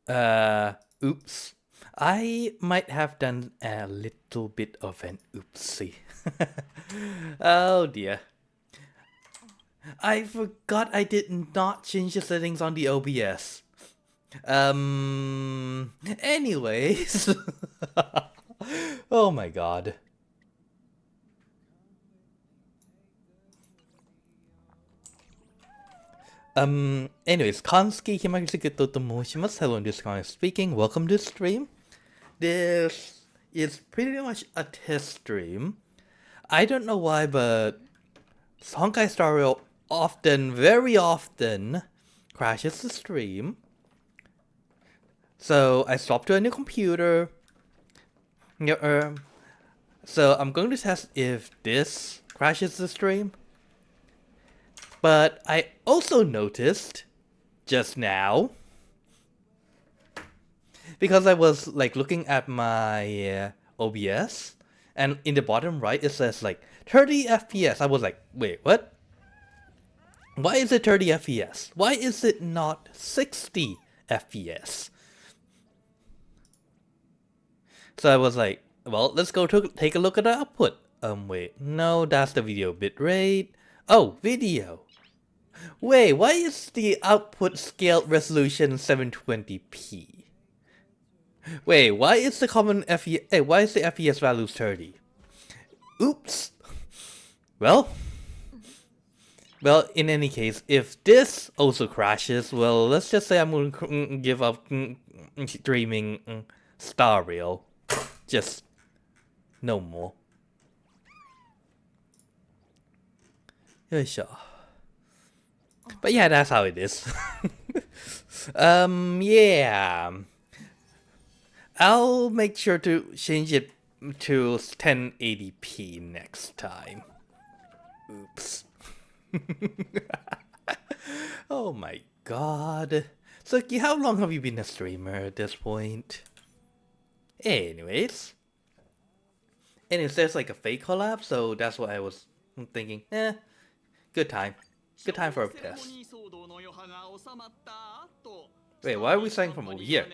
Oops. I might have done a little bit of an oopsie. Oh dear. I forgot I did not change the settings on the OBS. Anyways. Oh my god. Anyways, Kansuki Kimagure Tsukito to moshimasu. Hello, this is speaking. Welcome to the stream. This is pretty much a test stream. I don't know why, but Honkai StarRail very often crashes the stream. So I swapped to a new computer. So I'm going to test if this crashes the stream. But I also noticed just now, because I was like looking at my OBS, and in the bottom right it says like 30 FPS. I was like, wait, what? Why is it 30 FPS? Why is it not 60 FPS? So I was like, well, let's go take a look at the output. Wait, no, that's the video bitrate. Oh, video. Wait, why is the output scaled resolution 720p? Wait, why is the common FPS? Why is the FPS value 30? Oops. Well, in any case, if this also crashes, well, let's just say I'm going to give up streaming StarRail. Just no more. But yeah, that's how it is. Yeah. I'll make sure to change it to 1080p next time. Oops. Oh my god. Suki, how long have you been a streamer at this point? Anyways, there's like a fake collab, so that's what I was thinking. Good time. Good time for a test. Wait, why are we saying from over here?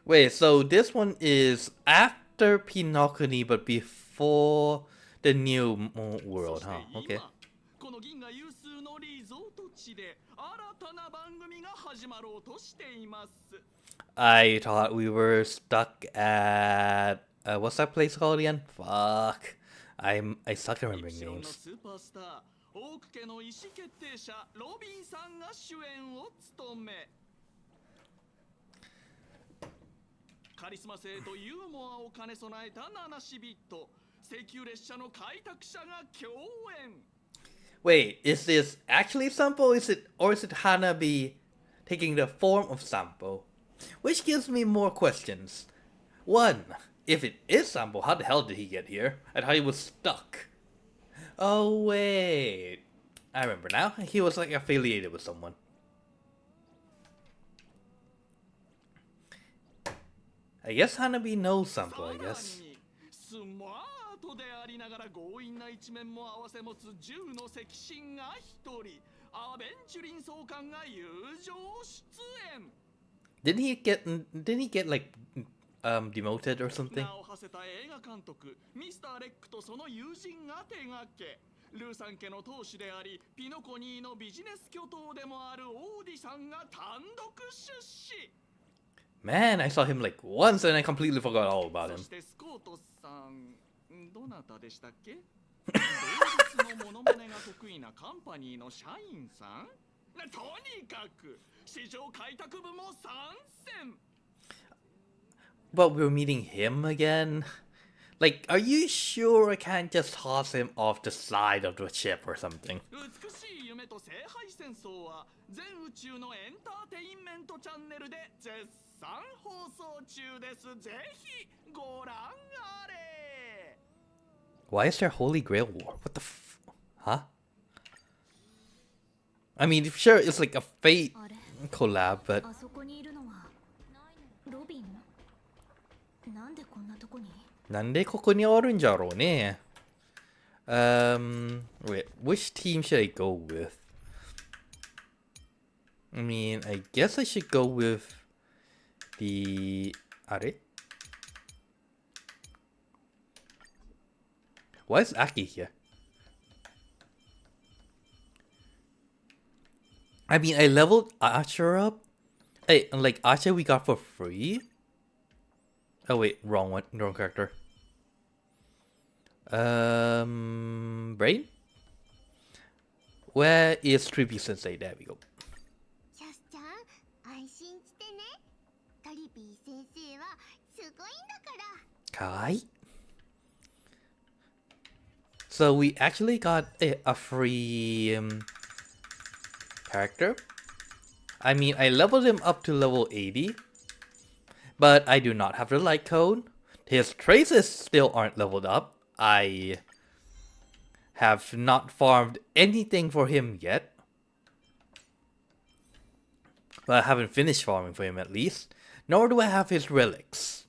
Wait, so this one is after Pinocchio but before the new world, huh? Okay. I thought we were stuck at what's that place called again? Fuck. I suck at remembering names. Wait, is this actually Sampo? Is it Hanabi taking the form of Sampo? Which gives me more questions. One, if it is Sampo, how the hell did he get here? I thought he was stuck. Oh wait, I remember now. He was like affiliated with someone. I guess Hanabi knows Sampo, I guess. Didn't he get like demoted or something? Man, I saw him like once and I completely forgot all about him. But we're meeting him again? Like, are you sure I can't just toss him off the side of the ship or something? Why is there Holy Grail War? What the huh? I mean, sure, it's like a Fate collab, but... Wait, which team should I go with? I mean, I guess I should go with the... Are? Why is Aki here? I mean, I leveled Archer up. Hey, like Archer we got for free? Oh wait, wrong one, wrong character. Brain? Where is Trippy Sensei? There we go. Kai? So we actually got a free character. I mean, I leveled him up to level 80, but I do not have the light code. His traces still aren't leveled up. I have not farmed anything for him yet. But I haven't finished farming for him at least. Nor do I have his relics.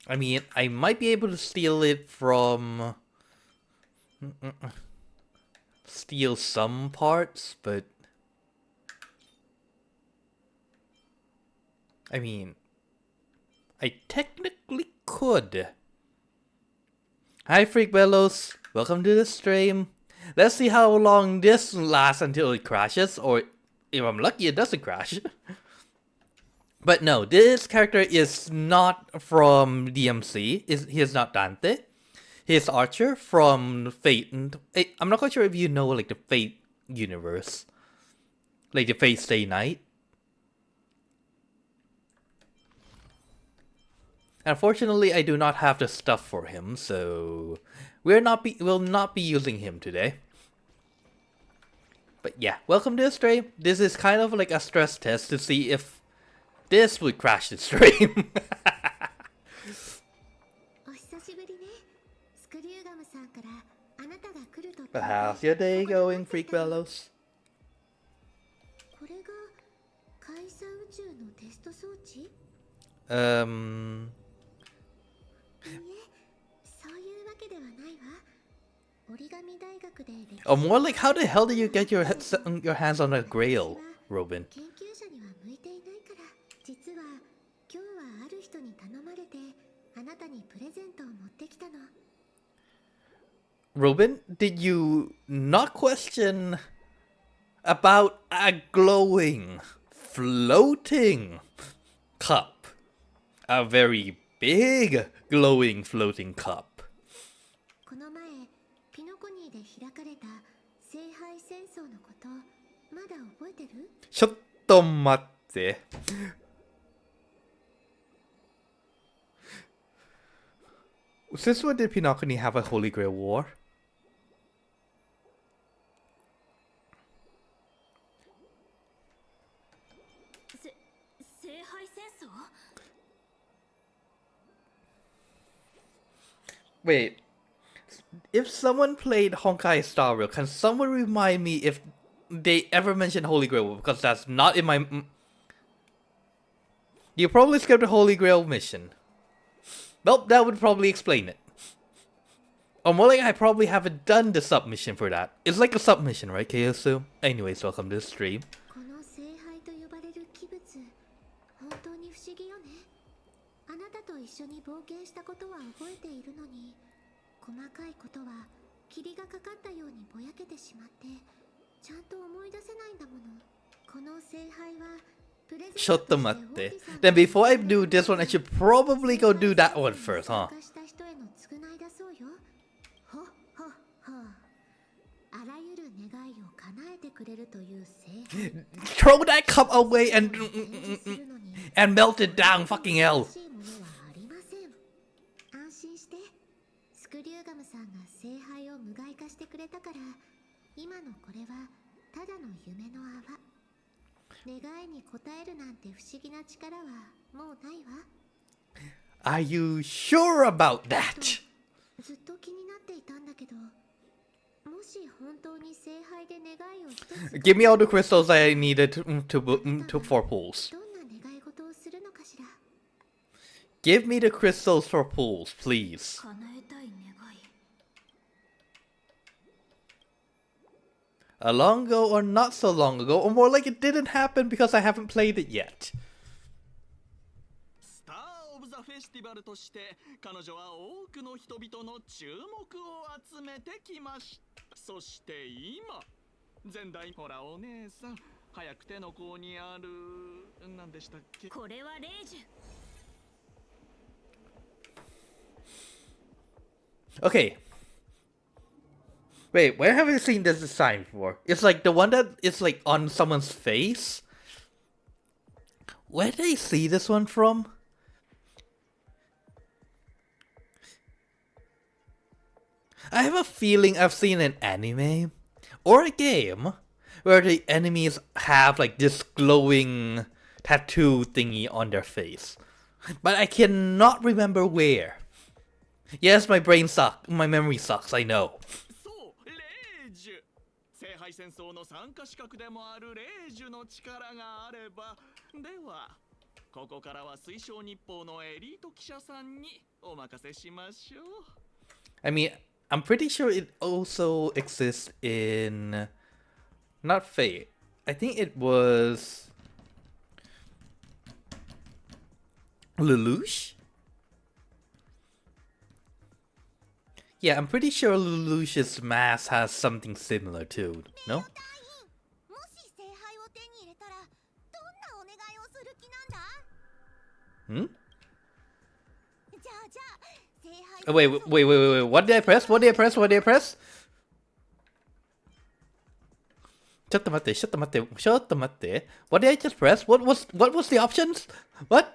I mean, I might be able to steal it from... Steal some parts, but... I mean... I technically could. Hi Freak Bellows, welcome to the stream. Let's see how long this lasts until it crashes, or if I'm lucky it doesn't crash. But no, this character is not from DMC. He is not Dante. He is Archer from Fate. I'm not quite sure if you know like the Fate universe. Like the Fate Stay Night. Unfortunately, I do not have the stuff for him, so we'll not be using him today. But yeah, welcome to the stream. This is kind of like a stress test to see if this would crash the stream. But how's your day going, Freak Bellows? Or more like, how the hell did you get your hands on a grail, Robin? Robin, did you not question about a glowing, floating cup? A very big, glowing, floating cup. ちょっと待って。Since when did Pinocchio have a Holy Grail War? Wait, if someone played Honkai StarRail, can someone remind me if they ever mentioned Holy Grail? Because that's not in my... You probably skipped the Holy Grail mission. Well, that would probably explain it. Or more like I probably haven't done the submission for that. It's like a submission, right, Kyosu? Anyways, welcome to the stream. Shotomatte. Then before I do this one, I should probably go do that one first, huh? Throw that cup away and melt it down, fucking hell. Are you sure about that? Give me all the crystals I needed for pools. Give me the crystals for pools, please. A long ago or not so long ago, or more like it didn't happen because I haven't played it yet. スター・オブ・ザ・フェスティバルとして彼女は多くの人々の注目を集めてきました。そして今前代ほらお姉さん早く手の甲にある何でしたっけ。これはレイジュ。 Okay. Wait, where have I seen this design before? It's like the one that is like on someone's face. Where did I see this one from? I have a feeling I've seen an anime or a game where the enemies have like this glowing tattoo thingy on their face. But I cannot remember where. Yes, my brain sucks. My memory sucks, I know. そうレイジュ聖杯戦争の参加資格でもあるレイジュの力があればではここからは水晶日報のエリート記者さんにお任せしましょう。 I mean, I'm pretty sure it also exists in... Not Fate. I think it was... Lelouch? Yeah, I'm pretty sure Lelouch's mask has something similar too, no? もし聖杯を手に入れたらどんなお願いをする気なんだ？ Hmm? じゃあ聖杯 Oh, wait. What did I press? What did I press? What did I press? ちょっと待って。What did I just press? What was the options? What?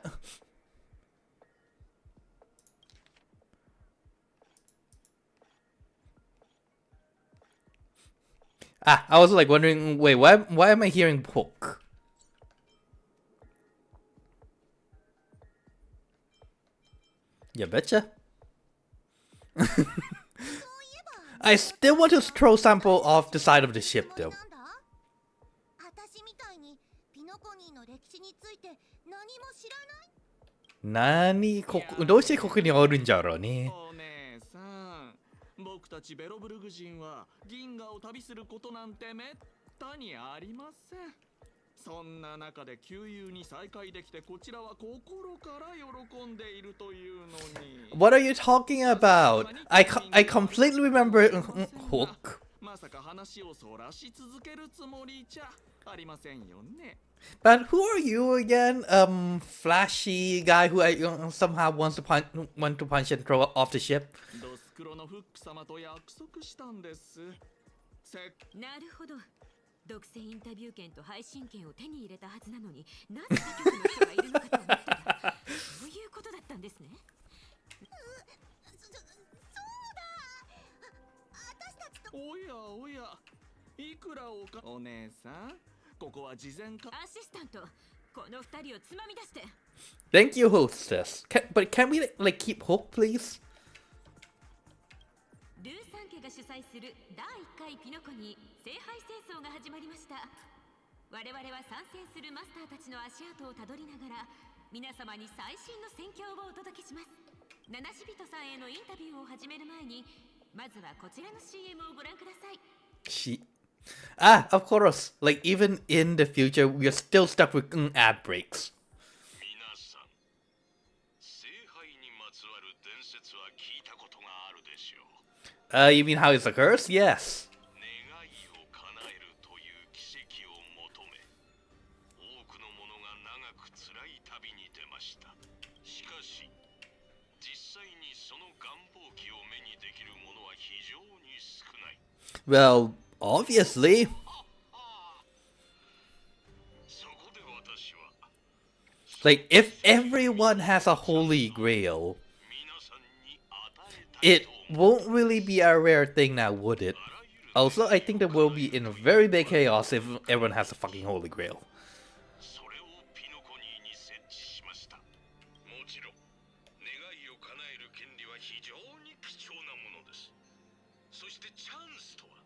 Ah, I was like wondering, wait, why am I hearing poke? You betcha. I still want to throw sample off the side of the ship though. 私みたいにピノコニーの歴史について何も知らない？どうしてここにおるんじゃろうね。お姉さん僕たちベロブルグ人は銀河を旅することなんてめったにありません。そんな中で旧友に再会できてこちらは心から喜んでいるというのに。 What are you talking about? I completely remember Hook. まさか話をそらし続けるつもりじゃありませんよね。 But who are you again? Flashy guy who I somehow want to punch and throw off the ship. ドスクロのフック様と約束したんです。なるほど。独占インタビュー権と配信権を手に入れたはずなのに、なぜ他局の人がいるのかと思ってた。そういうことだったんですね。そうだ。私たちとおやおや、いくらお姉さん、ここは事前か。アシスタント、この二人をつまみ出して。Thank you, hostess. But can we like keep Hook, please? ルーサン家が主催する第1回ピノコニー聖杯戦争が始まりました。我々は参戦するマスターたちの足跡をたどりながら皆様に最新の戦況をお届けします。七し人さんへのインタビューを始める前にまずはこちらの CM をご覧ください。Of course. Like even in the future, we are still stuck with ad breaks. 皆さん、聖杯にまつわる伝説は聞いたことがあるでしょう。You mean how it's a curse? Yes. 願いを叶えるという奇跡を求め、多くの者が長く辛い旅に出ました。しかし、実際にその願望記を目にできる者は非常に少ない。Well, obviously. そこで私は、Like if everyone has a holy grail, 皆さんに与えたい it won't really be a rare thing now, would it? Also, I think there will be in very big chaos if everyone has a fucking holy grail. それをピノコニーに設置しました。もちろん、願いを叶える権利は非常に貴重なものです。そしてチャンスとは、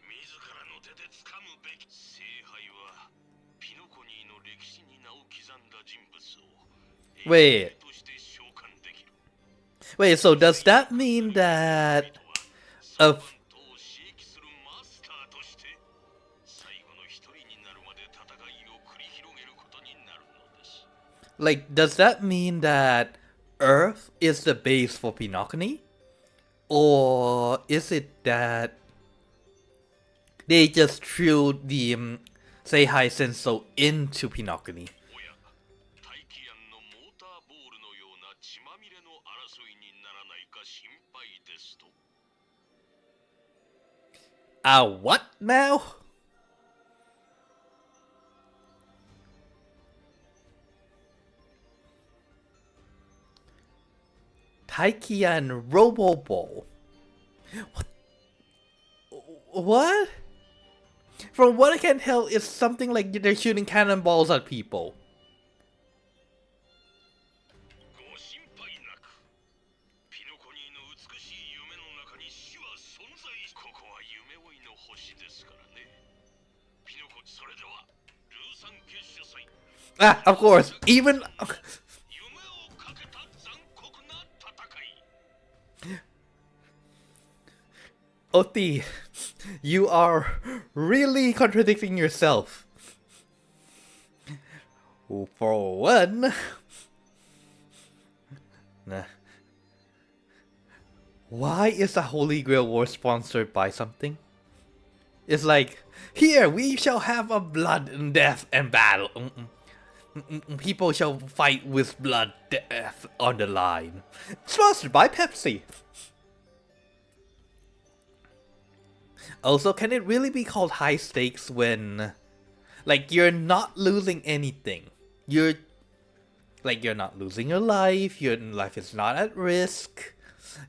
自らの手で掴むべき。聖杯は、ピノコニーの歴史に名を刻んだ人物を、Wait. として召喚できる。 Wait, so does that mean that... サーバントを刺激するマスターとして、Like, does that mean that Earth is the base for Pinocchio? Or is it that they just threw the Seihai Senso into Pinocchio? おや大気案のモーターボールのような血まみれの争いにならないか心配ですと。What now? Taikian Roboball. What? From what I can tell, it's something like they're shooting cannonballs at people. ご心配なく。ピノコニーの美しい夢の中に死は存在し、ここは夢追いの星ですからね。ピノコ、それではルーサン結社祭。Ah, of course. Even 夢をかけた残酷な戦い。Oti, you are really contradicting yourself. For one, nah. Why is the Holy Grail War sponsored by something? It's like, here we shall have a blood and death and battle. People shall fight with blood, death on the line. Sponsored by Pepsi. Also, can it really be called high stakes when, like, you're not losing anything? You're not losing your life. Your life is not at risk.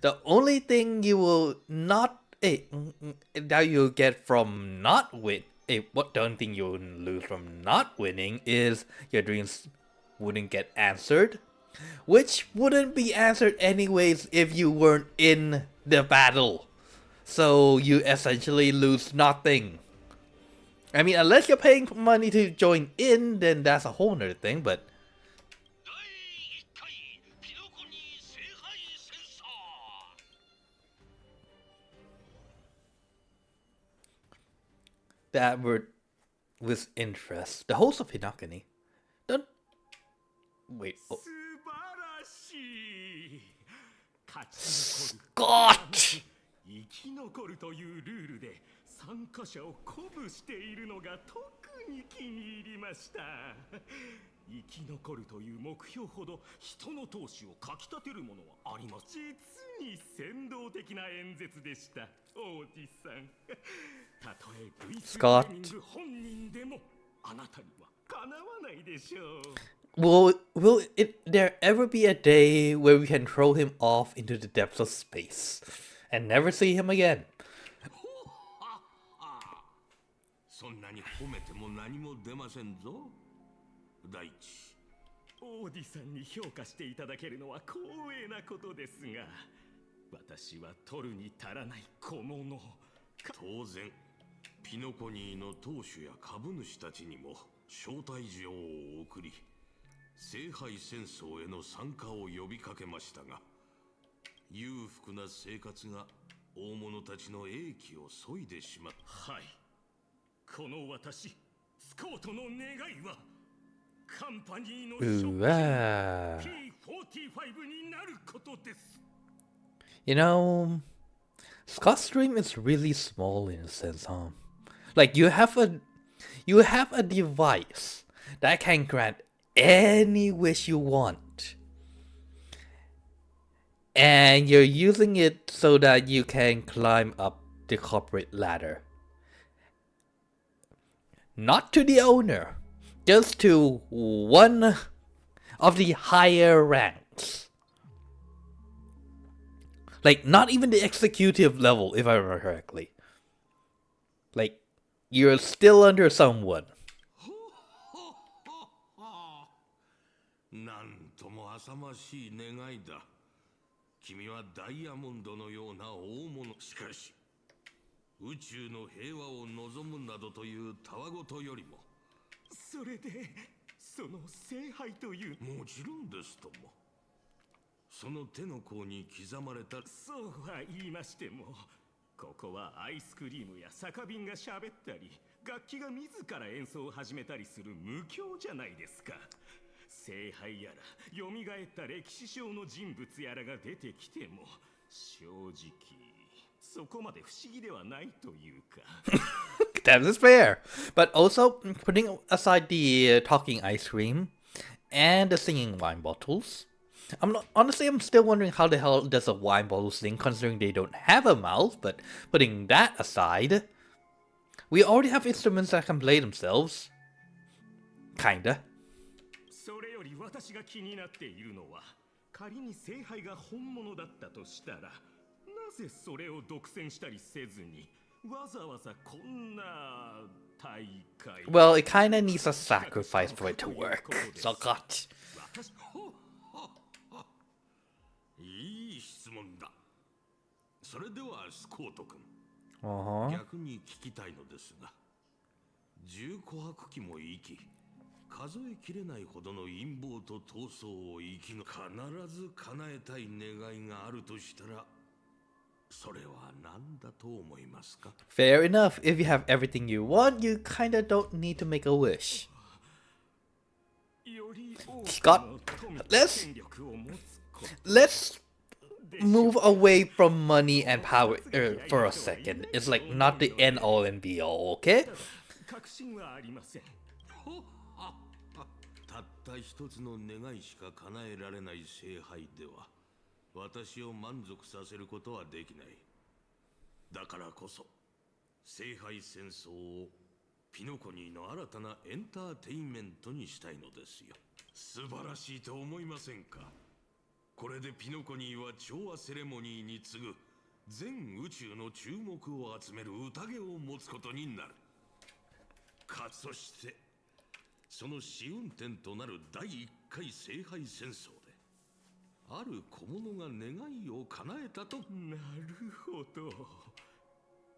The only thing you will not that you'll get from not win. What the only thing you'll lose from not winning is your dreams wouldn't get answered, which wouldn't be answered anyways if you weren't in the battle. So you essentially lose nothing. I mean, unless you're paying money to join in, then that's a whole nother thing, but... 第1回ピノコニー聖杯戦争。That word with interest. The host of Pinocchio. Don't... Wait. Oh. 素晴らしい。勝ち残る。 God! 生き残るというルールで参加者を鼓舞しているのが特に気に入りました。生き残るという目標ほど人の闘志をかきたてるものはあります。実に先導的な演説でした、王子さん。たとえルイス・レーミング本人でもあなたにはかなわないでしょう。Will there ever be a day where we can throw him off into the depths of space and never see him again? そんなに褒めても何も出ませんぞ。第一、オーディさんに評価していただけるのは光栄なことですが、私は取るに足らない小物。当然ピノコニーの当主や株主たちにも招待状を送り、聖杯戦争への参加を呼びかけましたが、裕福な生活が大物たちの英気を削いでしまった。はい、この私スコートの願いはカンパニーの職員 P45 になることです。 You know, Scott's dream is really small in a sense, huh? Like you have a device that can grant any wish you want, and you're using it so that you can climb up the corporate ladder. Not to the owner, just to one of the higher ranks. Like, not even the executive level, if I remember correctly. Like, you're still under someone. なんとも浅ましい願いだ。君はダイヤモンドのような大物。しかし、宇宙の平和を望むなどというたわごとよりも、それでその聖杯という、もちろんですとも。その手の甲に刻まれた。そうは言いましても、ここはアイスクリームや酒瓶が喋ったり、楽器が自ら演奏を始めたりする無教じゃないですか。聖杯やら蘇った歴史上の人物やらが出てきても正直そこまで不思議ではないというか。That is fair. But also, putting aside the talking ice cream and the singing wine bottles, honestly, I'm still wondering how the hell does a wine bottle sing considering they don't have a mouth, but putting that aside, we already have instruments that can play themselves. Kinda. それより私が気になっているのは、仮に聖杯が本物だったとしたら、なぜそれを独占したりせずに、わざわざこんな大会。Well, it kinda needs a sacrifice for it to work. So God. いい質問だ。それではスコート君、Uh-huh. 逆に聞きたいのですが、重琥珀期も生き、数えきれないほどの陰謀と闘争を生きの必ず叶えたい願いがあるとしたら、それは何だと思いますか？ Fair enough. If you have everything you want, you kinda don't need to make a wish. Scott, let's move away from money and power for a second. It's like not the end all and be all, okay? 確信はありません。たった一つの願いしか叶えられない聖杯では私を満足させることはできない。だからこそ聖杯戦争をピノコニーの新たなエンターテインメントにしたいのですよ。素晴らしいと思いませんか？これでピノコニーは調和セレモニーに次ぐ全宇宙の注目を集める宴を持つことになる。そしてその試運転となる第1回聖杯戦争である小物が願いを叶えたと。なるほど。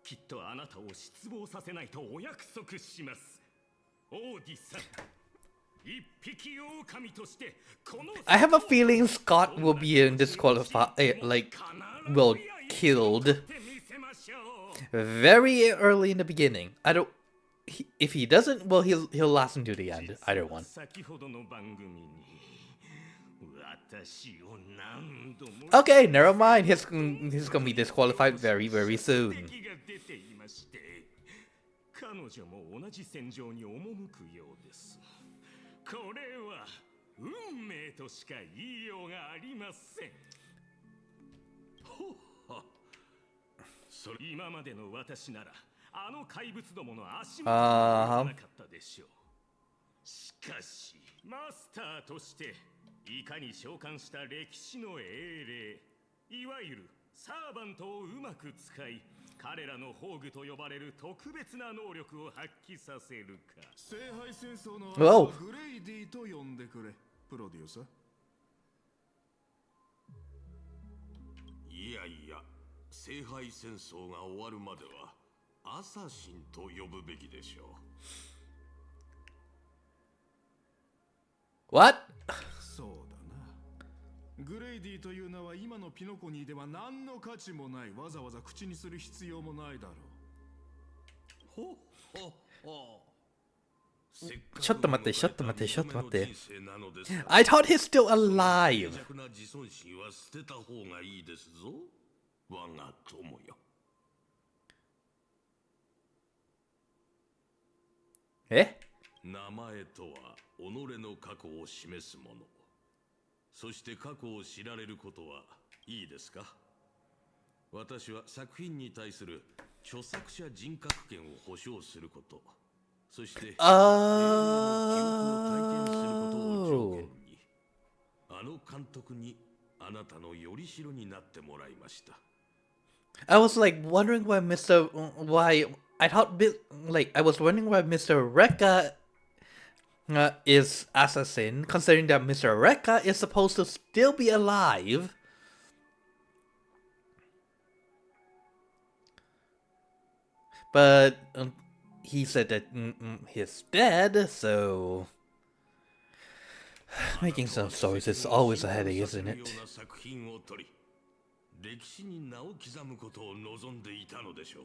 きっとあなたを失望させないとお約束します。王子さん、一匹狼としてこの I have a feeling Scott will be disqualified, well, killed very early in the beginning. If he doesn't, well, he'll last until the end. Either one. 先ほどの番組に私を何度も Okay, never mind. He's gonna be disqualified very, very soon. 敵が出ていまして、彼女も同じ戦場に赴くようです。これは運命としか言いようがありません。今までの私ならあの怪物どもの足元にはなかったでしょう。しかしマスターとしていかに召喚した歴史の英霊、いわゆるサーバントをうまく使い、彼らの宝具と呼ばれる特別な能力を発揮させるか。聖杯戦争のWhoa. グレイディと呼んでくれ、プロデューサー。いやいや、聖杯戦争が終わるまではアサシンと呼ぶべきでしょう。 What? そうだな。グレイディという名は今のピノコニーでは何の価値もない。わざわざ口にする必要もないだろう。ほほほ。ちょっと待って。I thought he's still alive. 脆弱な自尊心は捨てた方がいいですぞ、我が友よ。え？名前とは己の過去を示すもの。そして過去を知られることはいいですか？私は作品に対する著作者人格権を保障すること、そして永遠の記憶を体験することを条件に、あの監督にあなたのよりしろになってもらいました。I was wondering why I was wondering why Mr. Rekka is assassin, considering that Mr. Rekka is supposed to still be alive. But he said that he's dead, so making some stories is always a headache, isn't it? 歴史に名を刻むことを望んでいたのでしょう。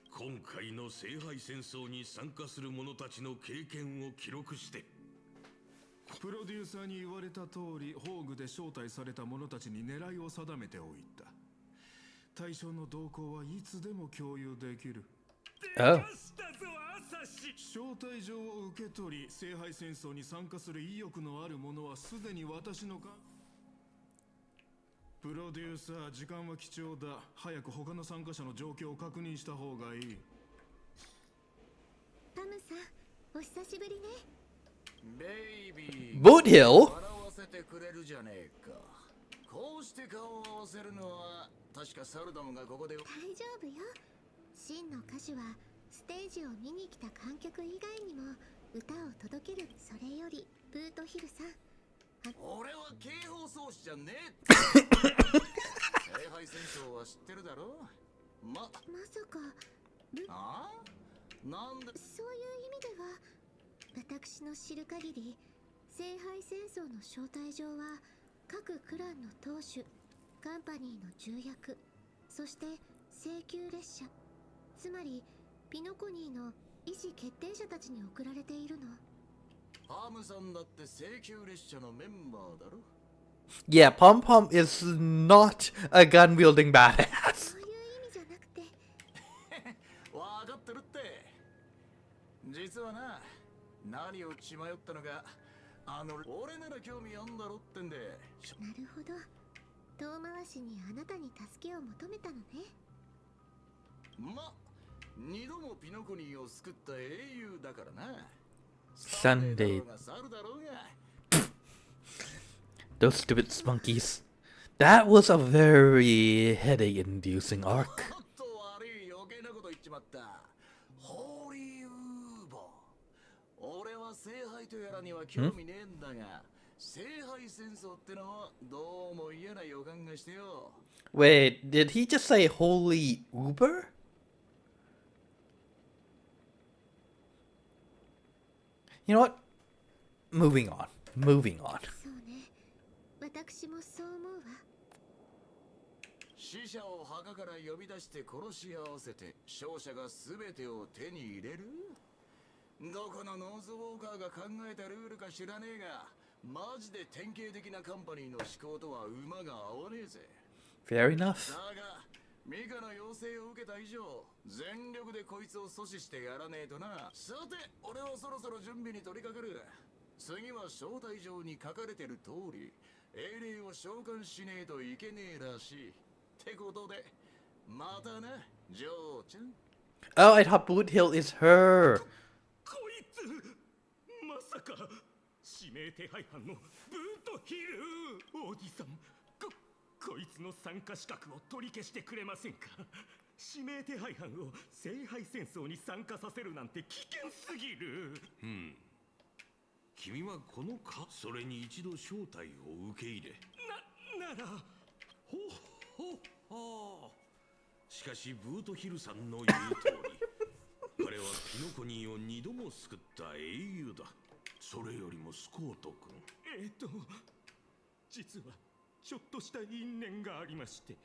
今回の聖杯戦争に参加する者たちの経験を記録して、こプロデューサーに言われた通り、宝具で招待された者たちに狙いを定めておいた。対象の動向はいつでも共有できる。Oh. 招待状を受け取り、聖杯戦争に参加する意欲のある者はすでに私のプロデューサー、時間は貴重だ。早く他の参加者の状況を確認した方がいい。タムさん、お久しぶりね。ベイビー Boot Hill? 笑わせてくれるじゃねえか。こうして顔を合わせるのは確かサルダムがここで。大丈夫よ。真の歌手はステージを見に来た観客以外にも歌を届ける。それよりブートヒルさん、俺は警報装置じゃねえ。聖杯戦争は知ってるだろ。まさかあなんだ。そういう意味では、私の知る限り聖杯戦争の招待状は各クランの当主、カンパニーの重役、そして請求列車、つまりピノコニーの意思決定者たちに送られているの。パームさんだって請求列車のメンバーだろ。Yeah, Pom Pom is not a gun wielding badass. そういう意味じゃなくて。わかってるって。実はな、何を血迷ったのか、俺なら興味あんだろってんで。なるほど。遠回しにあなたに助けを求めたのね。二度もピノコニーを救った英雄だからな。Sunday. サルだろうが。Those stupid spunkies. That was a very headache-inducing arc. ちょっと悪い、余計なこと言っちまった。ホーリーウーバー。俺は聖杯とやらには興味ねえんだが、聖杯戦争ってのはどうも嫌な予感がしてよ。Wait, did he just say holy Uber? You know what? Moving on. Moving on. そうね。私もそう思うわ。死者を墓から呼び出して殺し合わせて勝者が全てを手に入れる。どこのノーズウォーカーが考えたルールか知らねえが、マジで典型的なカンパニーの思考とは馬が合わねえぜ。Fair enough. だがミカの要請を受けた以上、全力でこいつを阻止してやらねえとな。さて、俺はそろそろ準備に取り掛かる。次は招待状に書かれてる通り、英霊を召喚しねえといけねえらしい。ってことで、またな、ジョーちゃん。Oh, I thought Boot Hill is her. こいつまさか指名手配犯のブートヒル。おじさん、こいつの参加資格を取り消してくれませんか。指名手配犯を聖杯戦争に参加させるなんて危険すぎる。君はこのか、それに一度招待を受け入れ。ならほほほ。しかしブートヒルさんの言う通り、彼はピノコニーを二度も救った英雄だ。それよりもスコート君、実はちょっとした因縁がありまして、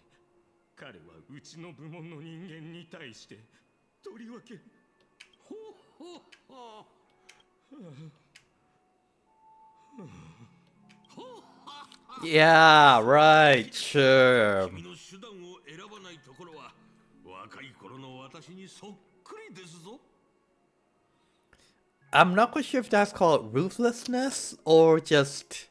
彼はうちの部門の人間に対してとりわけほほほ。Yeah, right, sure. 君の手段を選ばないところは若い頃の私にそっくりですぞ。I'm not quite sure if that's called ruthlessness or just,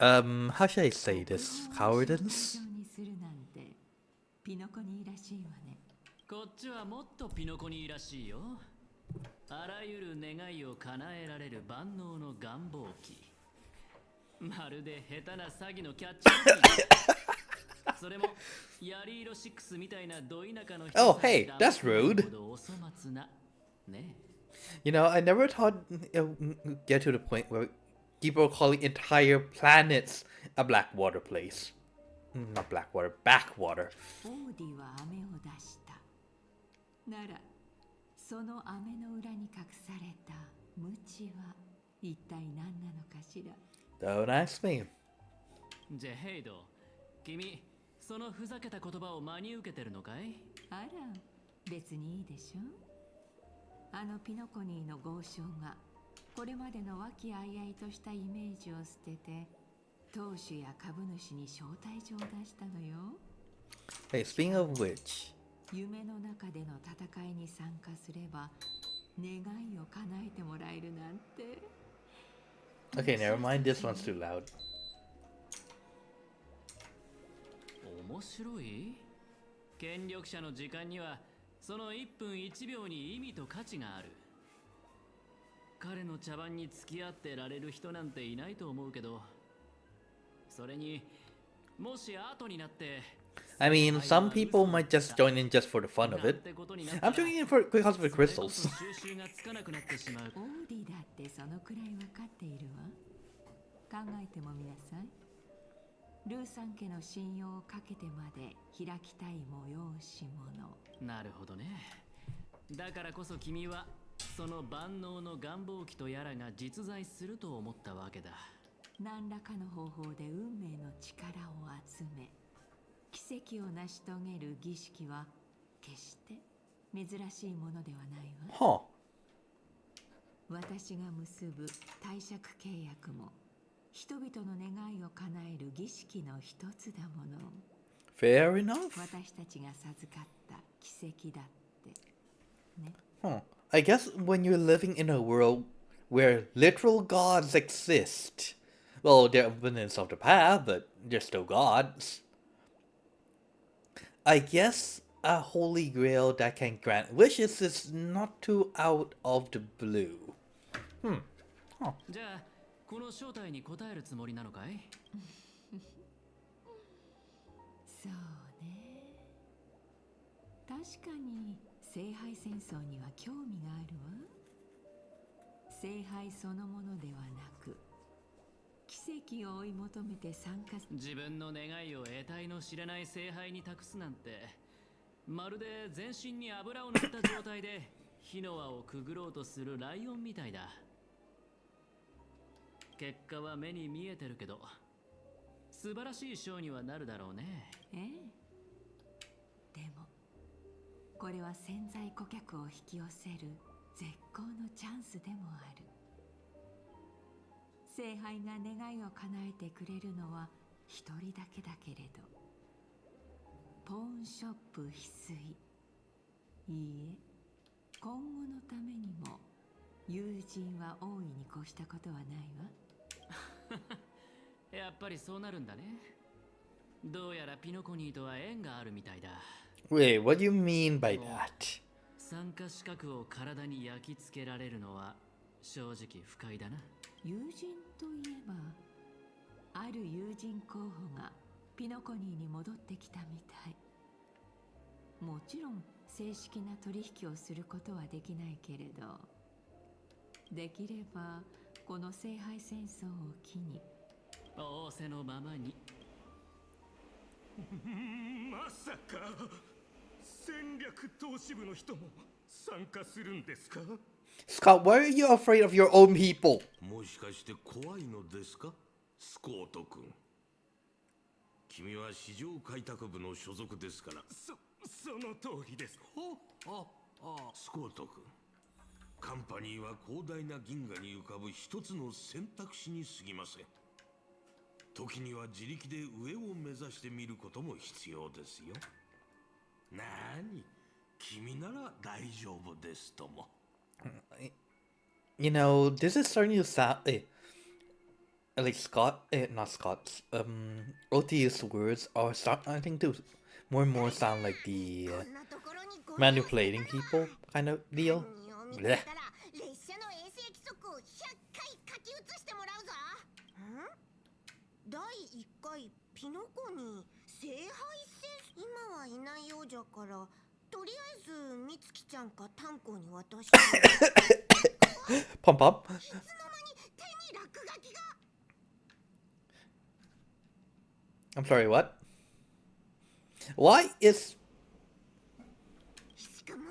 how should I say this? Cowardice? にするなんてピノコニーらしいわね。こっちはもっとピノコニーらしいよ。あらゆる願いを叶えられる万能の願望機。まるで下手な詐欺のキャッチボール。それもヤリーロ6みたいなど田舎の人。Oh, hey, that's rude. お粗末なね。You know, I never thought it would get to the point where people are calling entire planets a blackwater place. Not blackwater, backwater. オーディは飴を出した。なら、その飴の裏に隠された無知は一体何なのかしら。Don't ask me. ジェヘイド、君、そのふざけた言葉を真に受けてるのかい？あら、別にいいでしょ。あのピノコニーの豪商がこれまでの和気あいあいとしたイメージを捨てて当主や株主に招待状を出したのよ。 Hey, speaking of which, 夢の中での戦いに参加すれば願いを叶えてもらえるなんて。 okay, never mind, this one's too loud. 面白い。権力者の時間にはその1分1秒に意味と価値がある。彼の茶番に付き合ってられる人なんていないと思うけど、それにもし後になって I mean, some people might just join in just for the fun of it. I'm joining in because of the crystals. 収集がつかなくなってしまう。オーディだってそのくらい分かっているわ。考えてもみなさい。ルーさん家の信用をかけてまで開きたい催し物。なるほどね。だからこそ君はその万能の願望機とやらが実在すると思ったわけだ。何らかの方法で運命の力を集め奇跡を成し遂げる儀式は決して珍しいものではないわ。Huh. 私が結ぶ貸借契約も人々の願いを叶える儀式の一つだもの。 Fair enough. 私たちが授かった奇跡だってね。 Huh. I guess when you're living in a world where literal gods exist, well, they're opponents of the path, but they're still gods. I guess a holy grail that can grant wishes is not too out of the blue. Huh. じゃあこの正体に答えるつもりなのかい？そうね。確かに聖杯戦争には興味があるわ。聖杯そのものではなく奇跡を追い求めて参加。自分の願いを得体の知れない聖杯に託すなんて、まるで全身に油を塗った状態で火の輪をくぐろうとするライオンみたいだ。結果は目に見えてるけど素晴らしいショーにはなるだろうね。ええ。でもこれは潜在顧客を引き寄せる絶好のチャンスでもある。聖杯が願いを叶えてくれるのは一人だけだけれど、ポーンショップ翡翠。いいえ、今後のためにも友人は大いに越したことはないわ。やっぱりそうなるんだね。どうやらピノコニーとは縁があるみたいだ。Wait, what do you mean by that? 参加資格を体に焼き付けられるのは正直不快だな。友人といえば、ある友人候補がピノコニーに戻ってきたみたい。もちろん正式な取引をすることはできないけれど、できればこの聖杯戦争を機に仰せのままに。まさか戦略投資部の人も参加するんですか？ Scott, why are you afraid of your own people? もしかして怖いのですか、スコート君。君は市場開拓部の所属ですから。その通りです。スコート君、カンパニーは広大な銀河に浮かぶ一つの選択肢に過ぎません。時には自力で上を目指してみることも必要ですよ。なに、君なら大丈夫ですとも。You know, this is starting to sound like Scott, not Scott's. OT's words are starting to more and more sound like the manipulating people kind of deal. Blech. 列車の衛星規則を100回書き写してもらうぞ。第1回ピノコに聖杯戦、今はいないようじゃから、とりあえずみつきちゃんか炭鉱に渡して。Pump up. いつの間に手に落書きが。 I'm sorry, what? Why is しかも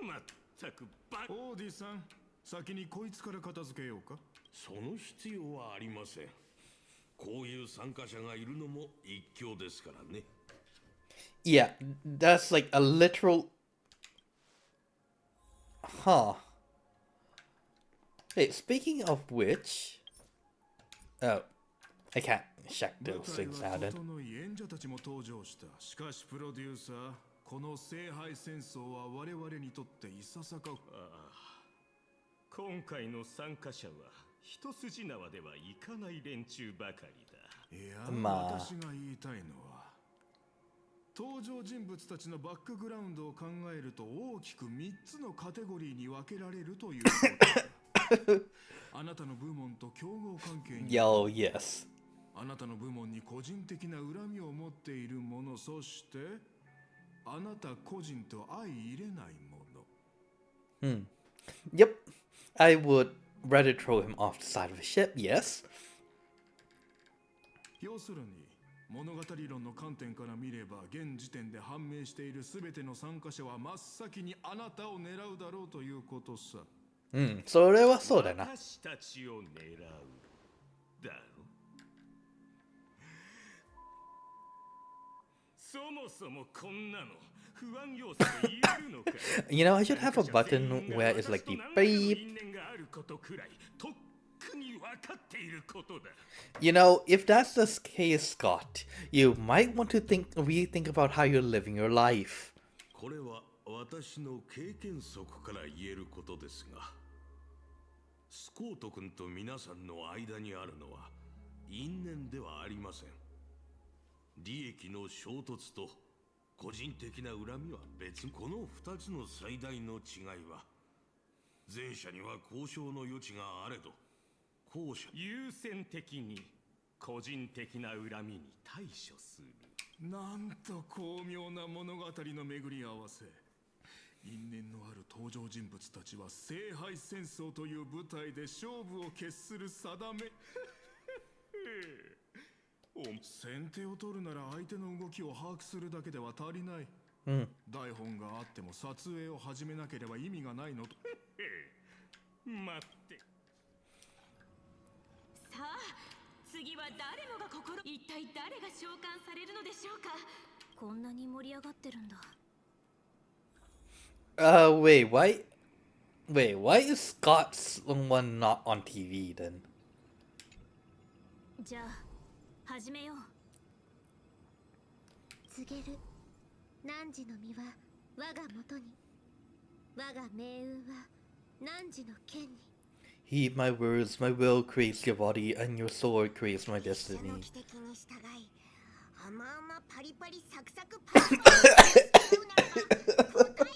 まったくバオーディさん、先にこいつから片付けようか。その必要はありません。こういう参加者がいるのも一興ですからね。yeah, that's like a literal Huh. Hey, speaking of which... Oh, I can't check those things out then. 演者たちも登場した。しかしプロデューサー、この聖杯戦争は我々にとっていささか。今回の参加者は一筋縄ではいかない連中ばかりだ。いや、まあ私が言いたいのは、登場人物たちのバックグラウンドを考えると大きく3つのカテゴリーに分けられるということだ。あなたの部門と競合関係に。Yo, yes. あなたの部門に個人的な恨みを持っている者、そしてあなた個人と相入れない者。Yep. I would rather throw him off the side of the ship, yes. 要するに物語論の観点から見れば現時点で判明しているすべての参加者は真っ先にあなたを狙うだろうということさ。それはそうだな。私たちを狙うだろ。そもそもこんなの不安要素と言えるのか。You know, I should have a button where it's like the beep. You know, if that's the case, Scott, you might want to rethink about how you're living your life. これは私の経験則から言えることですが、スコート君と皆さんの間にあるのは因縁ではありません。利益の衝突と個人的な恨みは別。この2つの最大の違いは、前者には交渉の余地があれど、後者優先的に個人的な恨みに対処する。なんと巧妙な物語の巡り合わせ。因縁のある登場人物たちは聖杯戦争という舞台で勝負を決する定め。先手を取るなら相手の動きを把握するだけでは足りない。台本があっても撮影を始めなければ意味がないのと。待って。さあ、次は誰もが一体誰が召喚されるのでしょうか。こんなに盛り上がってるんだ。Why is Scott's one not on TV then? じゃあ始めよう。告げる。汝の身は我が元に。我が命運は汝の剣に。Heed my words, my will creates your body, and your sword creates my destiny. 汽笛に従い、甘々パリパリサクサクパリパリ答えよ。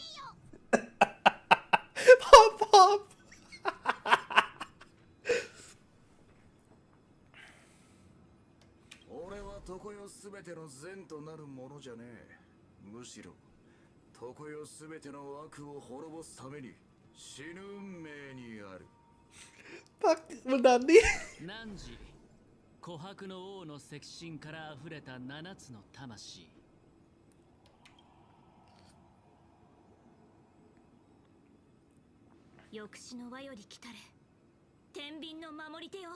Pop pop. 俺は常世すべての善となるものじゃねえ。むしろ常世すべての悪を滅ぼすために死ぬ運命にある。何？汝、琥珀の王の赤心から溢れた7つの魂。抑止の輪より来たれ。天秤の守り手よ。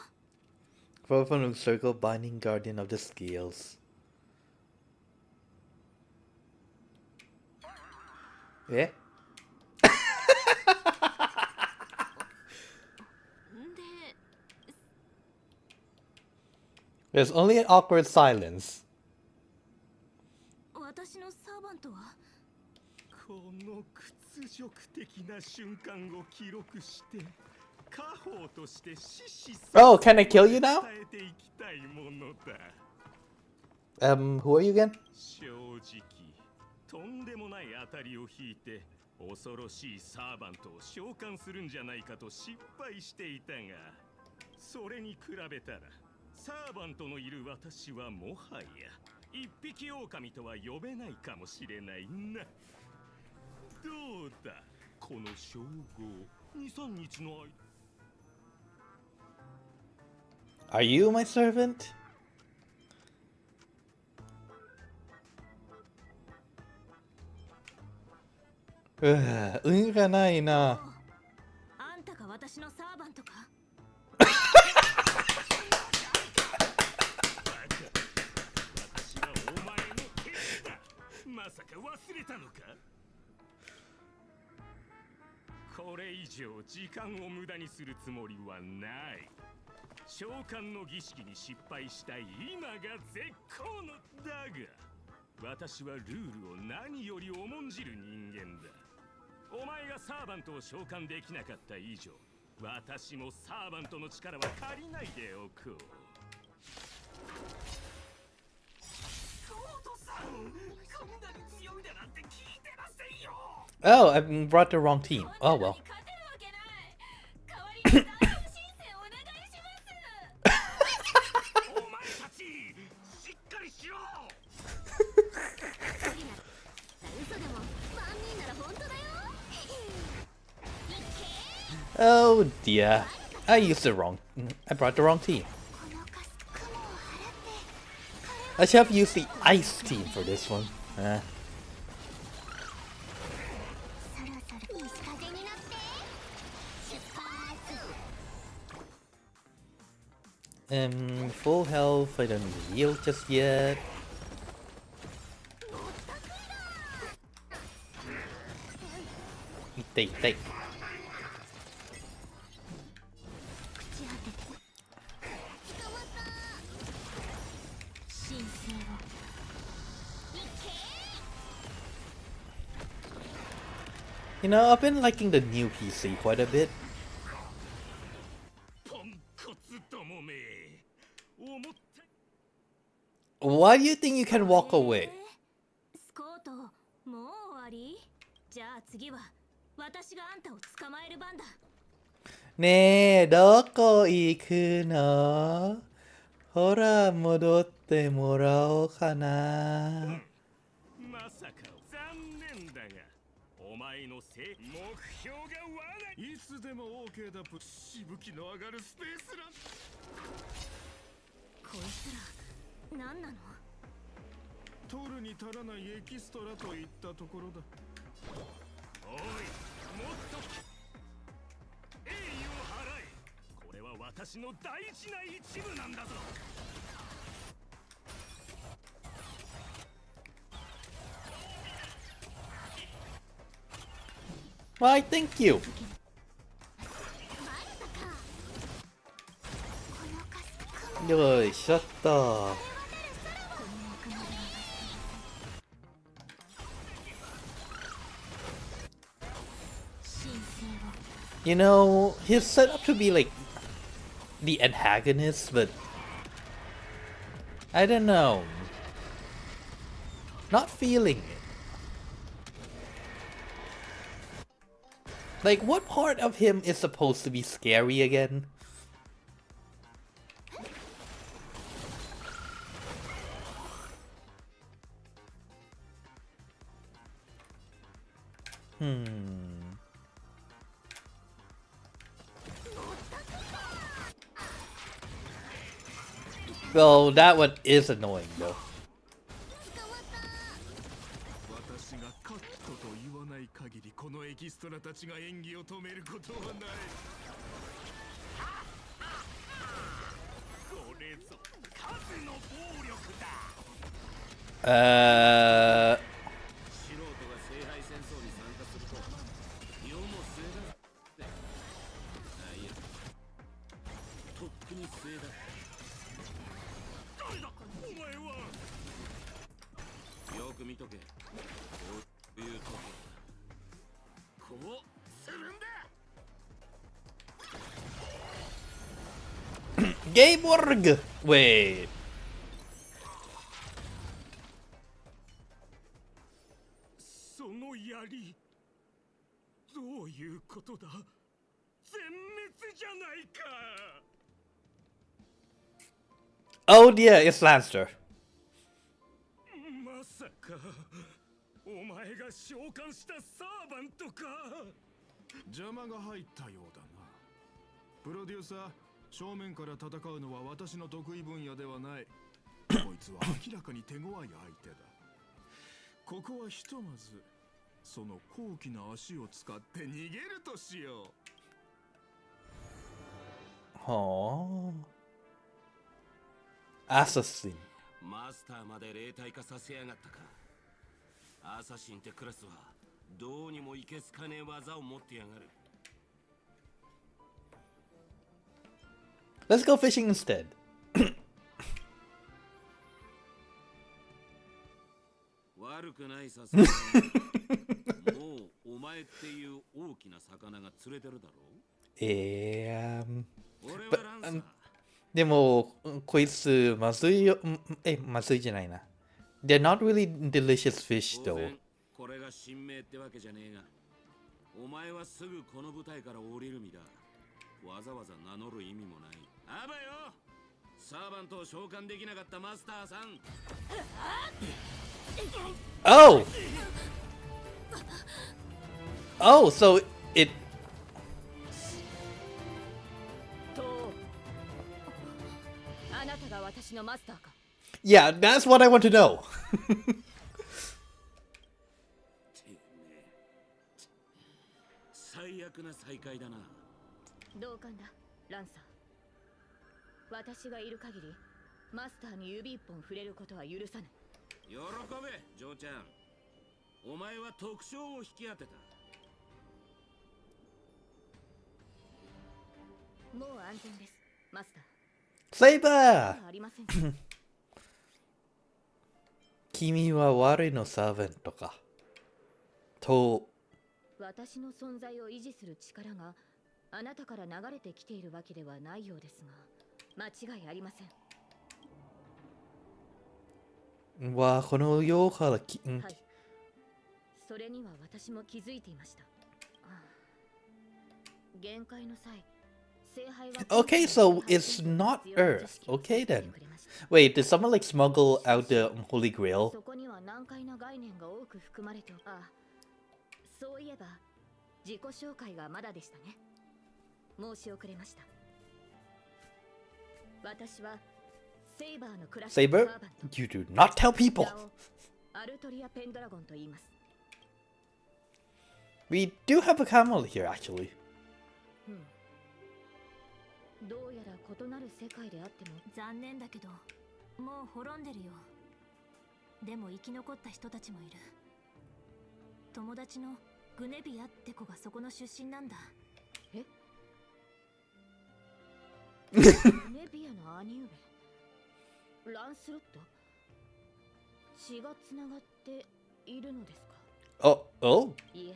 From the circle binding guardian of the scales. え？There's only an awkward silence. 私のサーバントは？この屈辱的な瞬間を記録して家宝として死死 Oh, can I kill you now? 伝えていきたいものだ。Who are you again? 正直とんでもない当たりを引いて恐ろしいサーバントを召喚するんじゃないかと失敗していたが、それに比べたらサーバントのいる私はもはや一匹狼とは呼べないかもしれないな。どうだこの称号、2、3日の間。 Are you my servant? 運がないな。あんたが私のサーバントか？私はお前の敵だ。まさか忘れたのか？これ以上時間を無駄にするつもりはない。召喚の儀式に失敗した今が絶好のだが、私はルールを何より重んじる人間だ。お前がサーバントを召喚できなかった以上、私もサーバントの力は借りないでおこう。コートさん、こんなに強いだなんて聞いてませんよ。Oh, I brought the wrong team. Oh well. お前たち、しっかりしろ。嘘でも万人なら本当だよ。Oh dear. I brought the wrong team. I should have used the ice team for this one. Full health, I don't need to heal just yet. Take. You know, I've been liking the new PC quite a bit. Why do you think you can walk away? スコート、もう終わり？じゃあ次は私があんたを捕まえる番だ。ねえ、どこ行くの？ほら、戻ってもらおうかな。まさか残念だが、お前の目標が罠。いつでも OK だ。しぶきの上がるスペースラン。こいつら何なの？取るに足らないエキストラといったところだ。おい、もっと栄誉を払え。これは私の大事な一部なんだぞ。Why, thank you. Yo, shut up. You know, he's set up to be like the antagonist, but I don't know. Not feeling it. Like, what part of him is supposed to be scary again? Well, that one is annoying though. 私がカットと言わない限り、このエキストラたちが演技を止めることはない。これぞ数の暴力だ。素人が聖杯戦争に参加すると世も末だって。あ、いや、とっくに末だ。誰だお前は。よく見とけ。こういうとここうするんだ。Gameworg! Wait. その槍、どういうことだ。全滅じゃないか。Oh dear, it's Lancer. まさかお前が召喚したサーバントか。邪魔が入ったようだな。プロデューサー、正面から戦うのは私の得意分野ではない。こいつは明らかに手強い相手だ。ここはひとまずその高貴な足を使って逃げるとしよう。はあ。アサシン。マスターまで霊体化させやがったか。アサシンってクラスはどうにもいけすかねえ技を持ってやがる。Let's go fishing instead. 悪くないさすがにもうお前っていう大きな魚が釣れてるだろう。俺はランサー。でも、こいつまずいよ。まずいじゃないな。They're not really delicious fish 当 though. 然これが新名ってわけじゃねえが、お前はすぐこの舞台から降りる身だ。わざわざ名乗る意味もない。あばよ、サーバントを召喚できなかったマスターさん。Oh! Oh, so it. あなたが私のマスターか。 Yeah, that's what I want to know. 最悪な再会だな。同感だ、ランサー。私がいる限り、マスターに指一本触れることは許さない。喜べ、ジョーちゃん。お前は特徴を引き当てた。もう安全です、マスター。Saber! ありません。君は悪いのサーベントか。と。私の存在を維持する力があなたから流れてきているわけではないようですが、間違いありません。わあ、この世からはい。それには私も気づいていました。限界の際、聖杯は Okay, so it's not Earth. Okay then. Wait, did someone like smuggle out the Holy Grail? そこには難解な概念が多く含まれており、そういえば自己紹介がまだでしたね。申し遅れました。私はセイバーのクラス Saber? You do not tell people. アルトリア・ペンドラゴンと言います。We do have a camel here, actually. どうやら異なる世界であっても残念だけど、もう滅んでるよ。でも生き残った人たちもいる。友達のグネビアって子がそこの出身なんだ。えグネビアの兄上、ランスロット、血がつながっているのですか。Oh. いえ、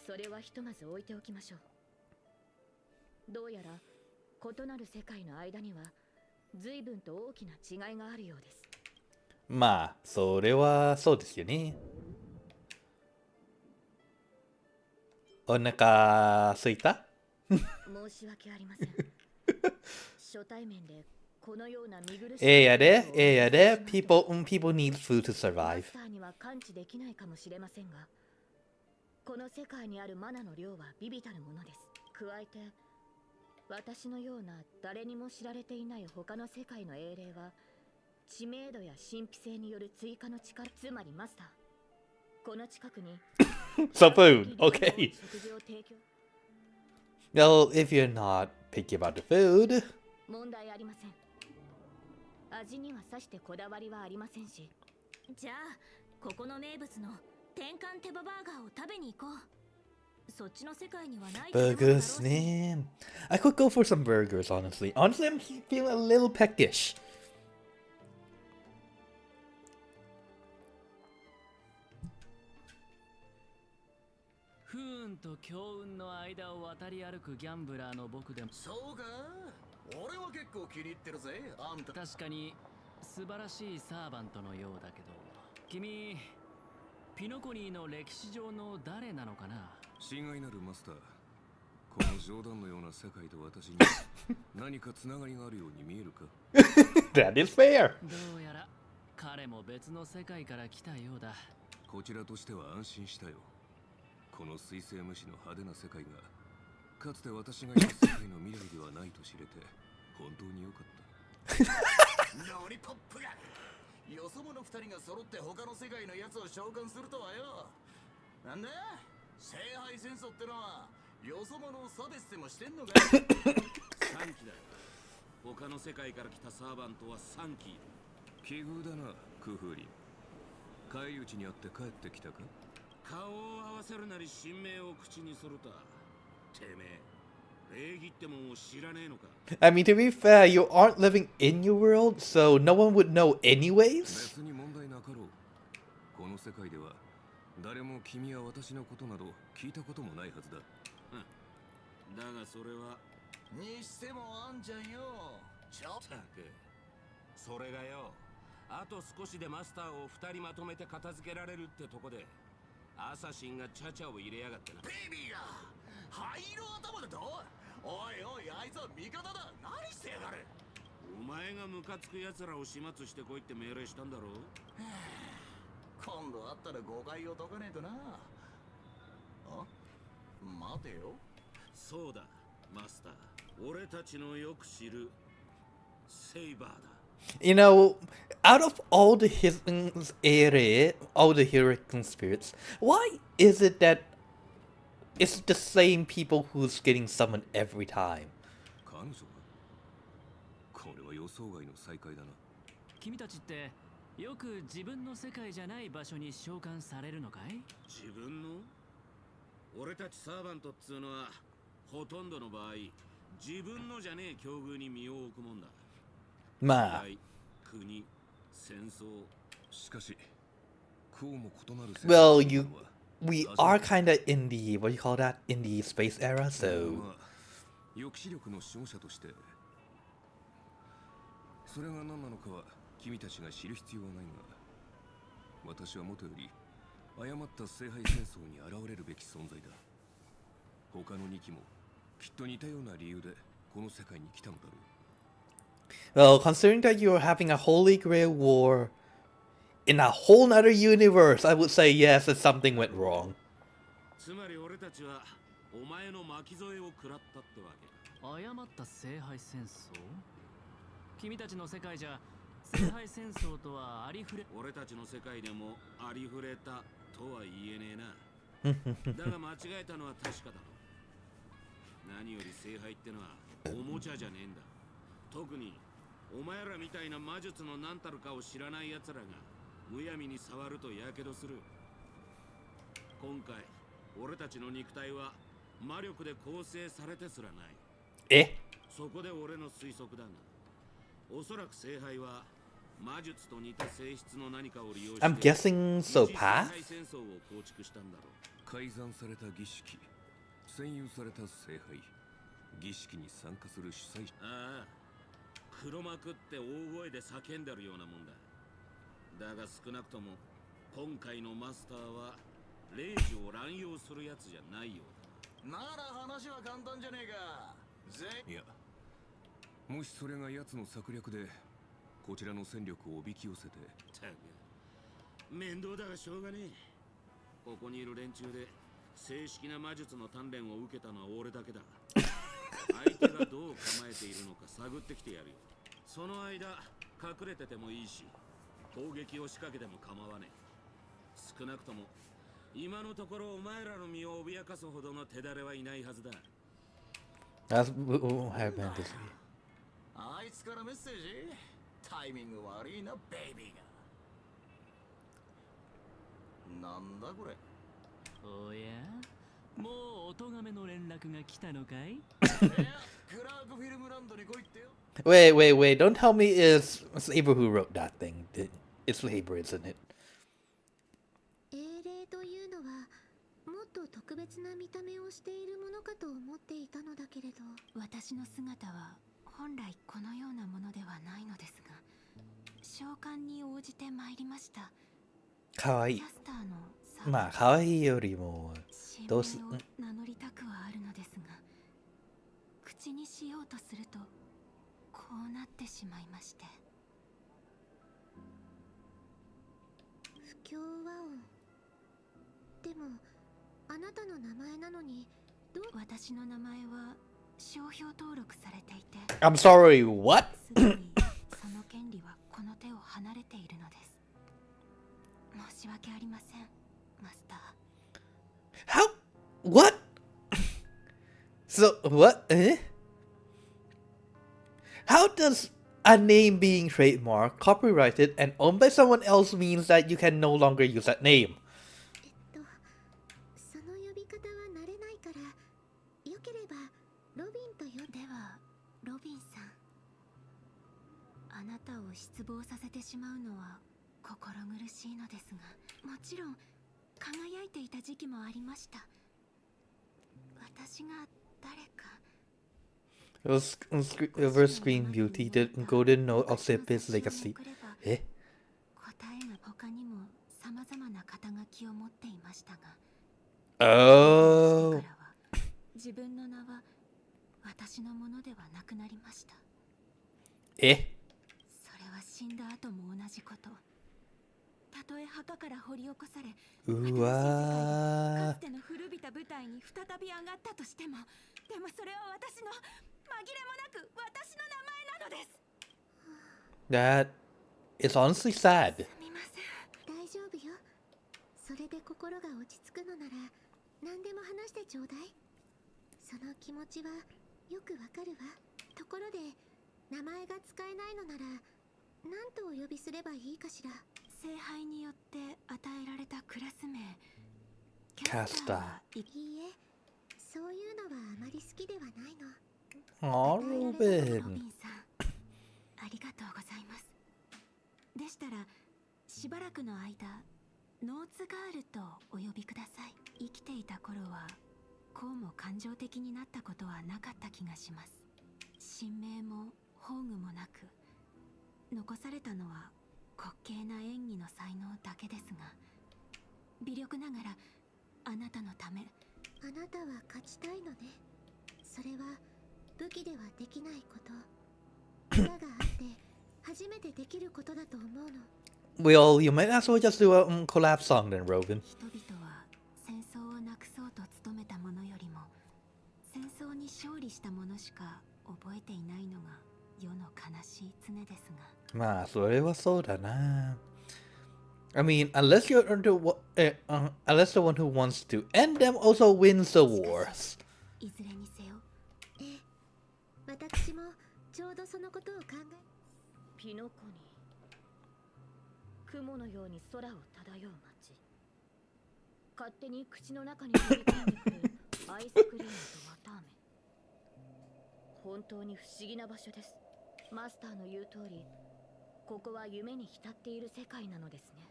それはひとまず置いておきましょう。どうやら異なる世界の間には随分と大きな違いがあるようです。まあ、それはそうですよね。お腹空いた？申し訳ありません。初対面でこのような見苦しい。やで。People need food to survive. マスターには感知できないかもしれませんが、この世界にあるマナの量は微々たるものです。加えて、私のような誰にも知られていない他の世界の英霊は、知名度や神秘性による追加の力、つまりマスター。この近くに。So food, okay. Well, if you're not picky about the food. 問題ありません。味にはさしてこだわりはありませんし。じゃあ、ここの名物の天かん手羽バーガーを食べに行こう。そっちの世界にはない。 Burgers, man. I could go for some burgers, honestly. Honestly, I'm feeling a little peckish. 不運と強運の間を渡り歩くギャンブラーの僕でも。そうか、俺は結構気に入ってるぜ、あんた。確かに素晴らしいサーバントのようだけど、君ピノコニーの歴史上の誰なのかな。親愛なるマスター、この冗談のような世界と私に何かつながりがあるように見えるか？ That is fair. どうやら彼も別の世界から来たようだ。こちらとしては安心したよ。この水星無視の派手な世界がかつて私がいた世界の未来ではないと知れて本当に良かった。ロリポップがよそ者二人が揃って他の世界のやつを召喚するとはよ。なんだ、聖杯戦争ってのはよそ者を差別でもしてんのか？3機だよ。他の世界から来たサーバントは3機。奇遇だな、クフーリン。返り討ちにあって帰ってきたか？顔を合わせるなり神明を口にすると。てめえ礼儀ってもんを知らねえのか。 I mean, to be fair, you aren't living in your world, so no one would know anyways. 別に問題なかろう。この世界では誰も君や私のことなど聞いたこともないはずだ。だがそれはにしてもあんちゃんよ。ちょっとそれがよ、あと少しでマスターを2人まとめて片付けられるってとこでアサシンがチャチャを入れやがってな。ベイビーが灰色頭だと。おいおい、あいつは味方だ。何してやがる。お前がムカつく奴らを始末してこいって命令したんだろ。今度会ったら誤解を解かねえとな。あ、待てよ。そうだ、マスター。俺たちのよく知るセイバーだ。You know, out of all the Hurricane spirits, why is it that it's the same people who's getting summoned every time? 彼女がこれは予想外の再会だな。君たちってよく自分の世界じゃない場所に召喚されるのかい？自分の？俺たちサーバントっつうのはほとんどの場合自分のじゃねえ境遇に身を置くもんだ。まあ、国、戦争。しかしこうも異なる。 Well, we are kinda in the, what do you call that? In the space era, so. 抑止力の守護者としてそれが何なのかは君たちが知る必要はないが、私はもとより誤った聖杯戦争に現れるべき存在だ。他の2機もきっと似たような理由でこの世界に来たのだろう。 Well, considering that you're having a Holy Grail war in a whole nother universe, I would say yes, that something went wrong. つまり俺たちはお前の巻き添えを食らったってわけだ。誤った聖杯戦争？君たちの世界じゃ聖杯戦争とはありふれ。俺たちの世界でもありふれたとは言えねえな。だが間違えたのは確かだろ。何より聖杯ってのはおもちゃじゃねえんだ。特にお前らみたいな魔術の何たるかを知らない奴らがむやみに触るとやけどする。今回俺たちの肉体は魔力で構成されてすらない。え？そこで俺の推測だが、おそらく聖杯は魔術と似た性質の何かを利用して I'm guessing so path? 戦争を構築したんだろう。改ざんされた儀式、占有された聖杯、儀式に参加する主催者。ああ、黒幕って大声で叫んでるようなもんだ。だが少なくとも今回のマスターは霊樹を乱用するやつじゃないようだ。なら話は簡単じゃねえか。いや、もしそれが奴の策略でこちらの戦力をおびき寄せて。たく面倒だがしょうがねえ。ここにいる連中で正式な魔術の鍛錬を受けたのは俺だけだ。相手がどう構えているのか探ってきてやるよ。その間隠れててもいいし攻撃を仕掛けても構わねえ。少なくとも今のところお前らの身を脅かすほどの手だれはいないはずだ。That's have been this. あいつからメッセージ？タイミング悪いな、ベイビーが。なんだこれ。おや？もうお咎めの連絡が来たのかい？グラークフィルムランドに来いってよ。Wait, don't tell me it's Saber who wrote that thing. It's Saber, isn't it? 英霊というのはもっと特別な見た目をしているものかと思っていたのだけれど、私の姿は本来このようなものではないのですが、召喚に応じて参りました。かわいい。キャスターのサまあかわいいよりもどうす神名を名乗りたくはあるのですが、口にしようとするとこうなってしまいまして。不協和音。でもあなたの名前なのに私の名前は商標登録されていて、I'm sorry, what? すでにその権利はこの手を離れているのです。申し訳ありません、マスター。 How? What? So, what? How does a name being trademarked, copyrighted, and owned by someone else means that you can no longer use that name? その呼び方は慣れないから、よければロビンロビンさん、あなたを失望させてしまうのは心苦しいのですが、もちろん輝いていた時期もありました。私が誰か Ever Screen Beauty, the Golden Note of Sepis Legacy. え？答えが他にも様々な肩書きを持っていましたが、Oh. 自分の名は私のものではなくなりました。え？それは死んだ後も同じこと。たとえ墓から掘り起こされ、うわー。かつての古びた舞台に再び上がったとしても、でもそれは私の紛れもなく私の名前なのです。That is honestly sad. すみません。大丈夫よ。それで心が落ち着くのなら何でも話してちょうだい。その気持ちはよくわかるわ。ところで名前が使えないのなら何とお呼びすればいいかしら。聖杯によって与えられたクラス名キャスター。いいえ、そういうのはあまり好きではないの。ロビロビンさん、ありがとうございます。でしたらしばらくの間ノーツガールとお呼びください。生きていた頃はこうも感情的になったことはなかった気がします。神明も宝具もなく、残されたのは滑稽な演技の才能だけですが、微力ながらあなたのため。あなたは勝ちたいのね。それは武器ではできないこと。裏があって初めてできることだと思うの。Well, you might as well just do a collab song then, Robin. 人々は戦争をなくそうと努めたものよりも戦争に勝利したものしか覚えていないのが世の悲しい常ですが。まあ、それはそうだな。I mean, unless you're unless the one who wants to end them also wins the wars. いずれにせよ、私もちょうどそのことを考え。ピノコに雲のように空を漂う街。勝手に口の中に飛び込んでくるアイスクリームと綿飴。本当に不思議な場所です。マスターの言う通り、ここは夢に浸っている世界なのですね。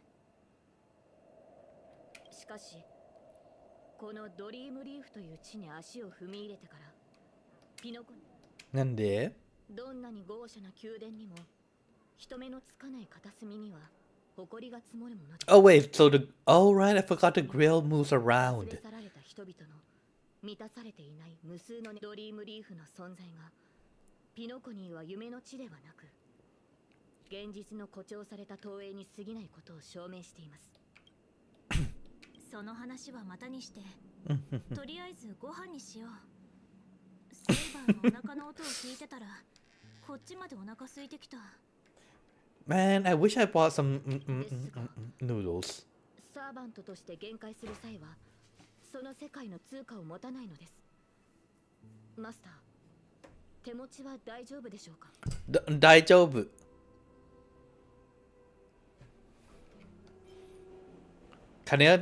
しかしこのドリームリーフという地に足を踏み入れてから、ピノコになんで？どんなに豪奢な宮殿にも人目のつかない片隅には埃が積もるものです。Oh wait, so oh right, I forgot the grill moves around. 連れ去られた人々の満たされていない無数のドリームリーフの存在が、ピノコニーは夢の地ではなく現実の誇張された投影に過ぎないことを証明しています。その話はまたにしてとりあえずご飯にしよう。セイバーのお腹の音を聞いてたらこっちまでお腹空いてきた。 Man, I wish I bought some noodles. サーバントとして限界する際はその世界の通貨を持たないのです。マスター、手持ちは大丈夫でしょうか？大丈夫。金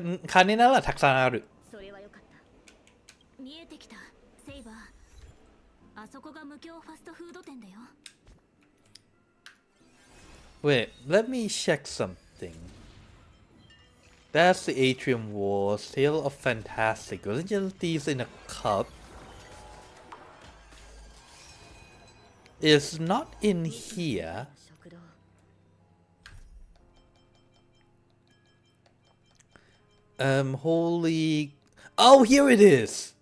ならたくさんある。それはよかった。見えてきた、セイバー。あそこが無教ファストフード店だよ。 Wait, let me check something. That's the Atrium Wars, Tale of Fantastic, Legend of Thieves in a Cup. It's not in here. Holy... Oh, here it is!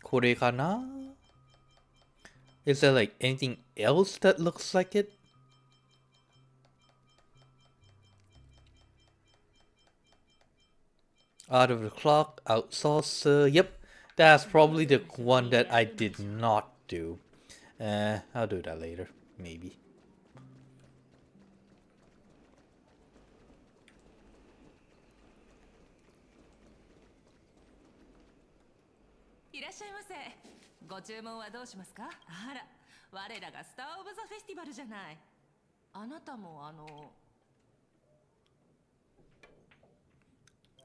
Kore kana? Is there like anything else that looks like it? Out of the clock, out saucer. Yep, that's probably the one that I did not do. I'll do that later, maybe. いらっしゃいませ。ご注文はどうしますか？あら、我らがスター・オブ・ザ・フェスティバルじゃない。あなたも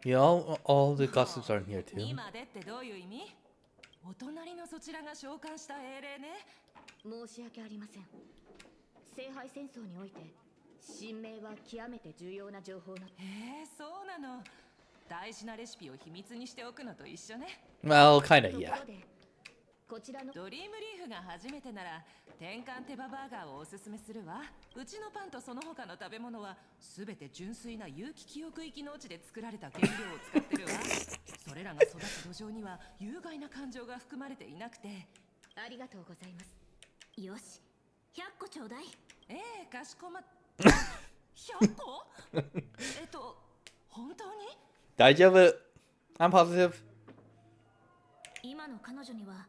Yeah, all the gossips are in here too. 今でってどういう意味？お隣のそちらが召喚した英霊ね。申し訳ありません。聖杯戦争において神明は極めて重要な情報の。そうなの。大事なレシピを秘密にしておくのと一緒ね。Well, kinda, yeah. こちらのドリームリーフが初めてなら転換手羽バーガーをおすすめするわ。うちのパンとその他の食べ物はすべて純粋な有機記憶域農地で作られた原料を使ってるわ。それらが育つ土壌には有害な感情が含まれていなくて。ありがとうございます。よし、100個ちょうだい。かしこま。100個？本当に？大丈夫。I'm positive. 今の彼女には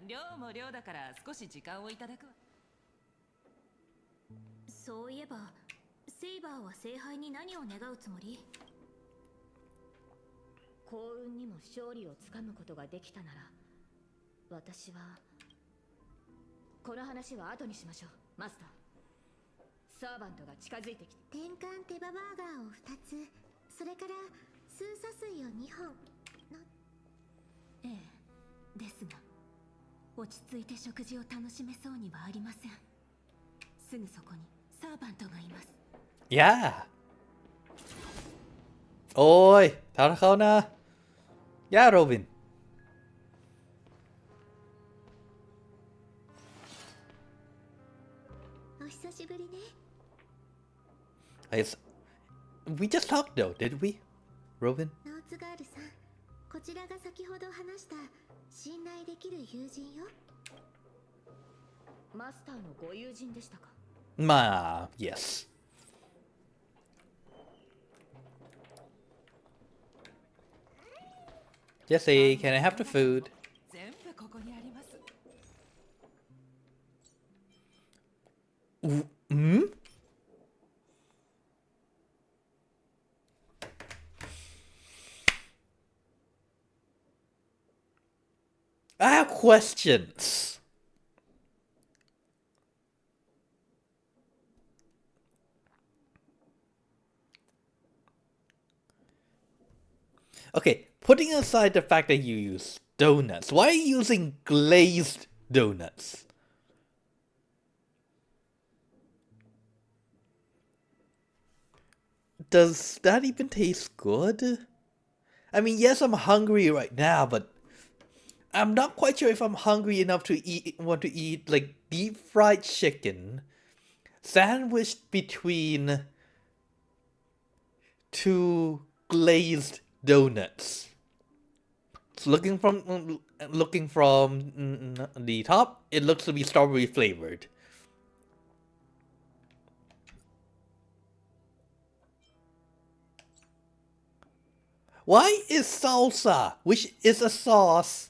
量も量だから少し時間をいただくわ。そういえばセイバーは聖杯に何を願うつもり？幸運にも勝利をつかむことができたなら、私はこの話は後にしましょう。マスター、サーバントが近づいてきて。転換手羽バーガーを2つ、それからスーサ水を2本の。ですが落ち着いて食事を楽しめそうにはありません。すぐそこにサーバントがいます。Yeah. おい、戦うな。Yeah, Robin. We just talked though, did we? Robin? ノーツガールさん、こちらが先ほど話した信頼できる友人よ。マスターのご友人でしたか？まあ、yes. Jesse, can I have the food? 全部ここにあります。I have questions. Okay, putting aside the fact that you use donuts, why are you using glazed donuts? Does that even taste good? I mean, yes, I'm hungry right now, but I'm not quite sure if I'm hungry enough to want to eat like deep fried chicken sandwiched between two glazed donuts. So looking from the top, it looks to be strawberry flavored. Why is salsa, which is a sauce,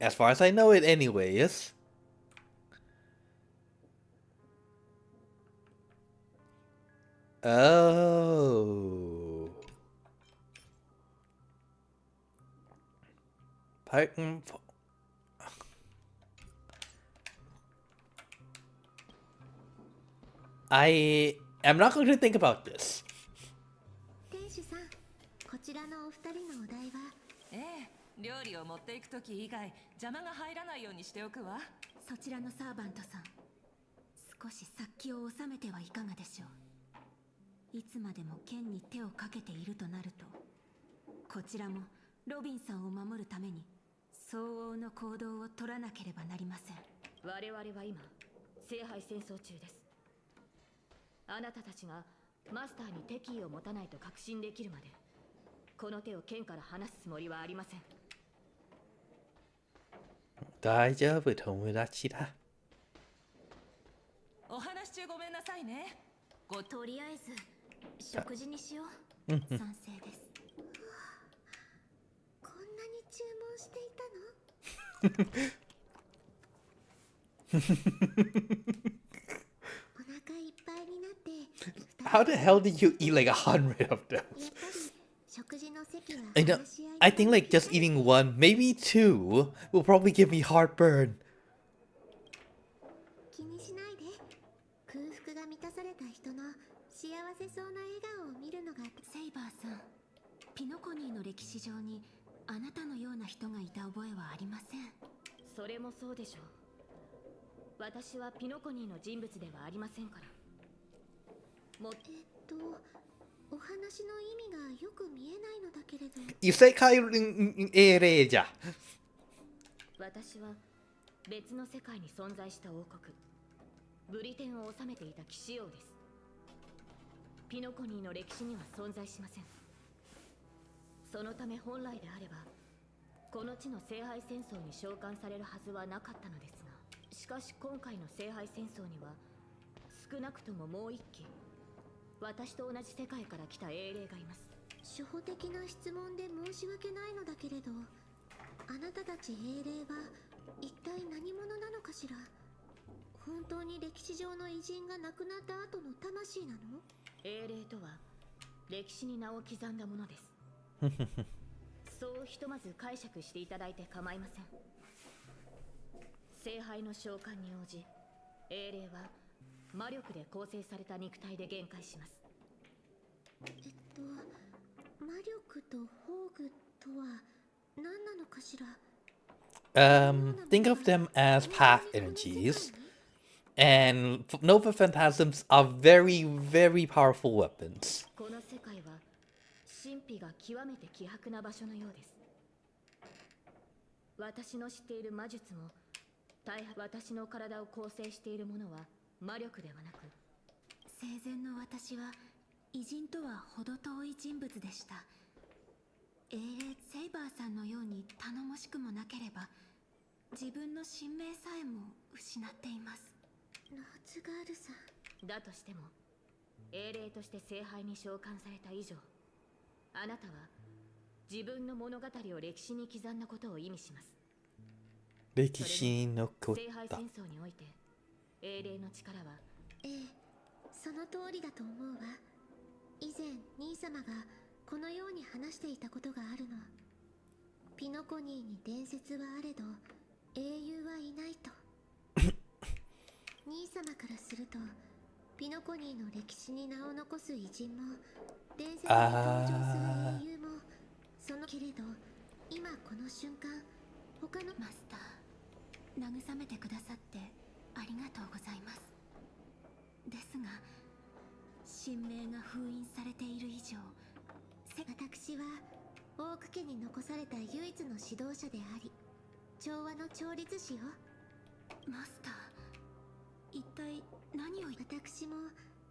as far as I know it anyways, oh, I am not going to think about this. 店主さん、こちらのお二人のお題は？料理を持っていくとき以外邪魔が入らないようにしておくわ。そちらのサーバントさん、少し殺気を収めてはいかがでしょう。いつまでも剣に手をかけているとなると、こちらもロビンさんを守るために相応の行動を取らなければなりません。我々は今聖杯戦争中です。あなたたちがマスターに敵意を持たないと確信できるまで、この手を剣から離すつもりはありません。大丈夫、友達だ。お話中ごめんなさいね。とりあえず食事にしよう。賛成です。こんなに注文していたの？お腹いっぱいになって。How the hell did you eat like 100 of those? I think like just eating one, maybe two, will probably give me heartburn. 気にしないで。空腹が満たされた人の幸せそうな笑顔を見るのが。セイバーさん、ピノ歴史上にあなたのような人がいた覚えはありません。それもそうでしょう。私はピノコニーの人物ではありませんから。お話の意味がよく見えないのだけれど。異世界英霊じゃ。私は別の世界に存在した王国ブリテンを治めていた騎士王です。ピノコニーの歴史には存在しません。そのため本来であればこの地の聖杯戦争に召喚されるはずはなかったのですが、しかし今回の聖杯戦争には少なくとももう一機私と同じ世界から来た英霊がいます。初歩的な質問で申し訳ないのだけれど、あなたたち英霊は一体何者なのかしら。本当に歴史上の偉人が亡くなった後の魂なの？英霊とは歴史に名を刻んだものです。そうひとまず解釈していただいて構いません。聖杯の召喚に応じ、英霊は魔力で構成された肉体で限界します。魔力と宝具とは何なのかしら。Think of them as path energies, and Nova Phantasms are very, very powerful weapons. この世界は神秘が極めて希薄な場所のようです。私の知っている魔術も私の体を構成しているものは魔力ではなく、生前の私は偉人とは程遠い人物でした。英霊セイバーさんのように頼もしくもなければ自分の神明さえも失っています。ノーツガールさんだとしても英霊として聖杯に召喚された以上、あなたは自分の物語を歴史に刻んだことを意味します。歴史のこと。聖杯戦争において英霊の力は、その通りだと思うわ。以前兄様がこのように話していたことがあるの。ピノコニーに伝説はあれど英雄はいないと。兄様からするとピノコニーの歴史に名を残す偉人も伝説に登場する英雄もそのけれど、今この瞬間他のマスター、慰めてくださってありがとうございます。ですが神明が封印されている以上、私はオーク家に残された唯一の指導者であり調和の調律師よ。マスター、一体何を。私も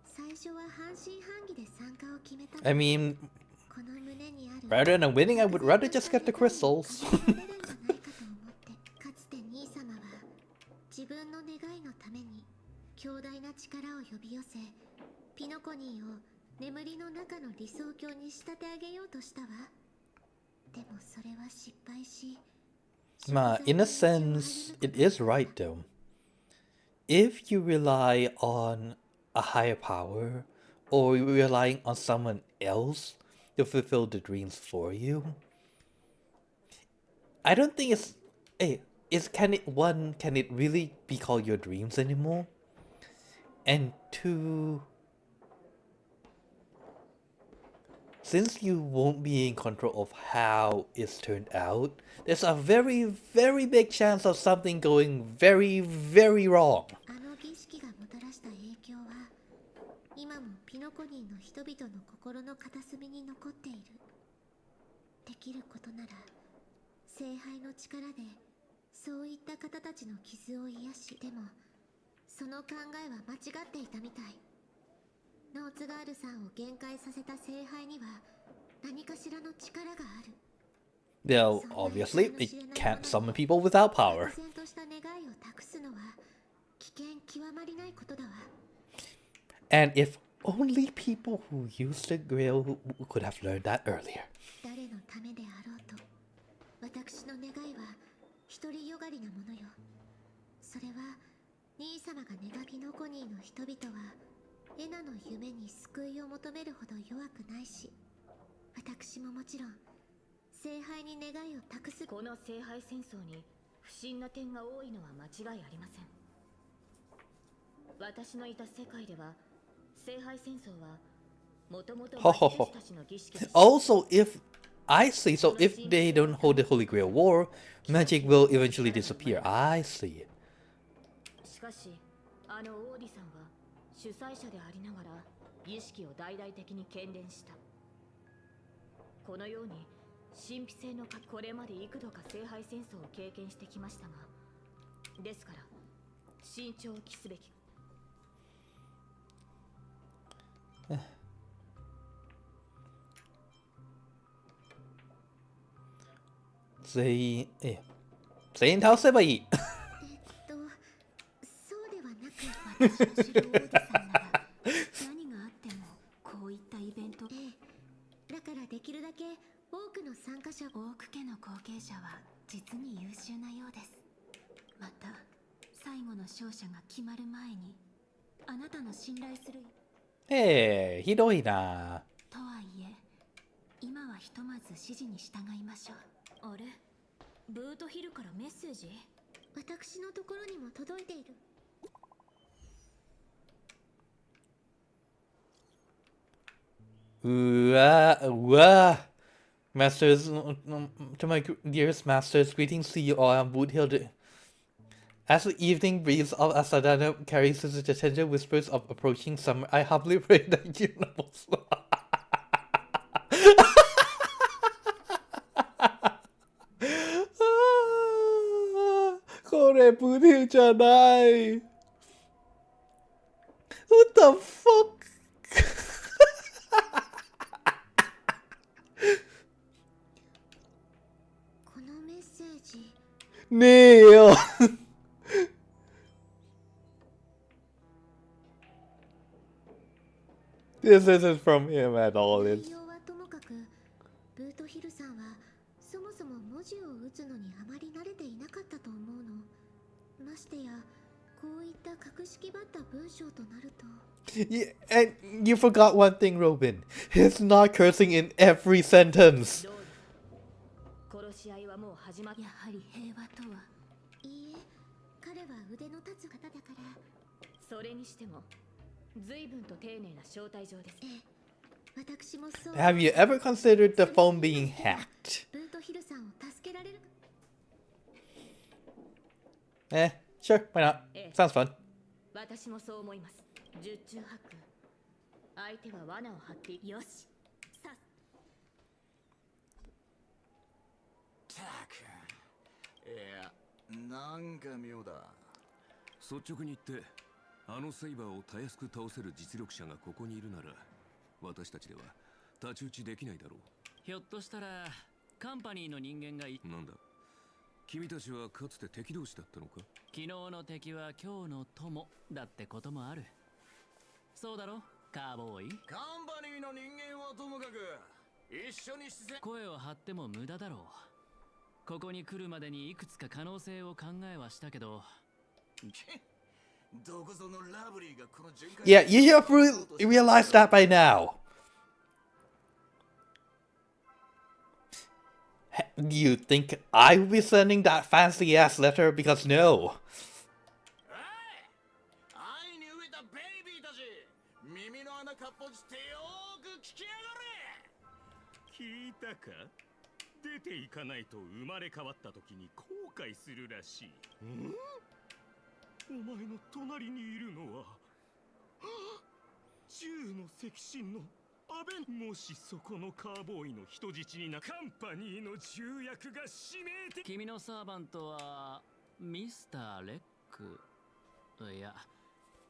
最初は半信半疑で参加を決めた。I mean, この胸にある rather than winning, I would rather just get the crystals. かつて兄様は自分の願いのために強大な力を呼び寄せ、ピノコニーを眠りの中の理想郷に仕立て上げようとしたわ。でもそれは失敗し、In a sense, it is right though. If you rely on a higher power, or you're relying on someone else to fulfill the dreams for you, I don't think can it really be called your dreams anymore? And two, since you won't be in control of how it's turned out, there's a very, very big chance of something going very, very wrong. あの儀式がもたらした影響は今もピノコニーの人々の心の片隅に残っている。できることなら聖杯の力でそういった方たちの傷を癒し、でもその考えは間違っていたみたい。ノーツガールさんを限界させた聖杯には何かしらの力がある。Though obviously it can't summon people without power. 毅然とした願いを託すのは危険極まりないことだわ。And if only people who use the Grail could have learned that earlier. 誰のためであろうと、私の願いは独りよがりなものよ。それは兄様が願うピノコニーの人々はエナの夢に救いを求めるほど弱くないし、私ももちろん聖杯に願いを託す。この聖杯戦争に不審な点が多いのは間違いありません。私のいた世界では聖杯戦争はもともと私たちの儀式で Also, if I see. So if they don't hold the Holy Grail War, magic will eventually disappear. I see. しかしあのオーディさんは主催者でありながら儀式を大々的に喧伝した。このように神秘性のこれまで幾度か聖杯戦争を経験してきましたが、ですから慎重を期すべき。全員倒せばいい。そうではなく、私の知るオーディさんなら何があってもこういったイベント、だからできるだけ多くの参加者、多く家の後継者は実に優秀なようです。また最後の勝者が決まる前にあなたの信頼するひどいな。とはいえ今はひとまず指示に従いましょう。あれ、ブートヒルからメッセージ？私のところにも届いている。うわ。Masters, to my dearest masters, greetings to you all on Boot Hill. As the evening breeze of Asadana carries to the tender whispers of approaching summer, I humbly pray that you know. これブリじゃない。What the fuck? このメッセージねえよ。This isn't from him at all. 内容はともかく、ブートヒルさんはそもそも文字を打つのにあまり慣れていなかったと思うの。ましてやこういった格式ばった文章となると。Yeah, and you forgot one thing, Robin. He's not cursing in every sentence. 殺し合いはもう始まっ。やはり平和とは。いいえ、彼は腕の立つ方だから。それにしても随分と丁寧な招待状です。私もそう。 Have you ever considered the phone being hacked? ブートヒルさんを助けられる。Sure, why not? Sounds fun. 私もそう思います。十中八九。相手は罠を張ってよし。さたく。いや、なんか妙だ。率直に言って、あのセイバーをたやすく倒せる実力者がここにいるなら、私たちでは太刀打ちできないだろう。ひょっとしたらカンパニーの人間がなんだ、君たちはかつて敵同士だったのか？昨日の敵は今日の友だってこともある。そうだろ、カーボーイ。カンパニーの人間はともかく一緒に声を張っても無駄だろう。ここに来るまでにいくつか可能性を考えはしたけど。Yeah, you have realized that by now. Do you think I will be sending that fancy ass letter? Because no. 愛に飢えたベイビーたち、耳の穴かっぽじってよーく聞きやがれ。聞いたか？出ていかないと生まれ変わった時に後悔するらしい。お前の隣にいるのは銃の赤心のアベン。もしそこのカーボーイの人質にな、カンパニーの重役が指名的。君のサーバントはミスター・レック。いや、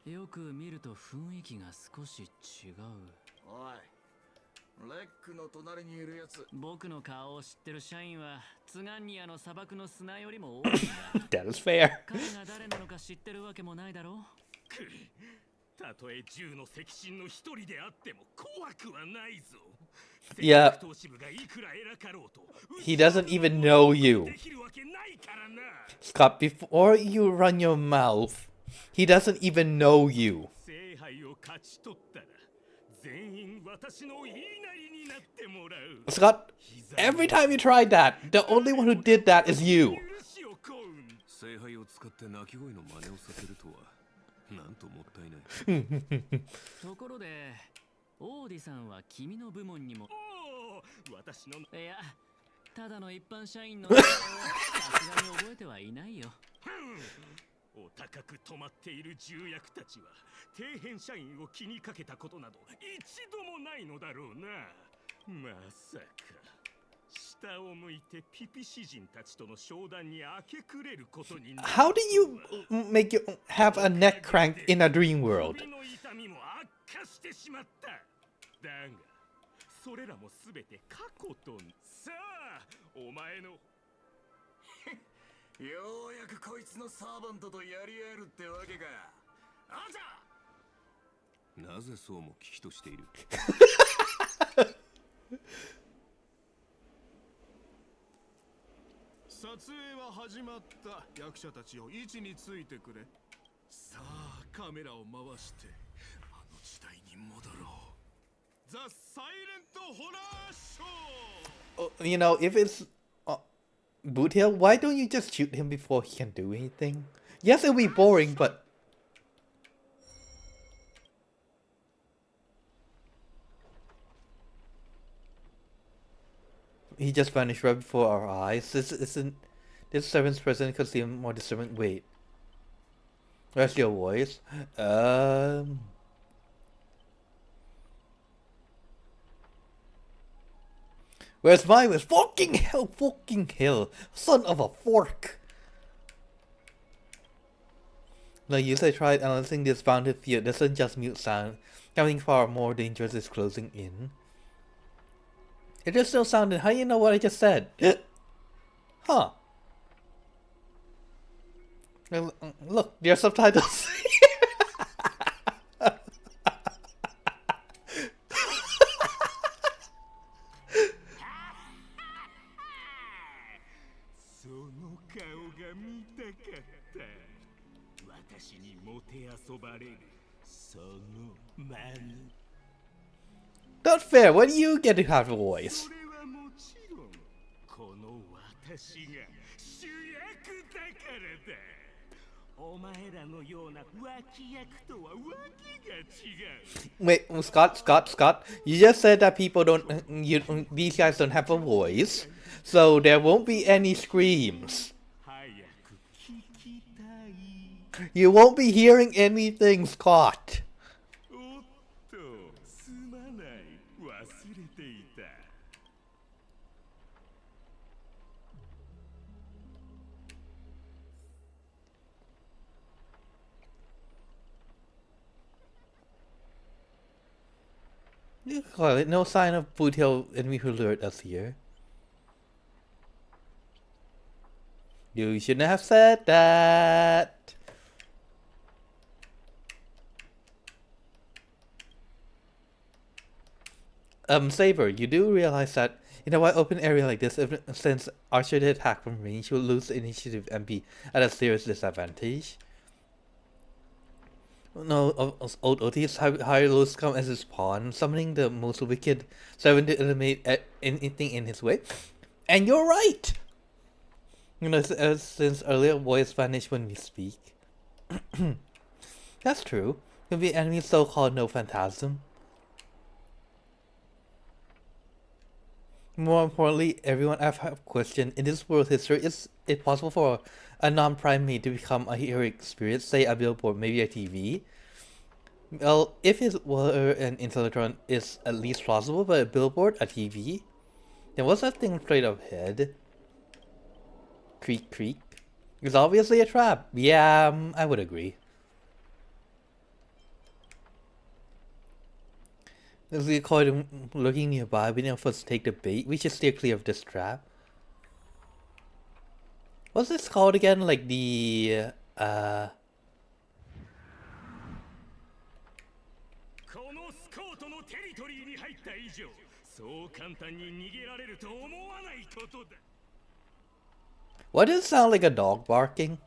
よく見ると雰囲気が少し違う。おい、レックの隣にいるやつ。僕の顔を知ってる社員はツガンニアの砂漠の砂よりも多いんだ。That is fair. 彼が誰なのか知ってるわけもないだろう。たとえ銃の赤心の一人であっても怖くはないぞ。Yeah. He doesn't even know you. Scott, before you run your mouth, he doesn't even know you. Scott, every time you tried that, the only one who did that is you. 聖杯を使って鳴き声の真似をさせるとは、なんともったいない。ところで、オーディさんは君の部門にも。おお、私のいやただの一般社員の名前をさすがに覚えてはいないよ。お高く止まっている重役たちは底辺社員を気にかけたことなど一度もないのだろうな。まさか下を向いてピピ詩人たちとの商談に明け暮れることになる。 How do you make you have a neck crank in a dream world? 首の痛みも悪化してしまった。だがそれらもすべて過去と。さあお前のようやくこいつのサーバントとやり合えるってわけか。あじゃなぜそうも聞きとしている。撮影は始まった。役者たちを位置についてくれ。さあカメラを回してあの時代に戻ろう。ザ・サイレント・ホラーショー。 You know, if it's Boot Hill, why don't you just shoot him before he can do anything? Yes, it'll be boring, but he just vanished right before our eyes. This servant's presence could seem more disturbing. Wait, where's your voice? Where's my voice? Fucking hell, son of a fork! The user tried analyzing this bounded field doesn't just mute sound. Something far more dangerous is closing in. It is still sounding. How do you know what I just said? Huh. Look, there are subtitles. Not fair. What do you get to have a voice? Wait, Scott. You just said that people these guys don't have a voice, so there won't be any screams. You won't be hearing anything, Scott. No sign of Boot Hill enemy who lured us here. You shouldn't have said that. Saber, you do realize that in a wide open area like this, since Archer did attack from range, you will lose the initiative and be at a serious disadvantage. No, old Otis, higher lows come as his pawn, summoning the most wicked servant to eliminate anything in his way. And you're right! You know, since earlier voice vanished when we speak. That's true. Could be enemy so-called no phantasm. More importantly, everyone I've questioned, in this world history, is it possible for a non-primate to become a heroic experience, say a billboard, maybe a TV? Well, if it were an Intellitron, it's at least plausible, but a billboard, a TV? Then what's that thing straight up ahead? Creak. It's obviously a trap. Yeah, I would agree. As we call it, looking nearby, we now first take the bait. We should steer clear of this trap. What's this called again? Like the Why does it sound like a dog barking?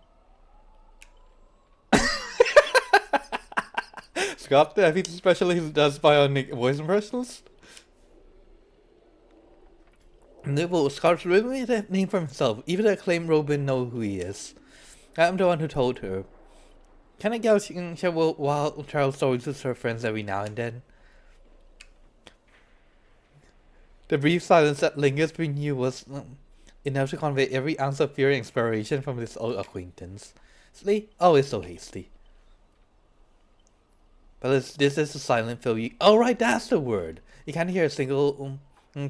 Scott, the heavy specialist does bionic voice impressions? No, Scott's really made a name for himself. Even the acclaimed Robin knows who he is. I'm the one who told her. Can I get share wild child stories with her friends every now and then? The brief silence that lingers between you was enough to convey every ounce of fear and inspiration from this old acquaintance. Sleep? Oh, it's so hasty. But this is a silent film. Oh, right, that's the word. You can't hear a single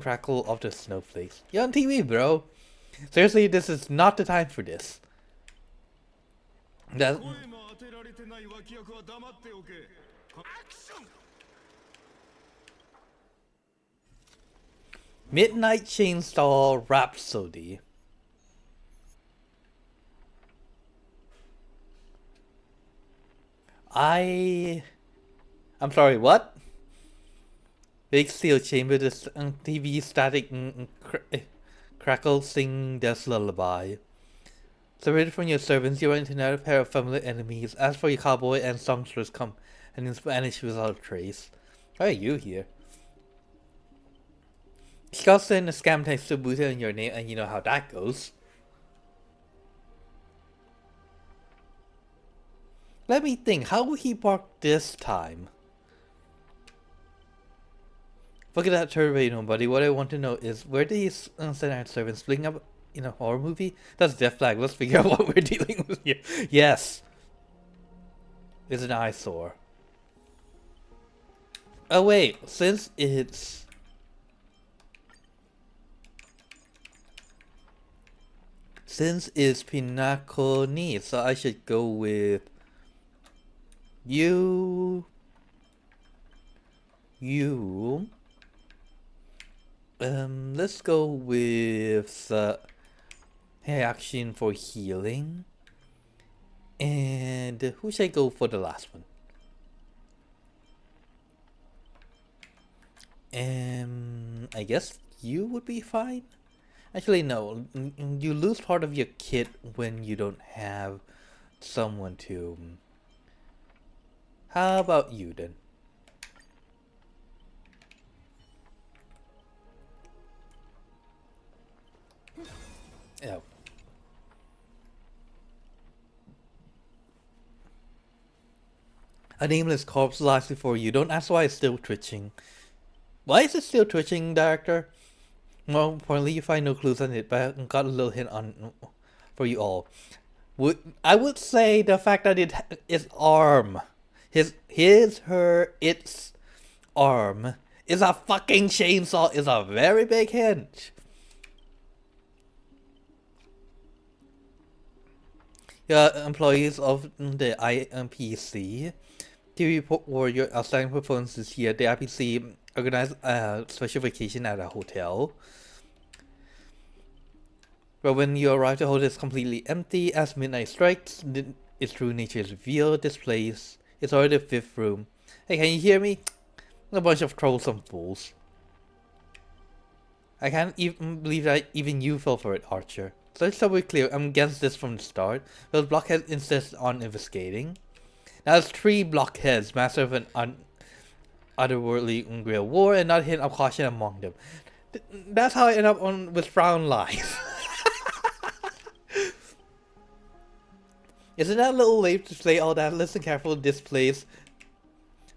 crackle of the snowflakes. You're on TV, bro. Seriously, this is not the time for this. That. Midnight Chainsaw Rhapsody. I'm sorry, what? Big steel chamber, this TV static crackle sing death lullaby. Separated from your servants, you are into another pair of familiar enemies. As for your cowboy and songstress come and vanish without a trace. Why are you here? Scott sent a scam text to boot in your name, and you know how that goes. Let me think, how will he bark this time? Forget that survey, nobody. What I want to know is, where do these send servants bling up in a horror movie? That's Death Flag. Let's figure out what we're dealing with here. Yes. It's an eyesore. Oh wait, since it's... Pinakoni, so I should go with... You... Let's go with action for healing. And who should I go for the last one? I guess you would be fine. Actually, no. You lose part of your kit when you don't have someone to. How about you then? Oh. A nameless corpse lies before you. Don't ask why it's still twitching. Why is it still twitching, director? More importantly, you find no clues on it, but I got a little hint on for you all. I would say the fact that its arm, its arm is a fucking chainsaw is a very big hint. Employees of the IMPC to report your outstanding performances here. The IPC organized a special vacation at a hotel. But when you arrive, the hotel is completely empty. As midnight strikes, its true nature is revealed. This place is already the 5th room. Hey, can you hear me? A bunch of troublesome fools. I can't even believe that even you fell for it, Archer. So it's so clear, I'm against this from the start. Those blockheads insist on investigating. Now there's 3 blockheads, master of an otherworldly Grail war, and not a hint of caution among them. That's how I end up with frown lines. Isn't that a little late to say all that? Listen carefully, this place.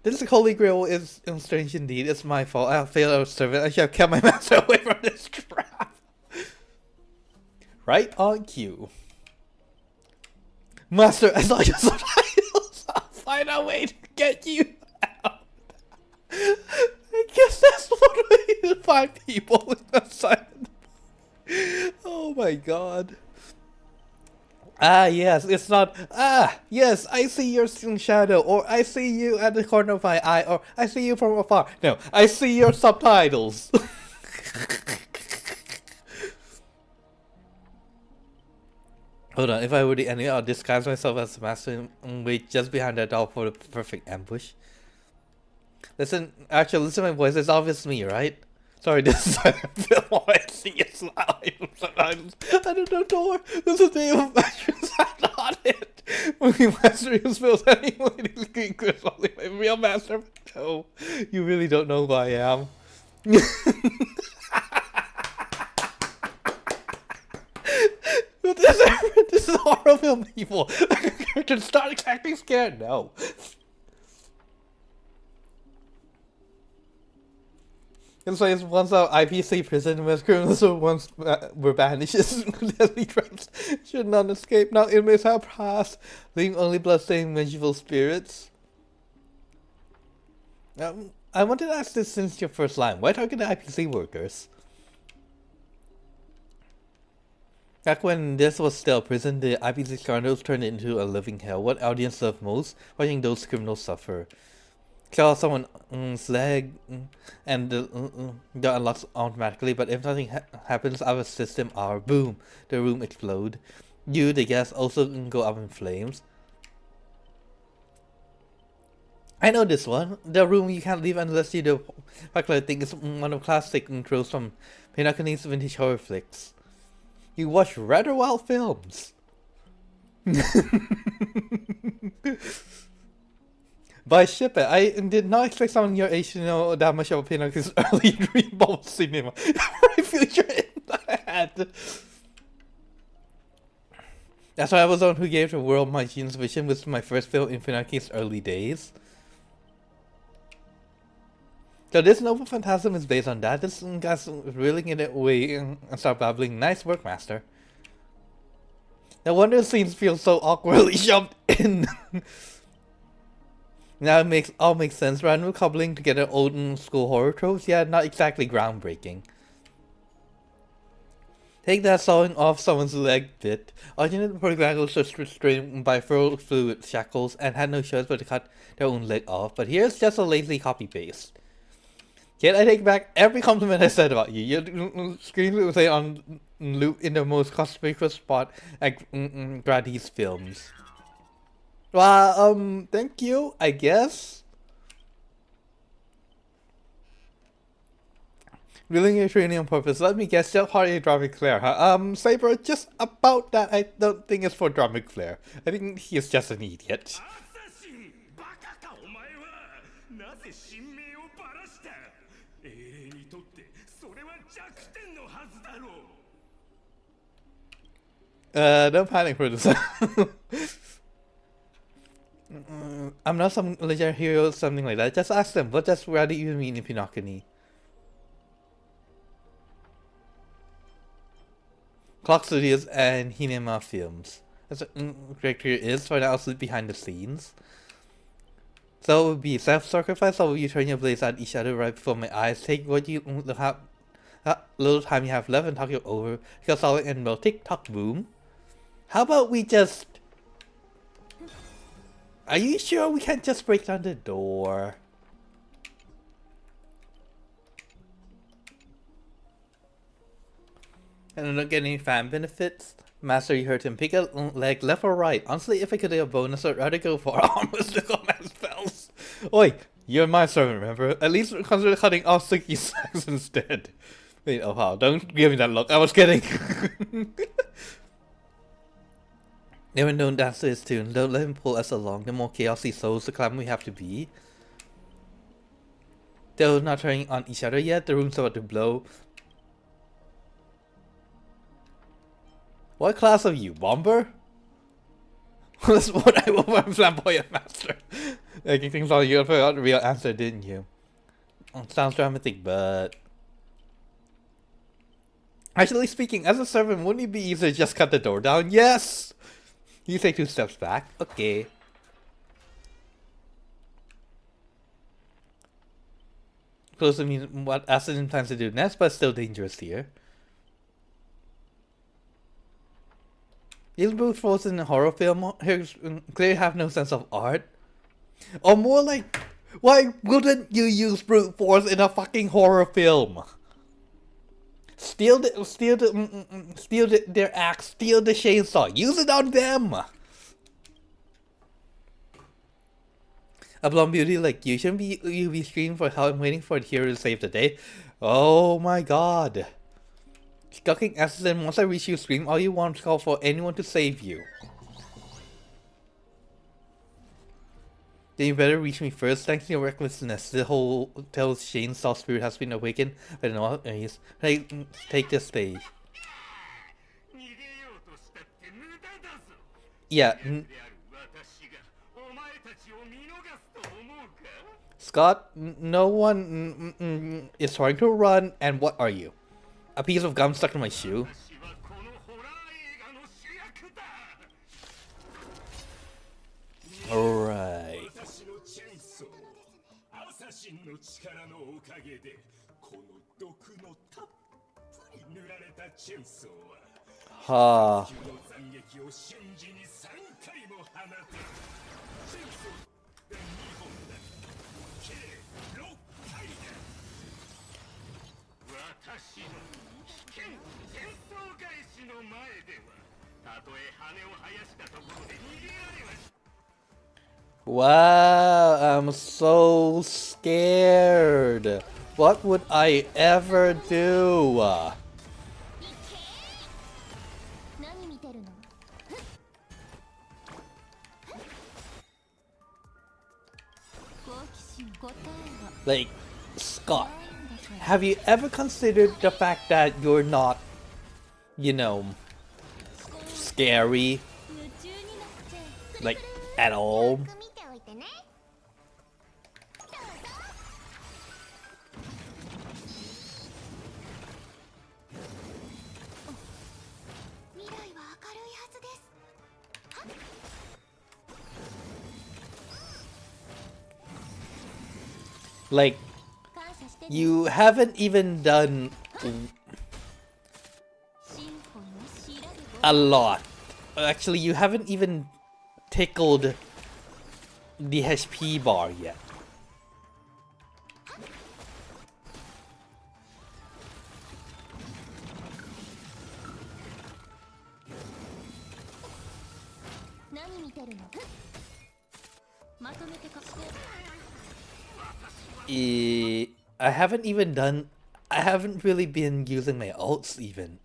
This Holy Grail is strange indeed. It's my fault. I failed to serve it. I should have kept my master away from this trap. Right on cue. Master, I saw your subtitles. I'll find a way to get you out. I guess that's one way to find people in the silent. Oh my god. Ah, yes, it's not. Ah, yes, I see your shadow, or I see you at the corner of my eye, or I see you from afar. No, I see your subtitles. Hold on, if I were the enemy, I'll disguise myself as the master and wait just behind that door for the perfect ambush. Listen, actually, listen to my voice. It's obvious me, right? Sorry, this is a film. All I see is subtitles. I don't know, door. There's a name of mattress on it. When the master is feels anyway, this green Chris only my real master. No, you really don't know who I am. This is horror film, people. Can start acting scared. No. It's like once our IPC prison where criminals were banished, deadly traps should not escape. Now inmates have passed, leaving only bloodstained vengeful spirits. I wanted to ask this since your first line. Why target the IPC workers? Back when this was still a prison, the IPC scoundrels turned it into a living hell. What audience loved most? Watching those criminals suffer. Kill someone's leg and the unlocks automatically, but if nothing happens, our system boom, the room explode. You, the guests, also go up in flames. I know this one. The room you can't leave unless you do popular thing is one of classic intros from Pinakone's vintage horror flicks. You watch rather wild films. But ship it. I did not expect someone your age to know that much about Pinakone's early dreamboat cinema. Bright future in my head. That's why I was the one who gave the world my genius vision, which was my first film in Pinakone's early days. So this novel phantasm is based on that. This guy's reeling it away and start babbling. Nice work, master. No wonder the scenes feel so awkwardly shoved in. Now it all makes sense. Random coupling together old school horror tropes. Yeah, not exactly groundbreaking. Take that sawing off someone's leg bit. Alternate protagonist was restrained by fluid shackles and had no choice but to cut their own leg off. But here's just a lazy copy paste. Yet I take back every compliment I said about you. Your screen will say on loop in the most conspicuous spot at Grady's films. Well, thank you, I guess. Reeling your training on purpose. Let me guess, just hardly dramatic flair, huh? Saber, just about that, I don't think it's for dramatic flair. I think he's just an idiot. Don't panic for this. I'm not some legendary hero or something like that. Just ask them, what does Rady even mean in Pinocchio? Clock Studios and Hinema Films. That's what character is, so now I'll sleep behind the scenes. So it would be self-sacrifice, or will you turn your blades at each other right before my eyes? Take what you have, little time you have left and talk it over. Because solid and will tick-tock boom. How about we just... Are you sure we can't just break down the door? And I don't get any fan benefits? Master, you heard him. Pick a leg left or right. Honestly, if I could do a bonus, I'd rather go for arm with the command spells. Oi, you're my servant, remember? At least consider cutting off sticky sacks instead. Wait, oh wow, don't give me that look. I was kidding. Never known dance to his tune. Don't let him pull us along. The more chaos he sows, the climber we have to be. They're not turning on each other yet. The room's about to blow. What class are you, bomber? That's what I will from flamboyant master. Making things all you forgot the real answer, didn't you? Sounds dramatic, but... Actually speaking, as a servant, wouldn't it be easier to just cut the door down? Yes! You take 2 steps back. Okay. Close to me what Assassin plans to do next, but still dangerous here. These brute force in a horror film clearly have no sense of art. Or more like, why wouldn't you use brute force in a fucking horror film? Steal their axe, steal the chainsaw, use it on them! A blonde beauty like you shouldn't be screaming for help and waiting for the hero to save the day. Oh my god. Skulking assassin, once I reach you, scream all you want to call for anyone to save you. Then you better reach me first. Thanks to your recklessness, the whole chainsaw spirit has been awakened by the north areas. Take this stage. Yeah. Scott, no one is trying to run, and what are you? A piece of gum stuck in my shoe? Alright. Ha. Wow, I'm so scared. What would I ever do? 何見てるの？ Like, Scott, have you ever considered the fact that you're not, you know, scary? Like, at all? Like, you haven't even done a lot. Actually, you haven't even tickled the HP bar yet. I haven't really been using my ults even.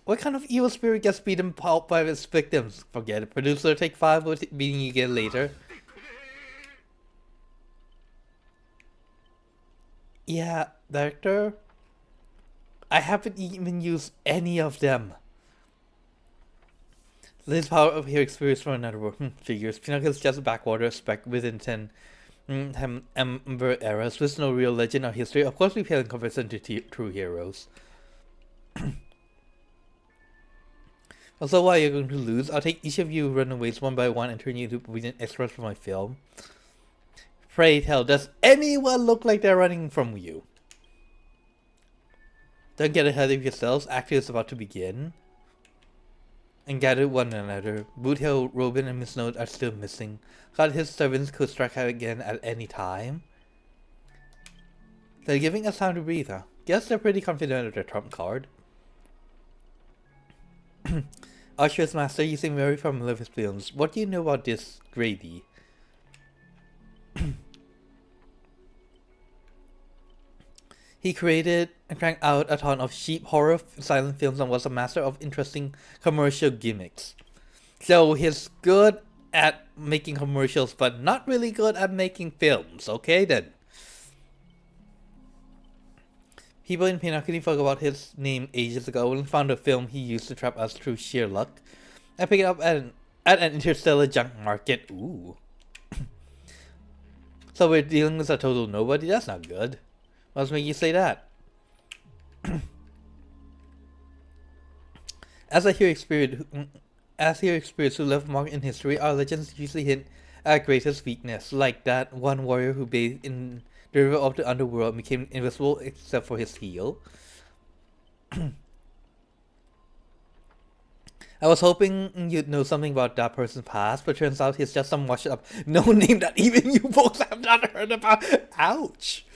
What kind of evil spirit gets beaten out by its victims? Forget it. Producer, take 5 with beating you again later. Yeah, director. I haven't even used any of them. This power of here experience from another world. Figures. Pinocchio is just a backwater spec within 10 Ember eras with no real legend or history. Of course we pale in comparison to true heroes. Also, why you're going to lose? I'll take each of you runaways one by one and turn you into obedient extras for my film. Pray tell, does anyone look like they're running from you? Don't get ahead of yourselves. Action is about to begin. And gather one another. Boothill, Robin, and Miss Note are still missing. God, his servants could strike out again at any time. They're giving us time to breathe, huh? Guess they're pretty confident of their trump card. Usher's master, you seem very familiar with films. What do you know about this Grady? He created and cranked out a ton of cheap horror silent films and was a master of interesting commercial gimmicks. So he's good at making commercials, but not really good at making films. Okay then. People in Pinocchio forgot about his name ages ago and found a film he used to trap us through sheer luck. I picked it up at an interstellar junk market. Ooh. So we're dealing with a total nobody? That's not good. What's making you say that? As hero spirits who left mark in history, our legends usually hint at greatest weakness, like that one warrior who bathed in the river of the underworld and became invisible except for his heel. I was hoping you'd know something about that person's past, but turns out he's just some washed up no name that even you folks have not heard about. Ouch!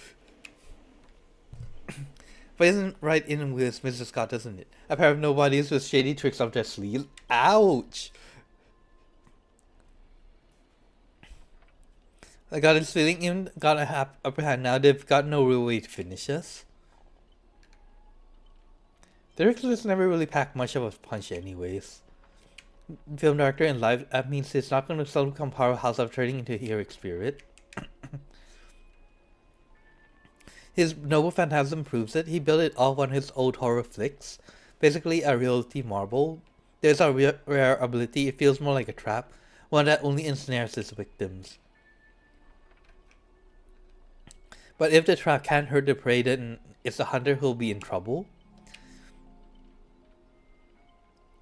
But isn't right in with Mr. Scott, doesn't it? A pair of nobodies with shady tricks up their sleeves. Ouch! I got this feeling even got a upper hand now. They've got no real way to finish us. The Rickles never really pack much of a punch anyways. Film director in live, that means it's not going to suddenly become powerhouse of turning into heroic spirit. His noble phantasm proves it. He built it all on his old horror flicks. Basically a reality marble. There's a rare ability, it feels more like a trap. One that only ensnares its victims. But if the trap can't hurt the prey, then it's the hunter who'll be in trouble.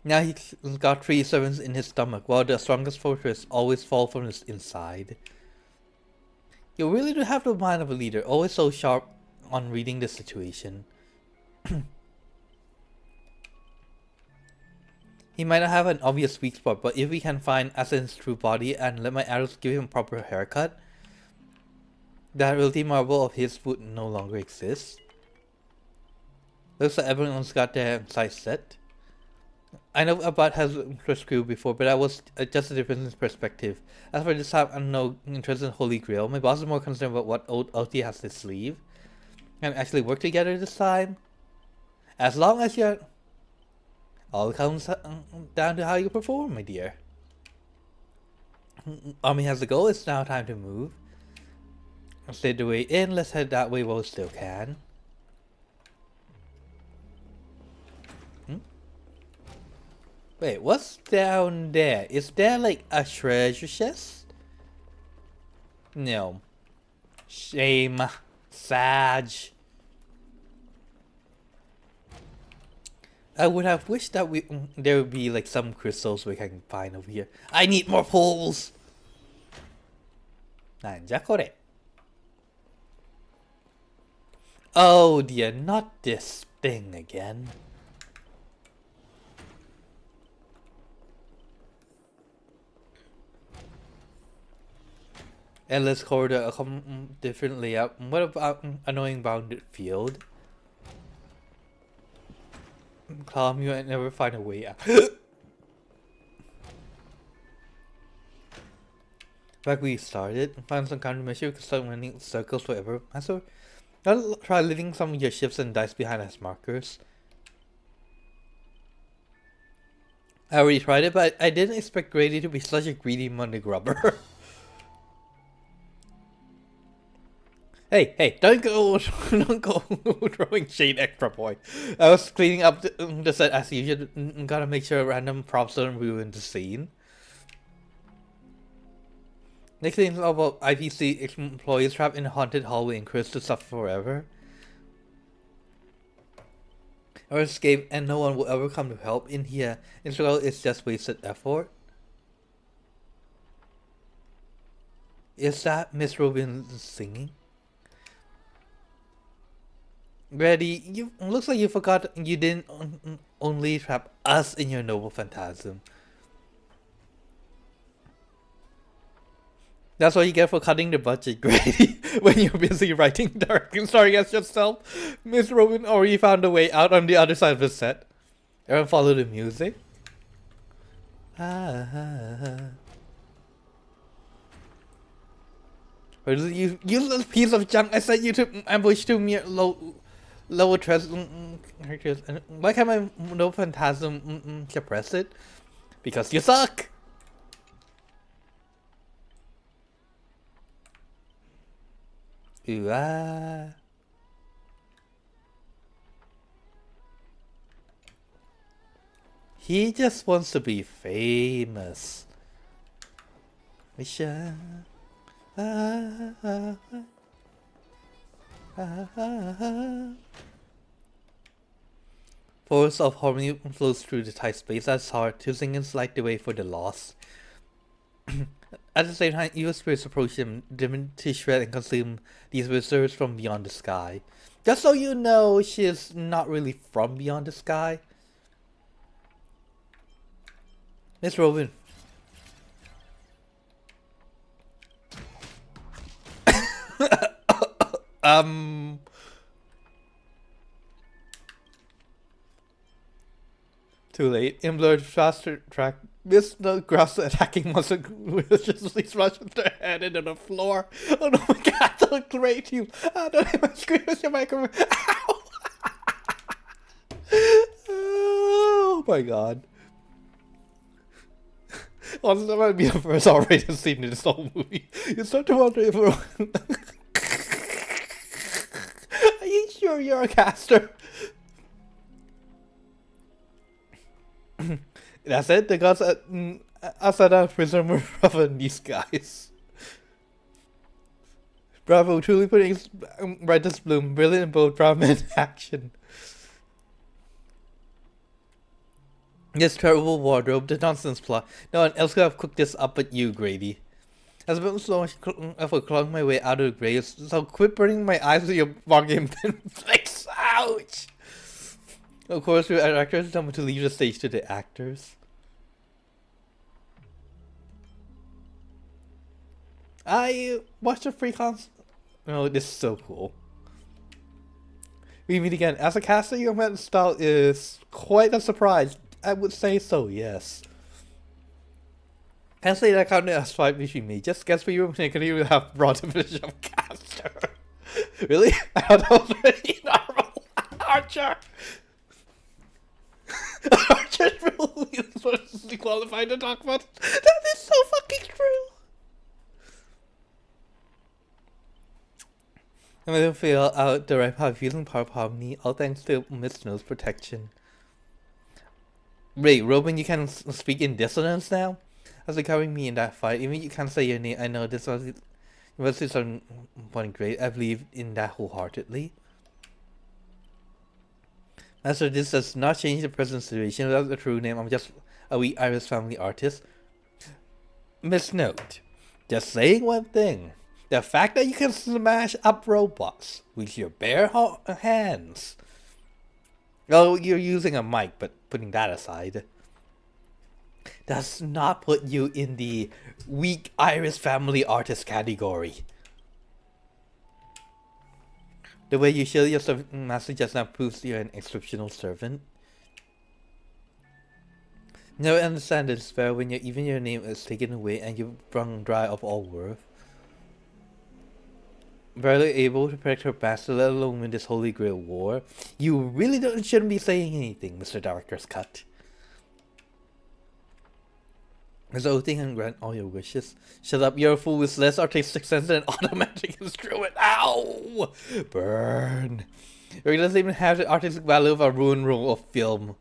Now he's got 3 servants in his stomach, while the strongest fortress always falls from his inside. You really do have the mind of a leader, always so sharp on reading the situation. He might not have an obvious weak spot, but if we can find Asen's true body and let my arrows give him a proper haircut, that realty marble of his would no longer exist. Looks like everyone's got their sights set. I know Abad has Chris Crew before, but that was just a difference in perspective. As for this time, I'm no interest in Holy Grail. My boss is more concerned about what old LT has to his sleeve. Can actually work together this time? As long as you're... All comes down to how you perform, my dear. Army has to go, it's now time to move. Stay the way in, let's head that way while we still can. Wait, what's down there? Is there like a treasure chest? No. Shame. Sag. I would have wished that there would be like some crystals we can find over here. I need more poles! Nanja kore? Oh dear, not this thing again. Endless corridor, a different layout. What about annoying bounded field? Calm you and never find a way out. Back we started, find some countermeasure, we could start running circles forever. So, I'll try leaving some of your ships and dice behind as markers. I already tried it, but I didn't expect Grady to be such a greedy money grubber. Hey, don't go throwing shade, extra boy. I was cleaning up the set as usual. Gotta make sure random props don't ruin the scene. Next thing about IPC employees trapped in a haunted hallway and cursed to suffer forever. Or escape and no one will ever come to help in here. In struggle, it's just wasted effort. Is that Miss Robin singing? Grady, you looks like you forgot you didn't only trap us in your noble phantasm. That's what you get for cutting the budget, Grady, when you're busy writing directing story as yourself. Miss Robin already found a way out on the other side of the set. Everyone follow the music. You useless piece of junk! I sent you to ambush 2 mere lower threats characters. Why can't my no phantasm suppress it? Because you suck! Ooh, He just wants to be famous. Force of harmony flows through the tight space as hard, choosing and light the way for the lost. At the same time, evil spirits approach him, determined to shred and consume these visitors from beyond the sky. Just so you know, she is not really from beyond the sky. Miss Robin. Too late. In blurred faster track, missed the grass attacking monster just rush with their head into the floor. Oh no, my god, don't great you. Oh, don't hit my screen with your microphone. Ow! Oh my god. Also, that might be the first R-rated scene in this whole movie. You start to wonder if we're... Are you sure you're a caster? That's it, the gods outside are prisoner of these guys. Bravo, truly putting brightest bloom, brilliant in both drama and action. This terrible wardrobe, the nonsense plot. No one else could have cooked this up but you, Grady. As I've been so much effort clawing my way out of the grave, so quit burning my eyes with your bargain bin flicks. Ouch! Of course, we are actors tell me to leave the stage to the actors. I watched the free cons. Oh, this is so cool. We meet again. As a caster, your mental style is quite a surprise. I would say so, yes. Can't say that counted as fight between me. Just guess for you particularly will have broad definition of caster. Really? I thought that was pretty normal. Archer! Archer's really qualified to talk about. That is so fucking true! I'm gonna feel out the right part feeling part of harmony, all thanks to Miss Snow's protection. Wait, Robin, you can speak in dissonance now? As for covering me in that fight, even you can't say your name, I know this was something great. I believe in that wholeheartedly. Master, this does not change the present situation. Without the true name, I'm just a wee Irish family artist. Miss Note, just saying one thing. The fact that you can smash up robots with your bare hands. Oh, you're using a mic, but putting that aside, does not put you in the weak Irish family artist category. The way you show your master just now proves you're an exceptional servant. Never understand the despair when even your name is taken away and you're wrung dry of all worth. Barely able to protect her bastard, let alone win this Holy Grail war. You really shouldn't be saying anything, Mr. Director's Cut. Mr. Oating and grant all your wishes. Shut up, you're a fool with less artistic sense than automatically screw it. Ow! Burn. It doesn't even have the artistic value of a ruined roll of film.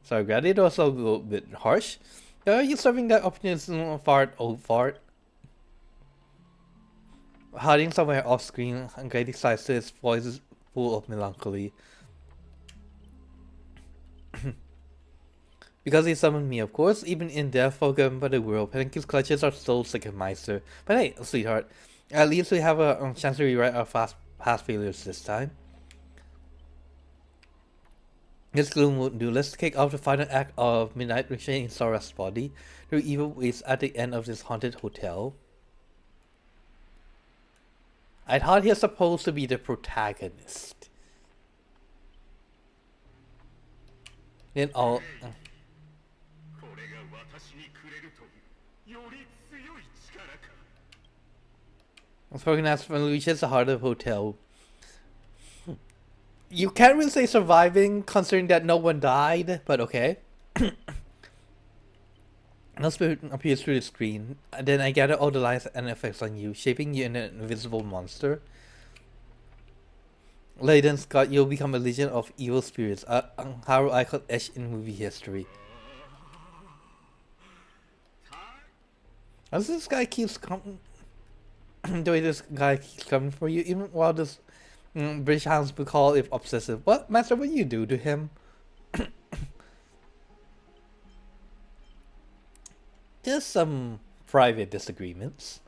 Sorry, Grady, that was a little bit harsh. Are you serving that opportunism fart, old fart? Hiding somewhere off screen, and Grady sighs to his voice is full of melancholy. Because he summoned me, of course, even in death, forgotten by the world, Penkin's clutches are still sick of Meister. But hey, sweetheart, at least we have a chance to rewrite our past failures this time. This gloom won't do. Let's kick off the final act of Midnight Reaching in Sora's body through evil ways at the end of this haunted hotel. I thought he was supposed to be the protagonist. Then all... Spoken as when reaches the heart of the hotel. You can't really say surviving, considering that no one died, but okay. No spirit appears through the screen. And then I gather all the lights and effects on you, shaping you into an invisible monster. Later, Scott, you'll become a legion of evil spirits, a hero icon etched in movie history. As this guy keeps coming, the way this guy keeps coming for you, even while this British hounds would call it obsessive. What, Master, what you do to him? Just some private disagreements.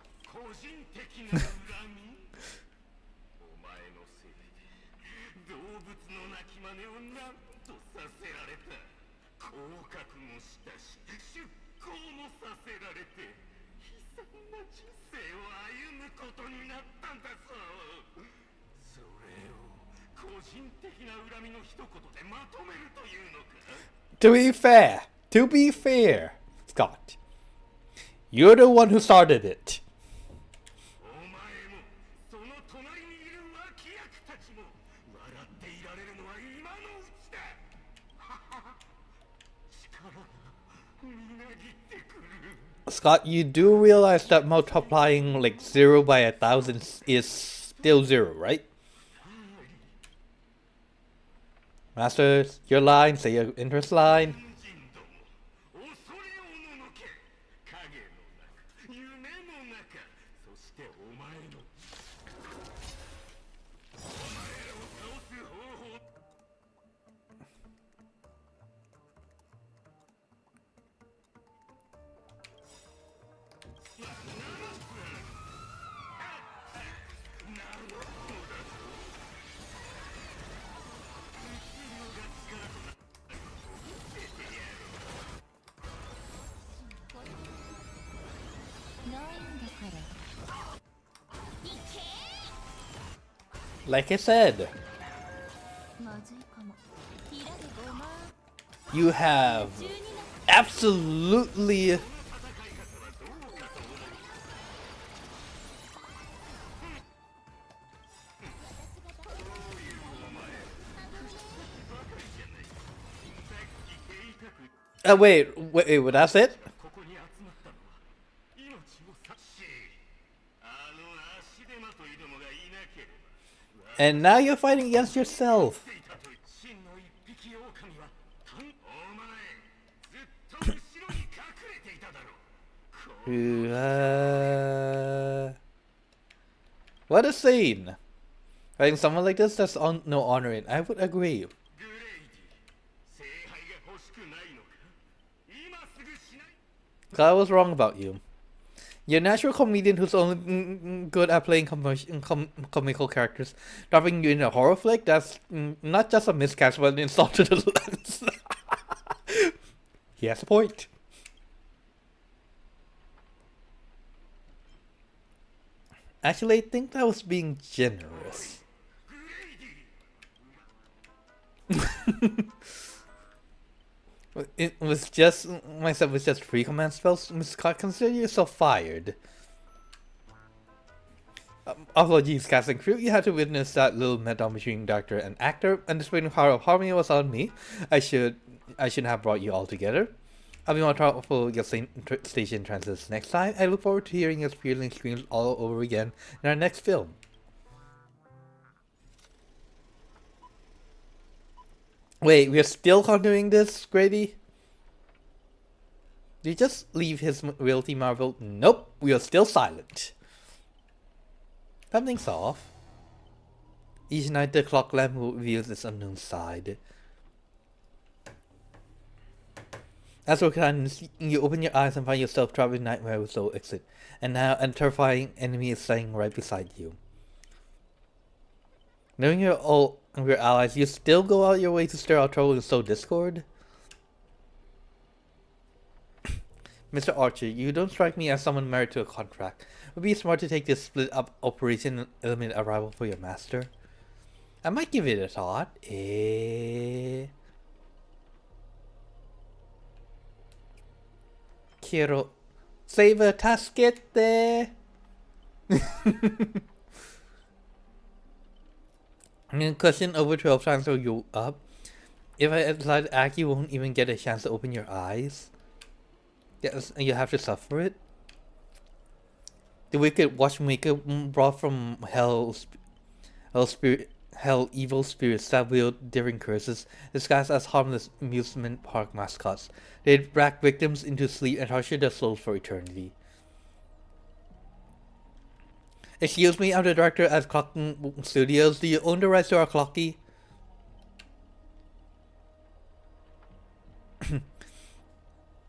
To be fair, Scott, you're the one who started it. Scott, you do realize that multiplying like 0 by 1,000 is still 0, right? Masters, your line, say your interest line. Like I said, you have absolutely wait, that's it? And now you're fighting against yourself. What a scene! Fighting someone like this, there's no honor in. I would agree. I was wrong about you. You're a natural comedian who's only good at playing comical characters. Dropping you in a horror flick, that's not just a miscast, but an insult to the lens. He has a point. Actually, I think that was being generous. It was just, myself was just 3 command spells. Miss Scott, consider yourself fired. Apologies, casting crew. You had to witness that little meltdown between director and actor, and despite the power of harmony was on me. I shouldn't have brought you all together. I'll be more thoughtful your station transits next time. I look forward to hearing your feeling screams all over again in our next film. Wait, we're still continuing this, Grady? Did you just leave his realty marvel? Nope, we are still silent. Something's off. Each night the clock lamp reveals its unknown side. As for you open your eyes and find yourself trapped in nightmare with no exit. And now a terrifying enemy is standing right beside you. Knowing you're all your allies, you still go out your way to stir out trouble and sow discord? Mr. Archer, you don't strike me as someone married to a contract. Would it be smart to take this split up operation and eliminate a rival for your master? I might give it a thought. Quiero save tasquete. Question over 12 times so you up. If I decide to act, you won't even get a chance to open your eyes. Yes, you have to suffer it. The wicked watchmaker brought from hell evil spirits that wield different curses, disguised as harmless amusement park mascots. They drag victims into sleep and torture their souls for eternity. Excuse me, I'm the director at Clocky Studios. Do you own the rights to our Clocky?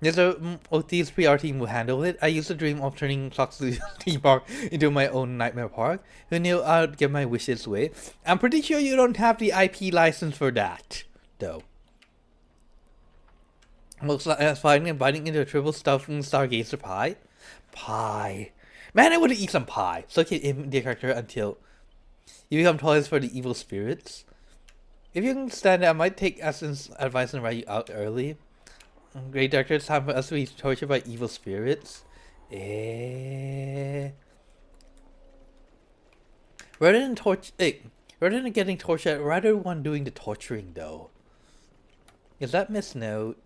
Mr. OT's PR team will handle it. I used to dream of turning Clock Studios theme park into my own nightmare park. Who knew I'd get my wishes way? I'm pretty sure you don't have the IP license for that, though. Looks like us finding and biting into a triple stuffed Stargazer pie. Pie. Man, I want to eat some pie. So okay, in the character until you become toys for the evil spirits. If you can stand it, I might take Essence advice and write you out early. Great director, it's time for us to be tortured by evil spirits. Rather than getting tortured, I'd rather one doing the torturing though. Is that Miss Note?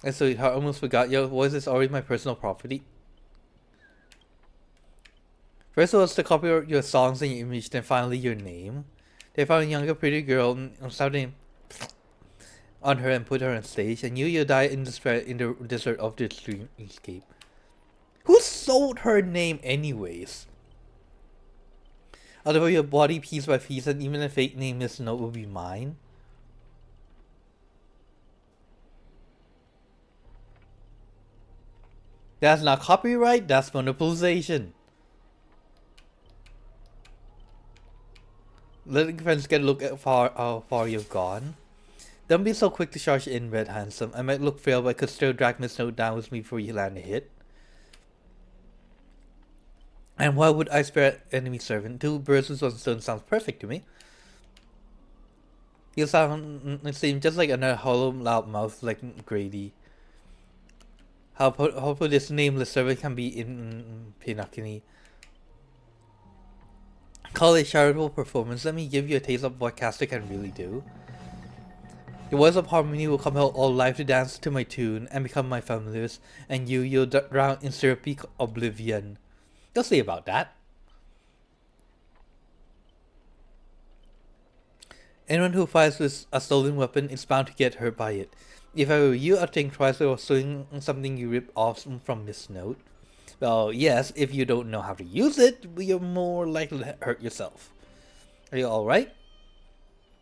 And so I almost forgot your voice is already my personal property. First of all, it's to copy your songs and your image, then finally your name. They found a younger pretty girl shouting on her and put her on stage, and you die in despair in the desert of the dreamscape. Who sold her name anyways? Although your body piece by piece, and even a fake name is Note will be mine. That's not copyright, that's monopolization. Letting friends get a look at how far you've gone. Don't be so quick to charge in, Red Handsome. I might look frail, but I could still drag Miss Note down with me before you land a hit. And why would I spare enemy servant? 2 birds with 1 stone sounds perfect to me. You seem just like another hollow loud mouth like Grady. How this nameless servant can be in Pinocchio. Call it charitable performance. Let me give you a taste of what Caster can really do. The voice of harmony will compel all life to dance to my tune and become my familiars, and you'll drown in syrupy oblivion. Don't say about that. Anyone who fights with a stolen weapon is bound to get hurt by it. If I were you, I'd think twice before doing something you ripped off from Miss Note. Well, yes, if you don't know how to use it, you're more likely to hurt yourself. Are you alright?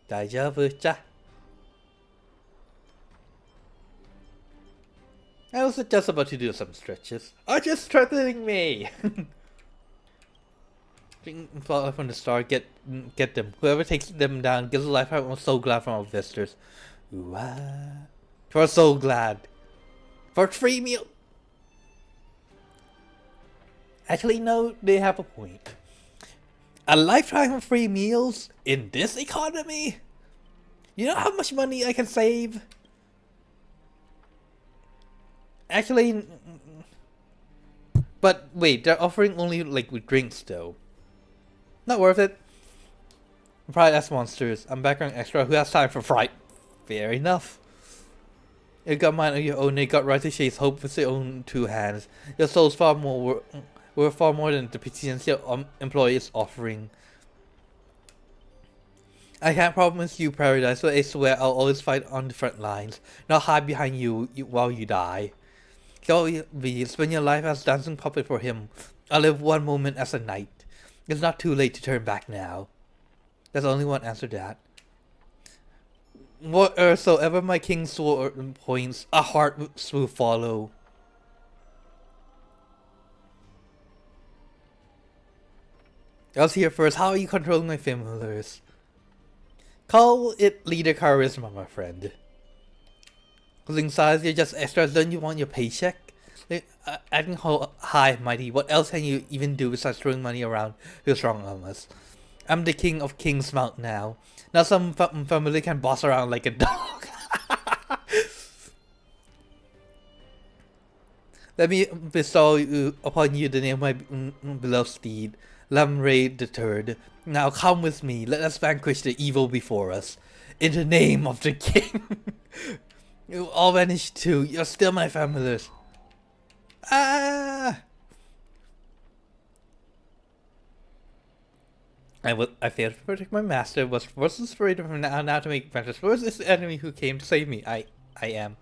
Daijoubu-cha. I was just about to do some stretches. Are just threatening me! From the start, get them. Whoever takes them down gives a lifetime of so glad from our visitors. Ooh, we're so glad. For free meal! Actually, no, they have a point. A lifetime of free meals in this economy? You know how much money I can save? Actually, but wait, they're offering only like with drinks though. Not worth it. Pride as monsters. I'm back on extra. Who has time for fright? Fair enough. You got mine on your own. They got right to chase hope with their own 2 hands. Your soul's far more worth far more than the pittance your employee is offering. I can't promise you paradise, but I swear I'll always fight on the front lines, not hide behind you while you die. So we spend your life as dancing puppet for him. I'll live one moment as a knight. It's not too late to turn back now. There's only one answer to that. Whatsoever my king's sword points, a heart will follow. I was here first. How are you controlling my familiars? Call it leader charisma, my friend. Closing size, you're just extras. Don't you want your paycheck? Acting high and mighty. What else can you even do besides throwing money around with strong armors? I'm the king of King's Mount now. Now some family can boss around like a dog. Let me bestow upon you the name of my beloved steed, Lamray III. Now come with me. Let us vanquish the evil before us. In the name of the king. You all vanish too. You're still my familiars. Ah! I failed to protect my master. Was inspired from now to make vengeance. Where's this enemy who came to save me? I am.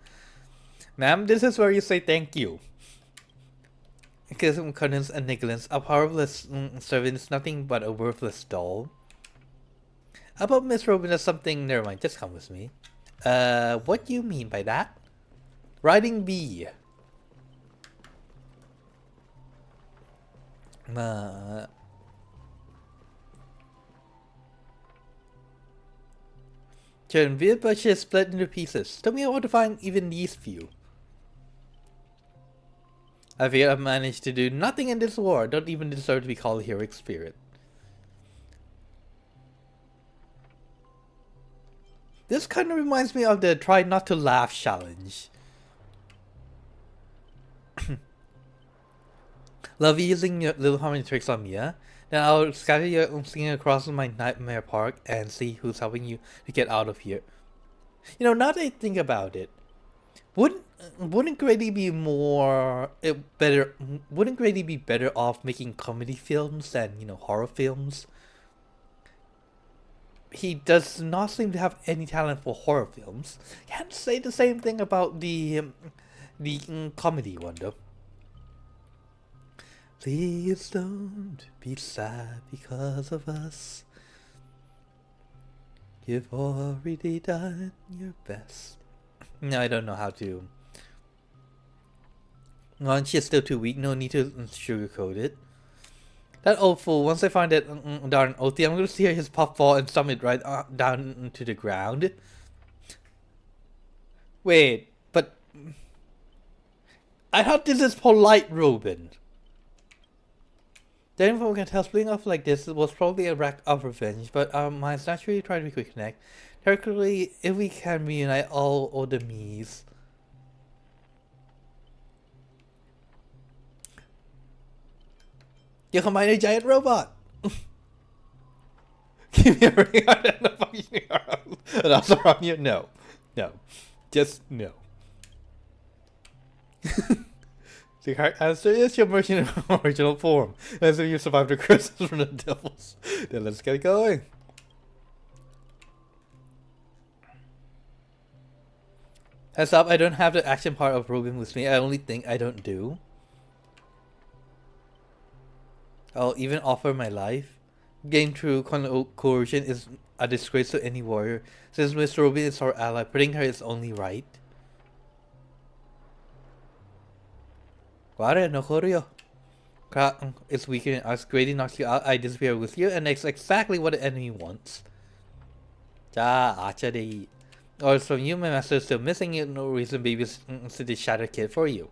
Ma'am, this is where you say thank you. Because Connens and Nicholas, a powerless servant is nothing but a worthless doll. How about Miss Robin or something? Never mind, just come with me. What do you mean by that? Riding bee. Turn weird bushes split into pieces. Tell me how to find even these few. I feel I've managed to do nothing in this war. Don't even deserve to be called heroic spirit. This kind of reminds me of the try not to laugh challenge. Love using your little harmony tricks on me, yeah? Then I'll scatter your singing across my nightmare park and see who's helping you to get out of here. You know, now that I think about it, wouldn't Grady be better off making comedy films than, you know, horror films? He does not seem to have any talent for horror films. Can't say the same thing about the comedy one though. Please don't be sad because of us. You've already done your best. No, I don't know how to. She's still too weak, no need to sugarcoat it. That old fool, once I find that darn Othi, I'm gonna see his puff fall and stomp it right down to the ground. Wait, but... I thought this is polite, Ruben. Then if we can tell, splitting up like this was probably a rack of revenge, but our minds naturally try to reconnect. Technically, if we can reunite all the me's. You combine a giant robot! Give me a ring out and a fucking arrow. And also on you? No. No. Just no. The correct answer is your version of original form. As if you survived the curses from the devils. Then let's get going. Heads up, I don't have the action part of Ruben with me. I only think I don't do. I'll even offer my life. Getting through coercion is a disgrace to any warrior. Since Mr. Ruben is our ally, putting her is only right. Ware no koryo. It's weaker than us. Grady knocks you out, I disappear with you, and that's exactly what the enemy wants. Ja, achari. Orders from you, my master is still missing you. No reason babies to the shattered kid for you.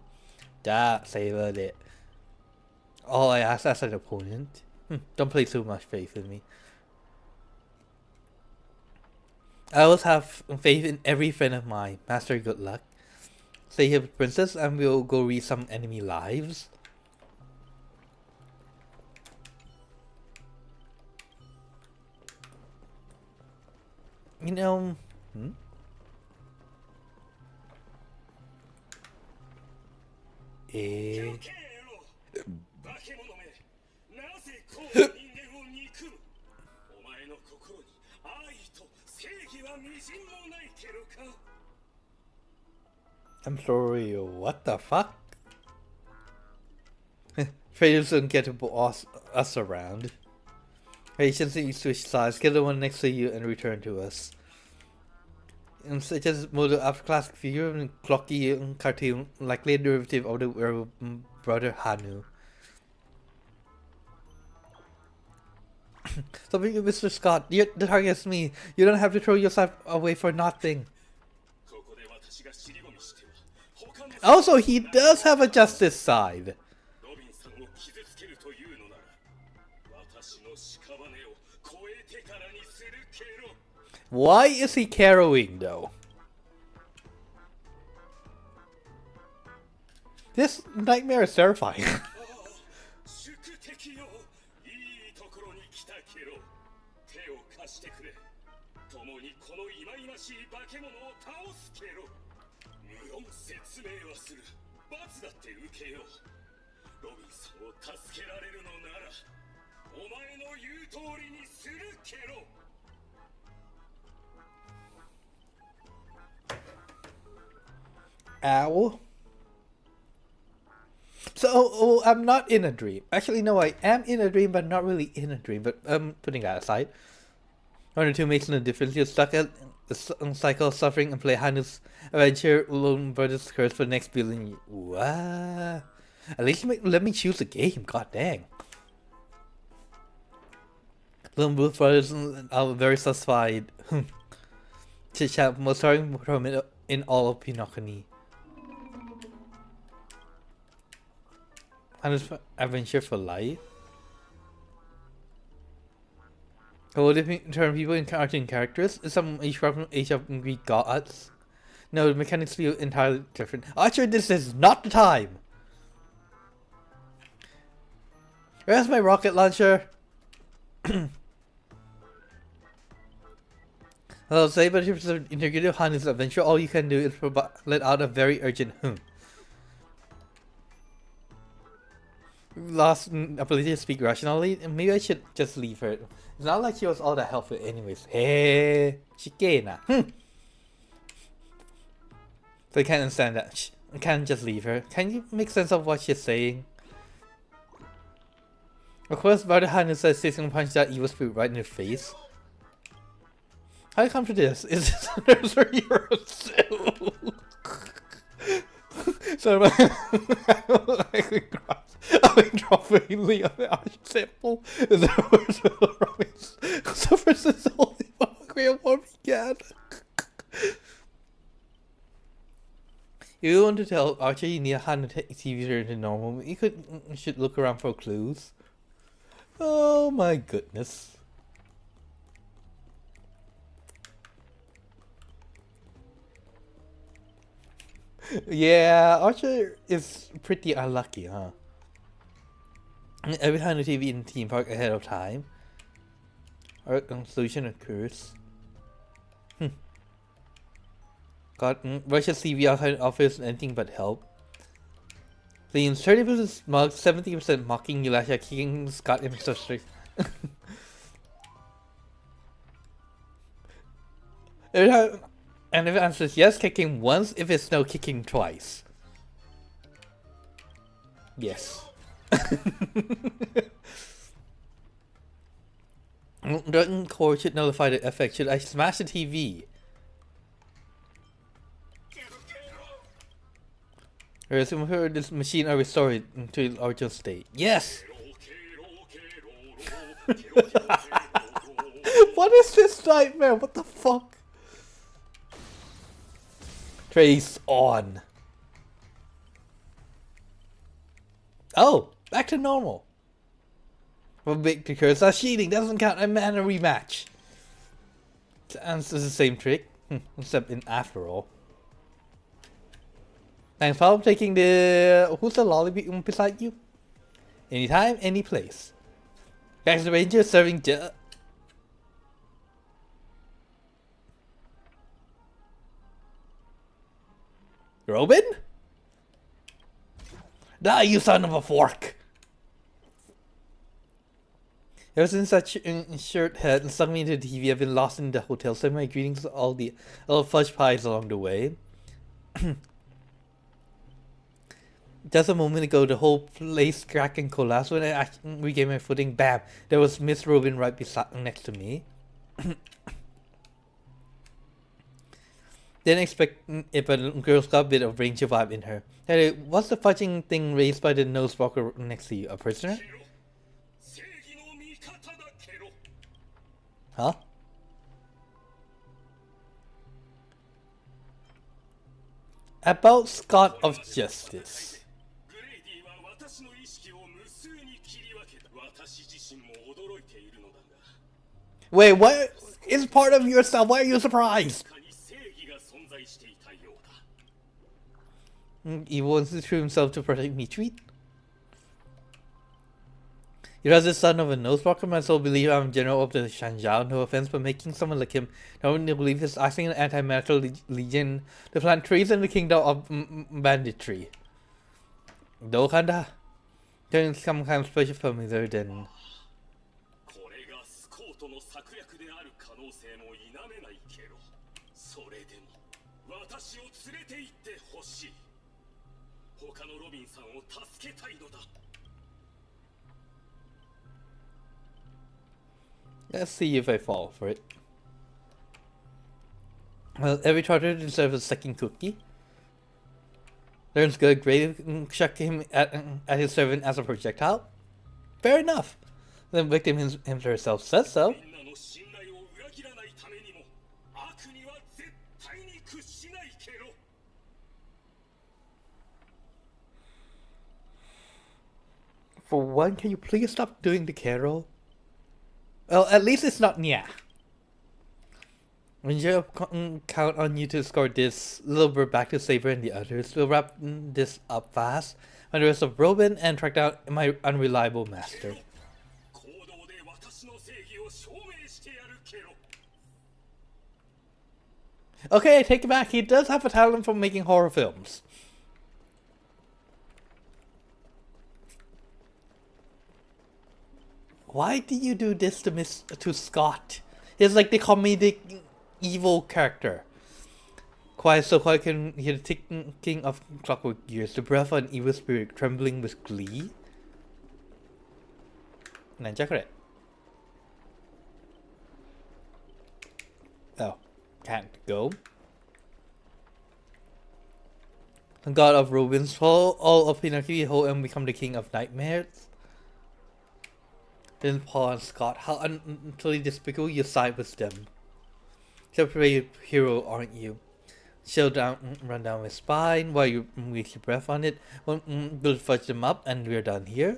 Ja, savored it. All I ask as an opponent. Don't place too much faith in me. I always have faith in every friend of mine. Master, good luck. Stay here with Princess and we'll go read some enemy lives. You know... I'm sorry, what the fuck? Traders don't get to boss us around. Patience and you switch sides, get the one next to you and return to us. And such as model after classic figure and clocky cartoon, likely a derivative of the werewolf brother Hanu. So Mr. Scott, the target is me. You don't have to throw yourself away for nothing. Also, he does have a justice side. Why is he carrying though? This nightmare is terrifying. Ow. So, I'm not in a dream. Actually, no, I am in a dream, but not really in a dream. But putting that aside. One or two makes no difference. You're stuck at the cycle of suffering and play Hanu's adventure alone versus curse for the next billion years. What? At least let me choose a game. God dang. Lone Wolf Brothers are very satisfied. Chit chat most starting from it in all of Pinocchio. Hanu's adventure for life. How different turn people in cartoon characters? Some age from age of Greek gods. No, the mechanics feel entirely different. Archer, this is not the time! Where's my rocket launcher? I'll say, but if it's integrated Hanu's adventure, all you can do is let out a very urgent Lost ability to speak rationally. Maybe I should just leave her. It's not like she was all that helpful anyways. Hey, Shikena. So I can't understand that. I can't just leave her. Can you make sense of what she's saying? Of course, Brother Hanu says she's gonna punch that evil spirit right in the face. How do you come to this? Is this a nursery or a zoo? Sorry about I can drop mainly on the arch sample. So first is only one began. You want to tell Archer you need a hand TV return to normal? You should look around for clues. Oh my goodness. Yeah, Archer is pretty unlucky, huh? Every time the TV in the theme park ahead of time, our solution occurs. God, Russia's TV outside offers anything but help. Cleans 30% smug, 70% mocking, Yulasha kicking Scott in so strict. And if it answers yes, kicking once. If it's no, kicking twice. Yes. Certain core should notify the FX. Should I smash the TV? Or assume this machine are restored to its original state. Yes! What is this nightmare? What the fuck? Trace on. Oh, back to normal. Well, because that's cheating. Doesn't count. I'm in a rematch. It's the same trick, except in after all. Thanks for taking the. Who's the lolly beside you? Anytime, any place. Guys, the ranger serving. Robin? Die, you son of a fork! Ever since that shirt head stung me into the TV, I've been lost in the hotel. Send my greetings to all the little fudge pies along the way. Just a moment ago, the whole place cracked and collapsed. When I regained my footing, bam! There was Miss Robin right beside next to me. Didn't expect it, but girl's got a bit of ranger vibe in her. Hey, what's the fudging thing raised by the nose walker next to you? A prisoner? Huh? About Scott of Justice. Wait, what is part of yourself? Why are you surprised? He wants to true himself to protect me. Tweet. He was the son of a noseblocker. My soul believe I'm general of the Shanzhao. No offense, but making someone like him, no one will believe he's acting an anti-metal legion to plant trees in the kingdom of banditry. Though kinda doing some kind of special familiar than. Let's see if I fall for it. Well, every charter deserves a second cookie. Learns good, great, chuck him at his servant as a projectile. Fair enough. The victim herself says so. For one, can you please stop doing the carol? Well, at least it's not Nya. Ranger count on you to score this little bird back to Saber and the others. We'll wrap this up fast on the rest of Robin and track down my unreliable master. Okay, I take it back. He does have a talent for making horror films. Why do you do this to Scott? He's like the comedic evil character. Quiet can hear the ticking of clockwork gears, the breath of an evil spirit trembling with glee. Nanjakure. Oh, can't go. God of ruins, fall all of Pinocchio whole and become the king of nightmares. Then Paul and Scott, how utterly despicable you side with them. Separate hero, aren't you? Chill down, run down my spine while you waste your breath on it. We'll fudge them up and we're done here.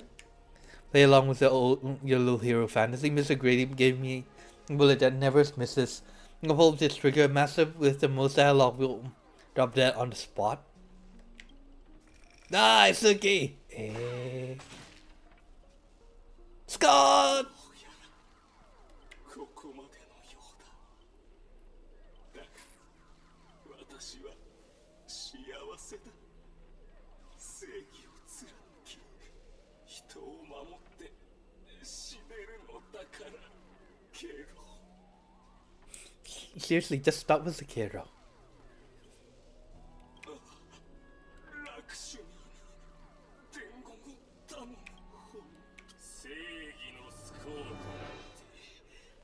Play along with your little hero fantasy. Mr. Grady gave me a bullet that never misses. The whole this trigger massive with the most dialogue will drop dead on the spot. Nice, Suki! Hey. Scott! ここまでのようだ。だが私は幸せだ。正義を貫き、人を守って死ねるのだから、ケロ。Seriously, just stop with the Kero. 楽主に伝言を頼む。正義のスコートなんて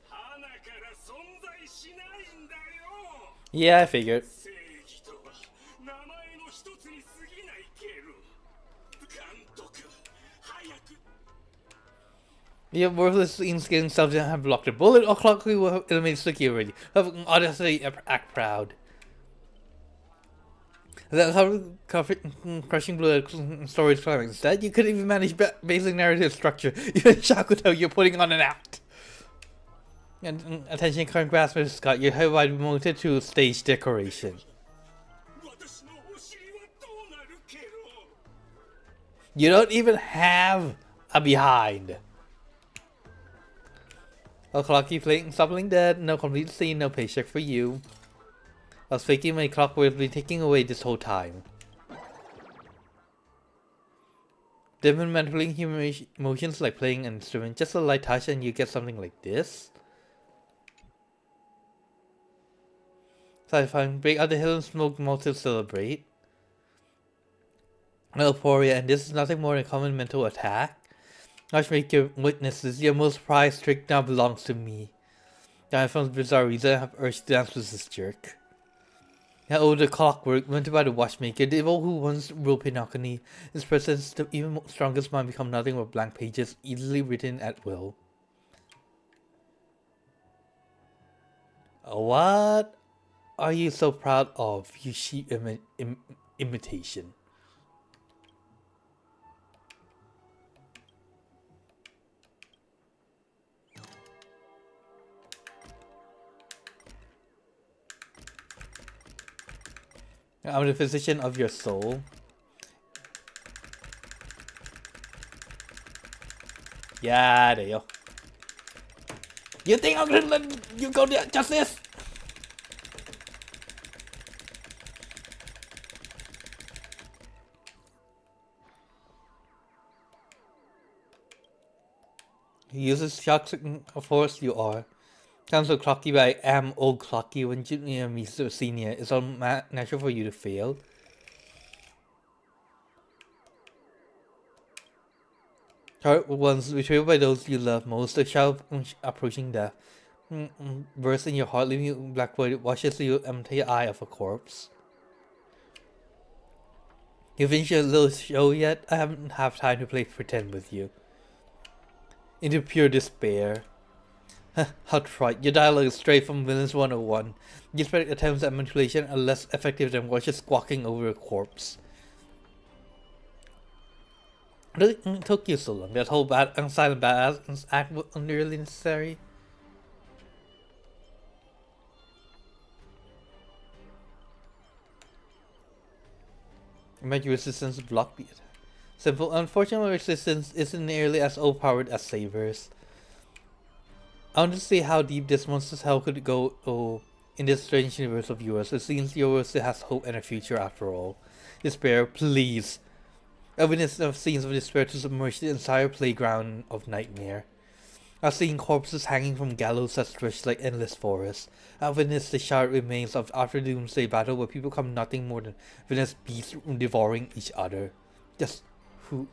鼻から存在しないんだよ。 Yeah, I figured. 正義とは名前の一つに過ぎないケロ。監督、早く。 Your worthless in-skin self didn't have blocked a bullet or clockly will have eliminated Suki already. Have audacity act proud. That crushing blow story's climax. Instead, you couldn't even manage basic narrative structure. Even shock could tell you're putting on an act. And attention current grasp, Mr. Scott, you're hereby promoted to stage decoration. You don't even have a behind. Oh, Clocky playing, stop playing dead. No complete scene, no paycheck for you. I was faking my clock would have been taking away this whole time. They've been manipulating human emotions like playing an instrument. Just a light touch and you get something like this. Sci-fi, break out the hill and smoke malt to celebrate. Elporia, and this is nothing more than a common mental attack. Watchmaker witnesses, your most prized trick now belongs to me. I found bizarre reason I have urged to dance with this jerk. Now, the clockwork invented by the watchmaker, the evil who once ruled Pinocchio, his presence, the even strongest mind become nothing but blank pages, easily written at will. What are you so proud of, you sheep imitation? I'm the physician of your soul. Yeah, there you go. You think I'm gonna let you go to justice? He uses shocks, of course you are. Sounds so clocky, but I am old clocky. When junior meets the senior, it's all natural for you to fail. Heart once betrayed by those you love most, a child approaching death. Bursts in your heart, leaving you black void, washes you empty eye of a corpse. You finished your little show yet? I haven't have time to play pretend with you. Into pure despair. How trite. Your dialogue is straight from Villains 101. You expect attempts at manipulation are less effective than watching squawking over a corpse. It took you so long. That whole silent badass act was really necessary. Make your resistance block the attack. Simple. Unfortunately, resistance isn't nearly as overpowered as Saber's. I want to see how deep this monster's hell could go in this strange universe of yours. It seems your world still has hope and a future after all. Despair, please. I've witnessed scenes of despair to submerge the entire playground of nightmare. I've seen corpses hanging from gallows that stretch like endless forests. I've witnessed the shattered remains of after doomsday battle where people come nothing more than venomous beasts devouring each other. Just who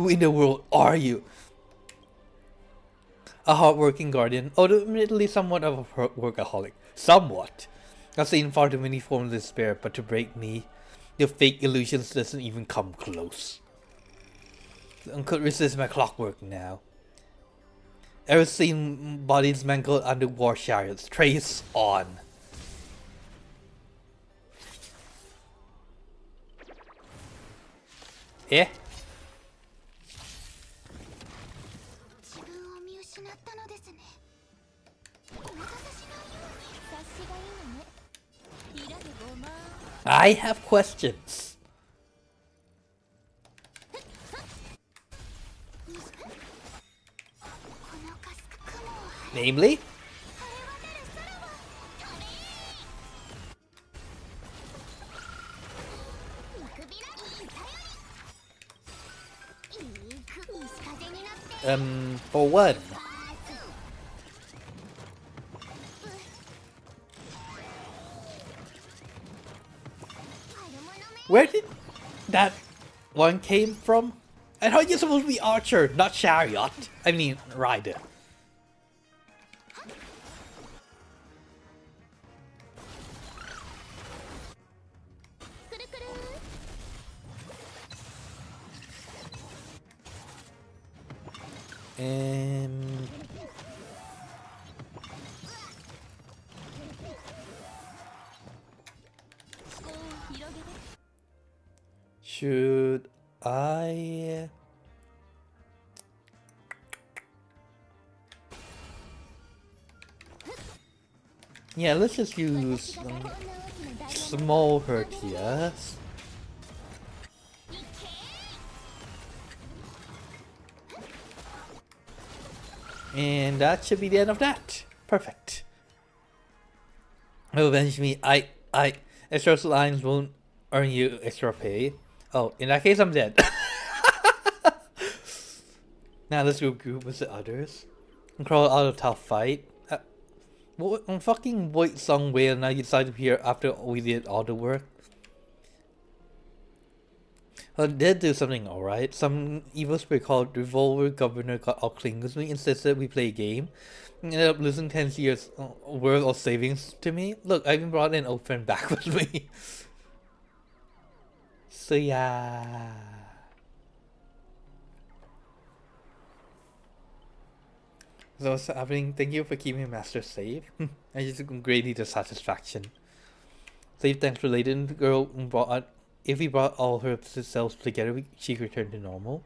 in the world are you? A hard-working guardian, although admittedly somewhat of a workaholic. Somewhat. I've seen far too many forms of despair, but to break me, Your fake illusions doesn't even come close. I could resist my clockwork now. Ever seen bodies mangled under war chariots? Trace on. Yeah? 自分を見失ったのですね。お待たせしないように。察しがいいのね。いらでごまん。I have questions. Namely? For what? Where did that one came from? I thought you're supposed to be archer, not chariot. I mean, rider. Should I? Yeah, let's just use small Hertias. And that should be the end of that. Perfect. Avenge me. Extra lines won't earn you extra pay. Oh, in that case, I'm dead. Now let's go group with the others. And crawl out of tough fight. I'm fucking White Song Whale now you decided to appear after we did all the work. I did do something alright. Some evil spirit called Revolver Governor got all clean with me, insisted we play a game. Ended up losing 10 years worth of savings to me. Look, I even brought an old friend back with me. So yeah. So what's happening? Thank you for keeping Master safe. I just greatly the satisfaction. Save thanks related. The girl brought. If we brought all her selves together, she could return to normal.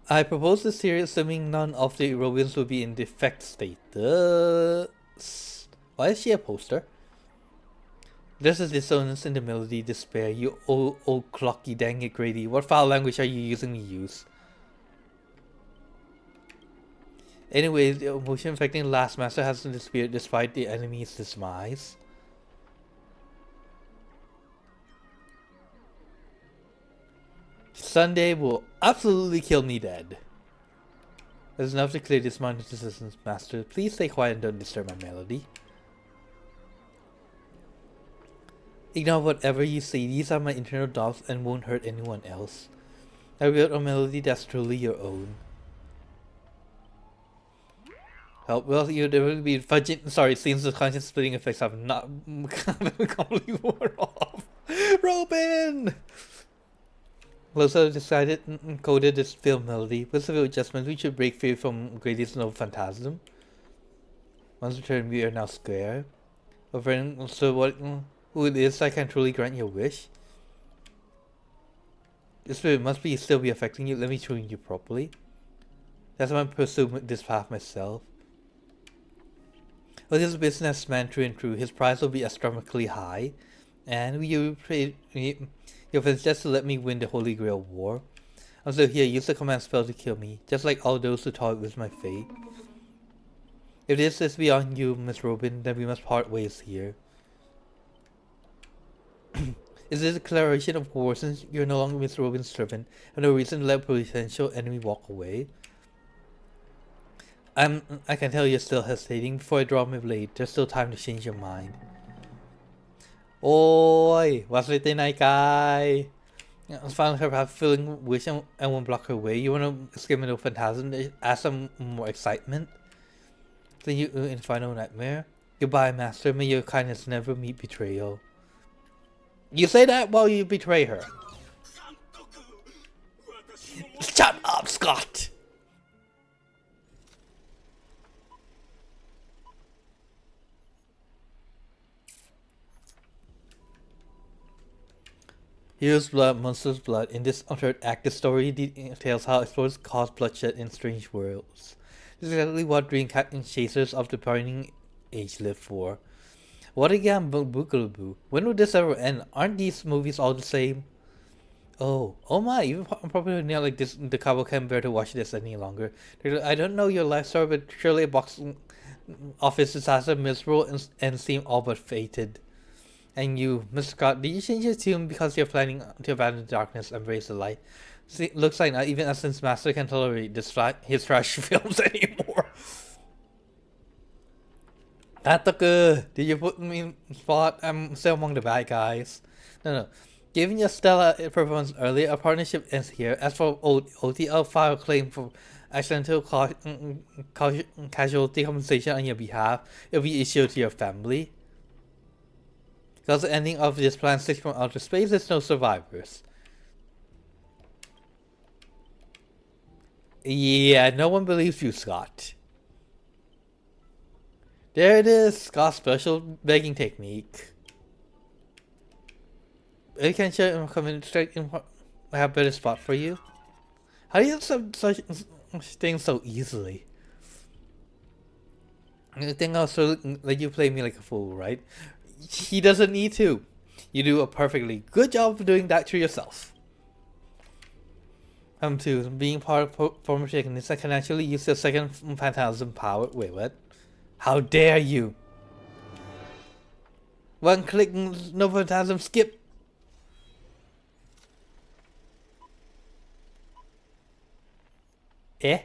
I propose this theory assuming none of the Europeans will be in defect status. Why is she a poster? There's a dissonance in the melody, despair. You old clocky, dang it, Grady. What foul language are you using to use? Anyways, the emotion affecting the last master hasn't disappeared despite the enemy's demise. Sunday will absolutely kill me dead. There's enough to clear this mountain resistance, master. Please stay quiet and don't disturb my melody. Ignore whatever you say. These are my internal doubts and won't hurt anyone else. I wrote a melody that's truly your own. Help, well, you'd never be fudging. Sorry, seems the conscious splitting effects have not completely worn off. Robin! Losa decided and coded this film melody. With severe adjustments, we should break free from Grady's no phantasm. Once returned, we are now square. A friend, so what? Who it is, I can truly grant your wish. This spirit must still be affecting you. Let me tune you properly. That's why I'm pursuing this path myself. Well, this is a businessman through and through. His price will be astronomically high, and you pray your friends just to let me win the Holy Grail War. I'm still here. Use the command spell to kill me, just like all those who toyed with my fate. If this is beyond you, Miss Robin, then we must part ways here. Is this a declaration of war since you're no longer Miss Robin's servant? Have no reason to let a potential enemy walk away? I can tell you're still hesitating. Before I draw my blade, there's still time to change your mind. Oi! Wasurite nai kai! I found her perhaps feeling wish and won't block her way. You wanna escape into phantasm to add some more excitement? Then you in final nightmare? Goodbye, master. May your kindness never meet betrayal. You say that while you betray her. Shut up, Scott! Hero's blood, monster's blood. In this third act, the story details how explorers cause bloodshed in strange worlds. This is exactly what dream chasers of the burning age live for. What again, Boogaloo? When will this ever end? Aren't these movies all the same? Oh my, even probably now like this, the couple can't bear to watch this any longer. I don't know your life story, but surely a box office disaster, miserable, and seem all but fated. And you, Mr. Scott, did you change your tune because you're planning to abandon the darkness and embrace the light? See, looks like not even Essence Master can tolerate his trash films anymore. Ataka, did you put me in spot? I'm still among the bad guys. No. Given your stellar performance earlier, a partnership ends here. As for OT, I'll file a claim for accidental casualty compensation on your behalf. It'll be issued to your family. Because the ending of this plan 6 from outer space, there's no survivors. Yeah, no one believes you, Scott. There it is, Scott's special begging technique. You can show come in straight in. I have a better spot for you. How do you have such things so easily? I think I'll sort of let you play me like a fool, right? He doesn't need to. You do a perfectly good job of doing that to yourself. To being part of former Chickenness, I can actually use your second phantasm power. Wait, what? How dare you? One click, no phantasm, skip. Eh?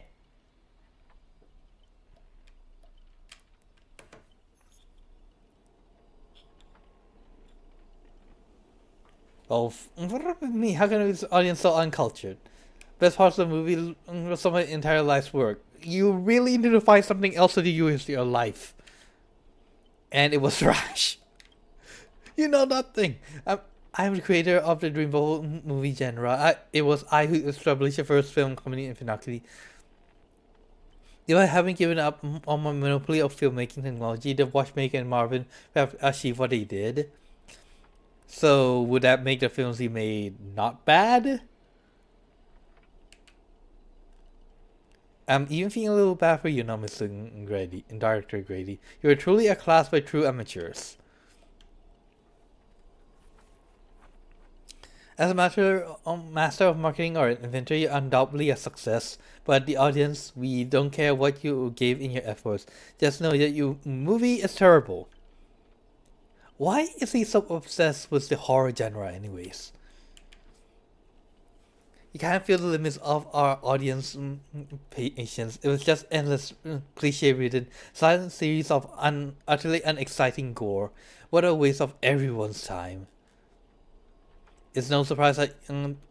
Oh, me, how can this audience so uncultured? Best parts of the movie was some of my entire life's work. You really need to find something else to do with your life. And it was trash. You know nothing. I'm the creator of the Dreamboat movie genre. It was I who established the first film comedy in Pinocchio. If I haven't given up on my monopoly of filmmaking technology, the Watchmaker and Marvin have achieved what they did. So, would that make the films he made not bad? I'm even feeling a little bad for you now, Mr. Grady, and Director Grady. You are truly a class by true amateurs. As a master of marketing or inventor, you're undoubtedly a success. But the audience, we don't care what you gave in your efforts. Just know that your movie is terrible. Why is he so obsessed with the horror genre anyways? You can't feel the limits of our audience patience. It was just endless, cliche-ridden, silent series of utterly unexciting gore. What a waste of everyone's time. It's no surprise that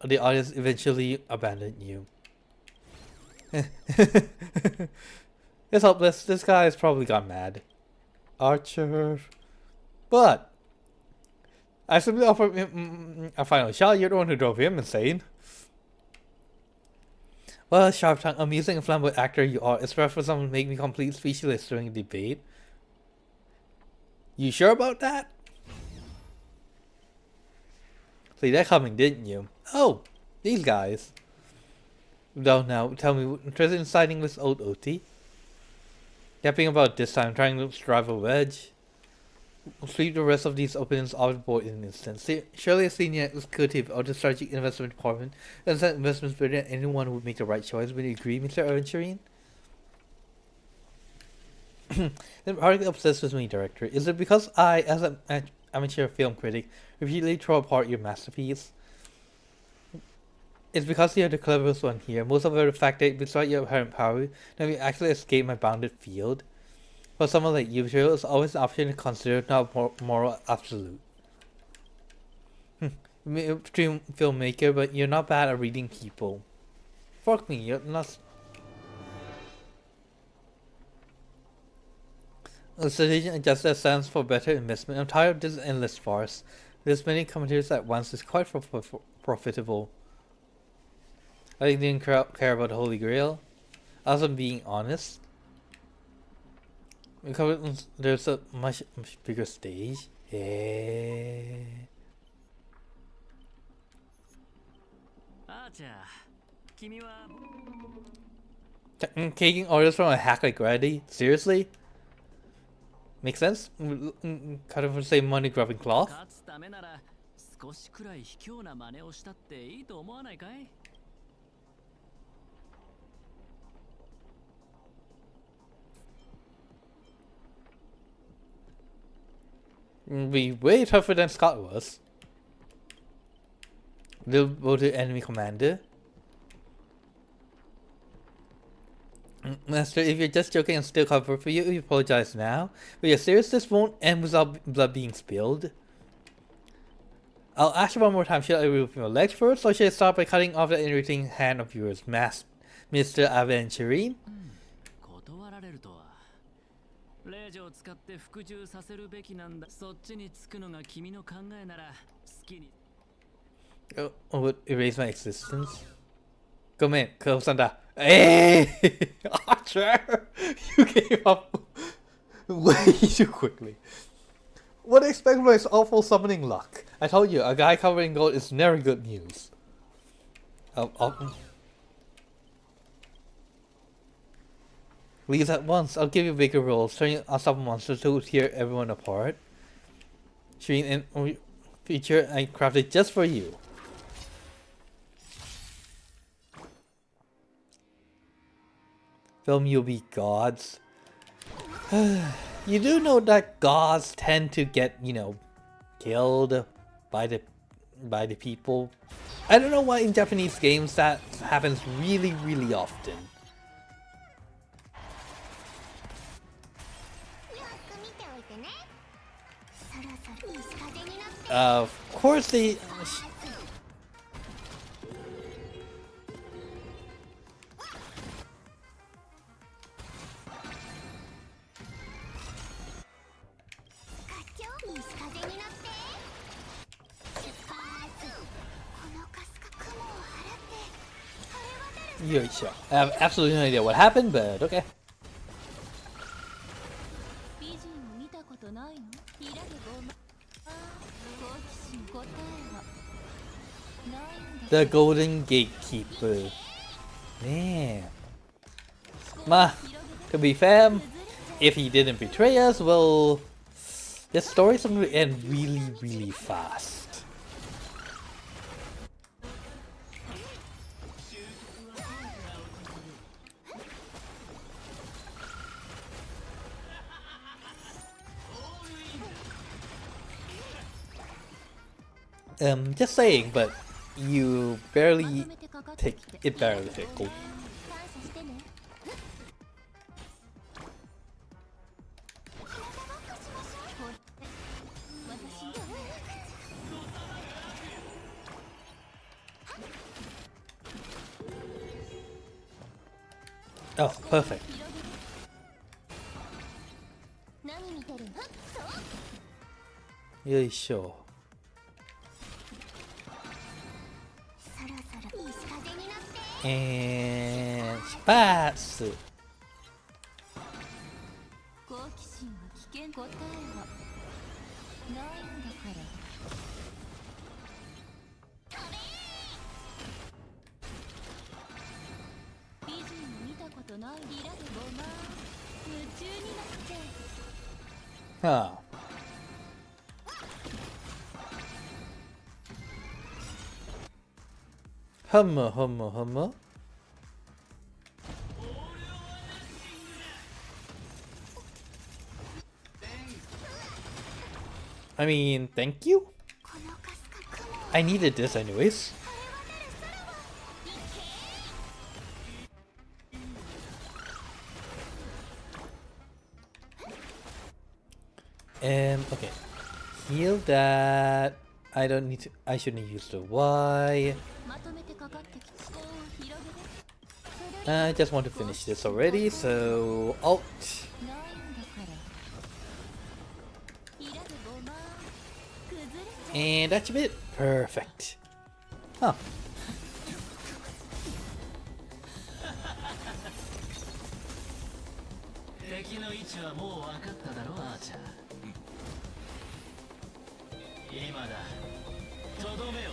the audience eventually abandoned you. It's hopeless. This guy has probably gone mad. Archer. But I simply offered him a final shot. You're the one who drove him insane. What a sharp-tongued, amusing, and flamboyant actor you are. It's rare for someone to make me complete speechless during a debate. You sure about that? See that coming, didn't you? Oh, these guys. Don't now tell me, interested in siding with old OT? Yapping about this time, trying to drive a wedge. Sweep the rest of these opinions off the board in an instant. Surely a senior executive of the strategic investment department understands investments better than anyone who would make the right choice. Would you agree, Mr. Aventurine? I'm hardly obsessed with me, director. Is it because I, as an amateur film critic, repeatedly throw apart your masterpiece? It's because you're the cleverest one here. Most of the fact that despite your apparent power, now you actually escape my bounded field. For someone like you, there is always an option to consider, not moral absolute. Extreme filmmaker, but you're not bad at reading people. Fuck me, you're not. The strategic adjuster stands for better investment. I'm tired of this endless farce. There's many commentators at once is quite profitable. I didn't care about the Holy Grail. Also, being honest, because there's a much bigger stage. Yeah. Taking orders from a hack like Grady? Seriously? Makes sense? Kind of the same money grabbing cloth? Be way tougher than Scott was. Little voted enemy commander. Master, if you're just joking and still cover for you, we apologize now. But you're serious, this won't end without blood being spilled? I'll ask you one more time, should I remove your legs first, or should I start by cutting off the irritating hand of yours, Mr. Aventurine? 令状を使って服従させるべきなんだ。そっちにつくのが君の考えなら好きに。Oh, would erase my existence? Come in, Santa. Hey! Archer! You gave up way too quickly. What do you expect from his awful summoning luck? I told you, a guy covered in gold is never good news. Leave at once. I'll give you bigger roles, turning unstoppable monsters to tear everyone apart. Showing a feature I crafted just for you. Film, you'll be gods. You do know that gods tend to get, you know, killed by the people. I don't know why in Japanese games that happens really, really often. Of course they... I have absolutely no idea what happened, but okay. The Golden Gatekeeper. Man. To be fair, if he didn't betray us, well, this story's going to end really, really fast. Just saying, but you barely barely tickled. Oh, perfect. Yeah, sure. And spats. Huh. Hummer. I mean, thank you? I needed this anyways. Okay. Heal that. I don't need to. I shouldn't use the Y. I just want to finish this already, so Alt. And that should be it. Perfect. Huh. 敵の位置はもう分かっただろアーチャー。今だ。とどめよ。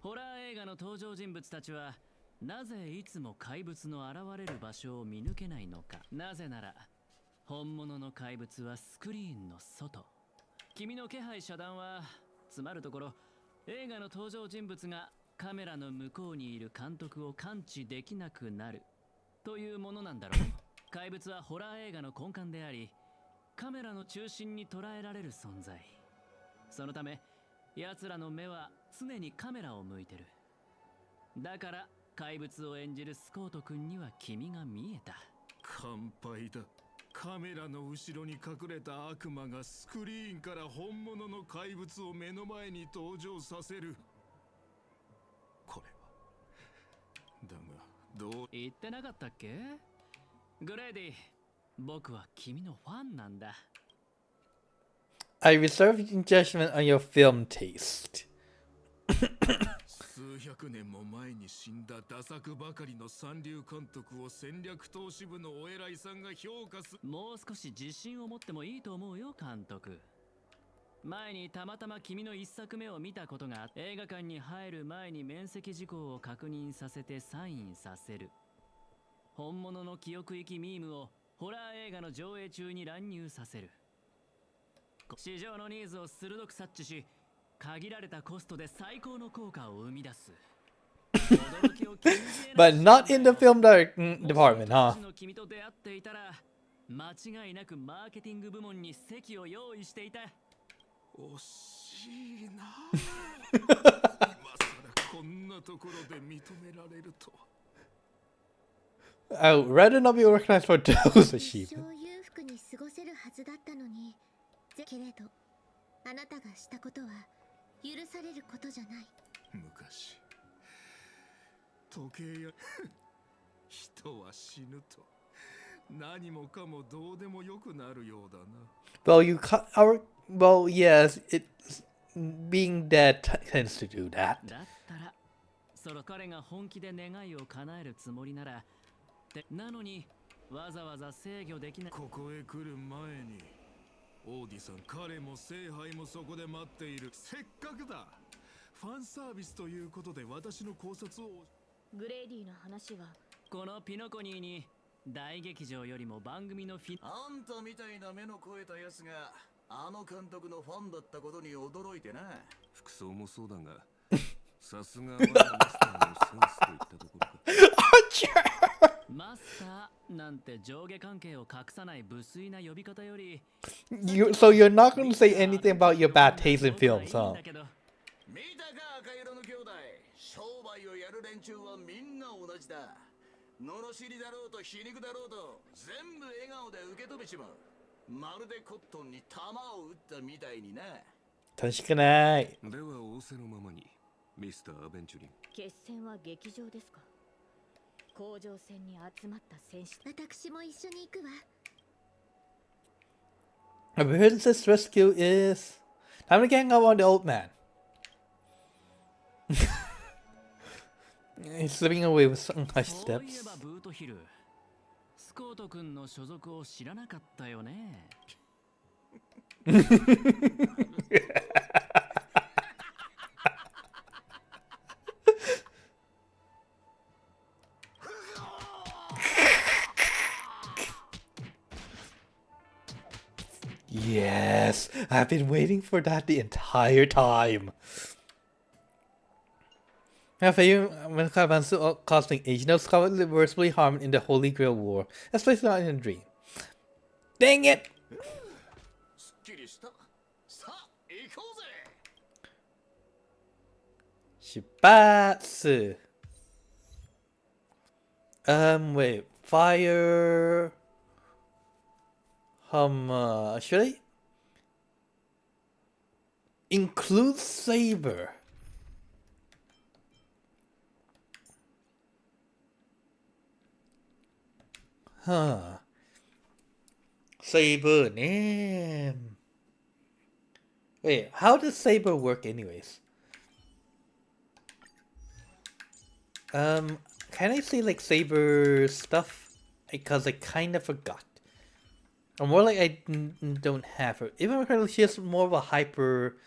ホラー映画の登場人物たちはなぜいつも怪物の現れる場所を見抜けないのか。なぜなら本物の怪物はスクリーンの外。君の気配遮断はつまるところ映画の登場人物がカメラの向こうにいる監督を感知できなくなるというものなんだろう。怪物はホラー映画の根幹でありカメラの中心に捉えられる存在。そのため奴らの目は常にカメラを向いてる。だから怪物を演じるスコート君には君が見えた。乾杯だ。カメラの後ろに隠れた悪魔がスクリーンから本物の怪物を目の前に登場させる。これはだがどう言ってなかったっけ？グレーディ、僕は君のファンなんだ。I reserve judgment on your film taste. 数百年も前に死んだダ作ばかりの三流監督を戦略投資部のお偉いさんが評価す。もう少し自信を持ってもいいと思うよ監督。前にたまたま君の一作目を見たことがあって、映画館に入る前に面積事項を確認させてサインさせる。本物の記憶域ミームをホラー映画の上映中に乱入させる。市場のニーズを鋭く察知し限られたコストで最高の効果を生み出す。But not in the film department, huh? 君と出会っていたら間違いなくマーケティング部門に席を用意していた。惜しいな。今さらこんなところで認められると。I would rather not be recognized for those 一 achievements. 生裕福に過ごせるはずだったのに、けれどあなたがしたことは許されることじゃない。昔時計や人は死ぬと何もかもどうでもよくなるようだな。Well, well, yes, being dead tends to do that. だったらその彼が本気で願いを叶えるつもりならなのにわざわざ制御できない。ここへ来る前にオーディさん、彼も聖杯もそこで待っている。せっかくだ。ファンサービスということで私の考察を。グレイディの話はこのピノコニーに大劇場よりも番組のあんたみたいな目の肥えたやつがあの監督のファンだったことに驚いてな。服装もそうだがさすがはマスターのセンスといったところか。マスターなんて上下関係を隠さない無粋な呼び方より So you're not going to say anything about your bad taste in films, huh? 見たか赤色の兄弟。商売をやる連中はみんな同じだ。罵りだろうと皮肉だろうと全部笑顔で受け止めちまう。まるでコットンに弾を撃ったみたいにな。確かない。では仰せのままにミスター・アベンチュリン。決戦は劇場ですか？甲状腺に集まった戦士。私も一緒に行くわ。A princess rescue is time to gang up on the old man. He's slipping away with some high そういえ steps. ばブートヒルスコート君の所属を知らなかったよね。Yes, I've been waiting for that the entire time. When Karavansu costing age, no Scotland irreversibly harmed in the Holy Grail War, especially not in a dream. Dang it! すっきりした。さあ行こうぜ。Shibatsu. Wait, fire. Should I include Saber? Huh. Saber name. Wait, how does Saber work anyways? Can I say like Saber stuff? Because I kind of forgot. Or more like I don't have her. Even if she has more of a hyper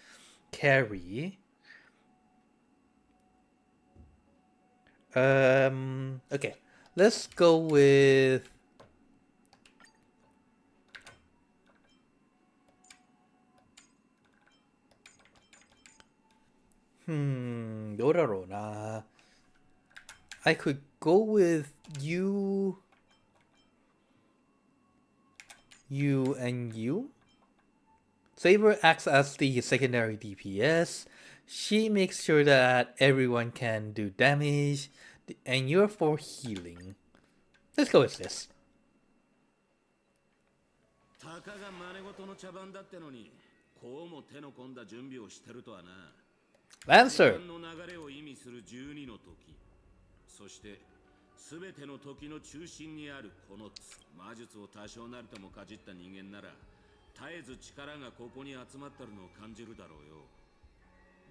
carry. Okay. Let's go with...どうだろうな. I could go with you... You and you? Saber acts as the secondary DPS. She makes sure that everyone can do damage. And you're for healing. Let's go with this. Lancer! すべての時の中心にあるこの魔術を多少なりともかじった人間なら絶えず力がここに集まってるのを感じるだろうよ。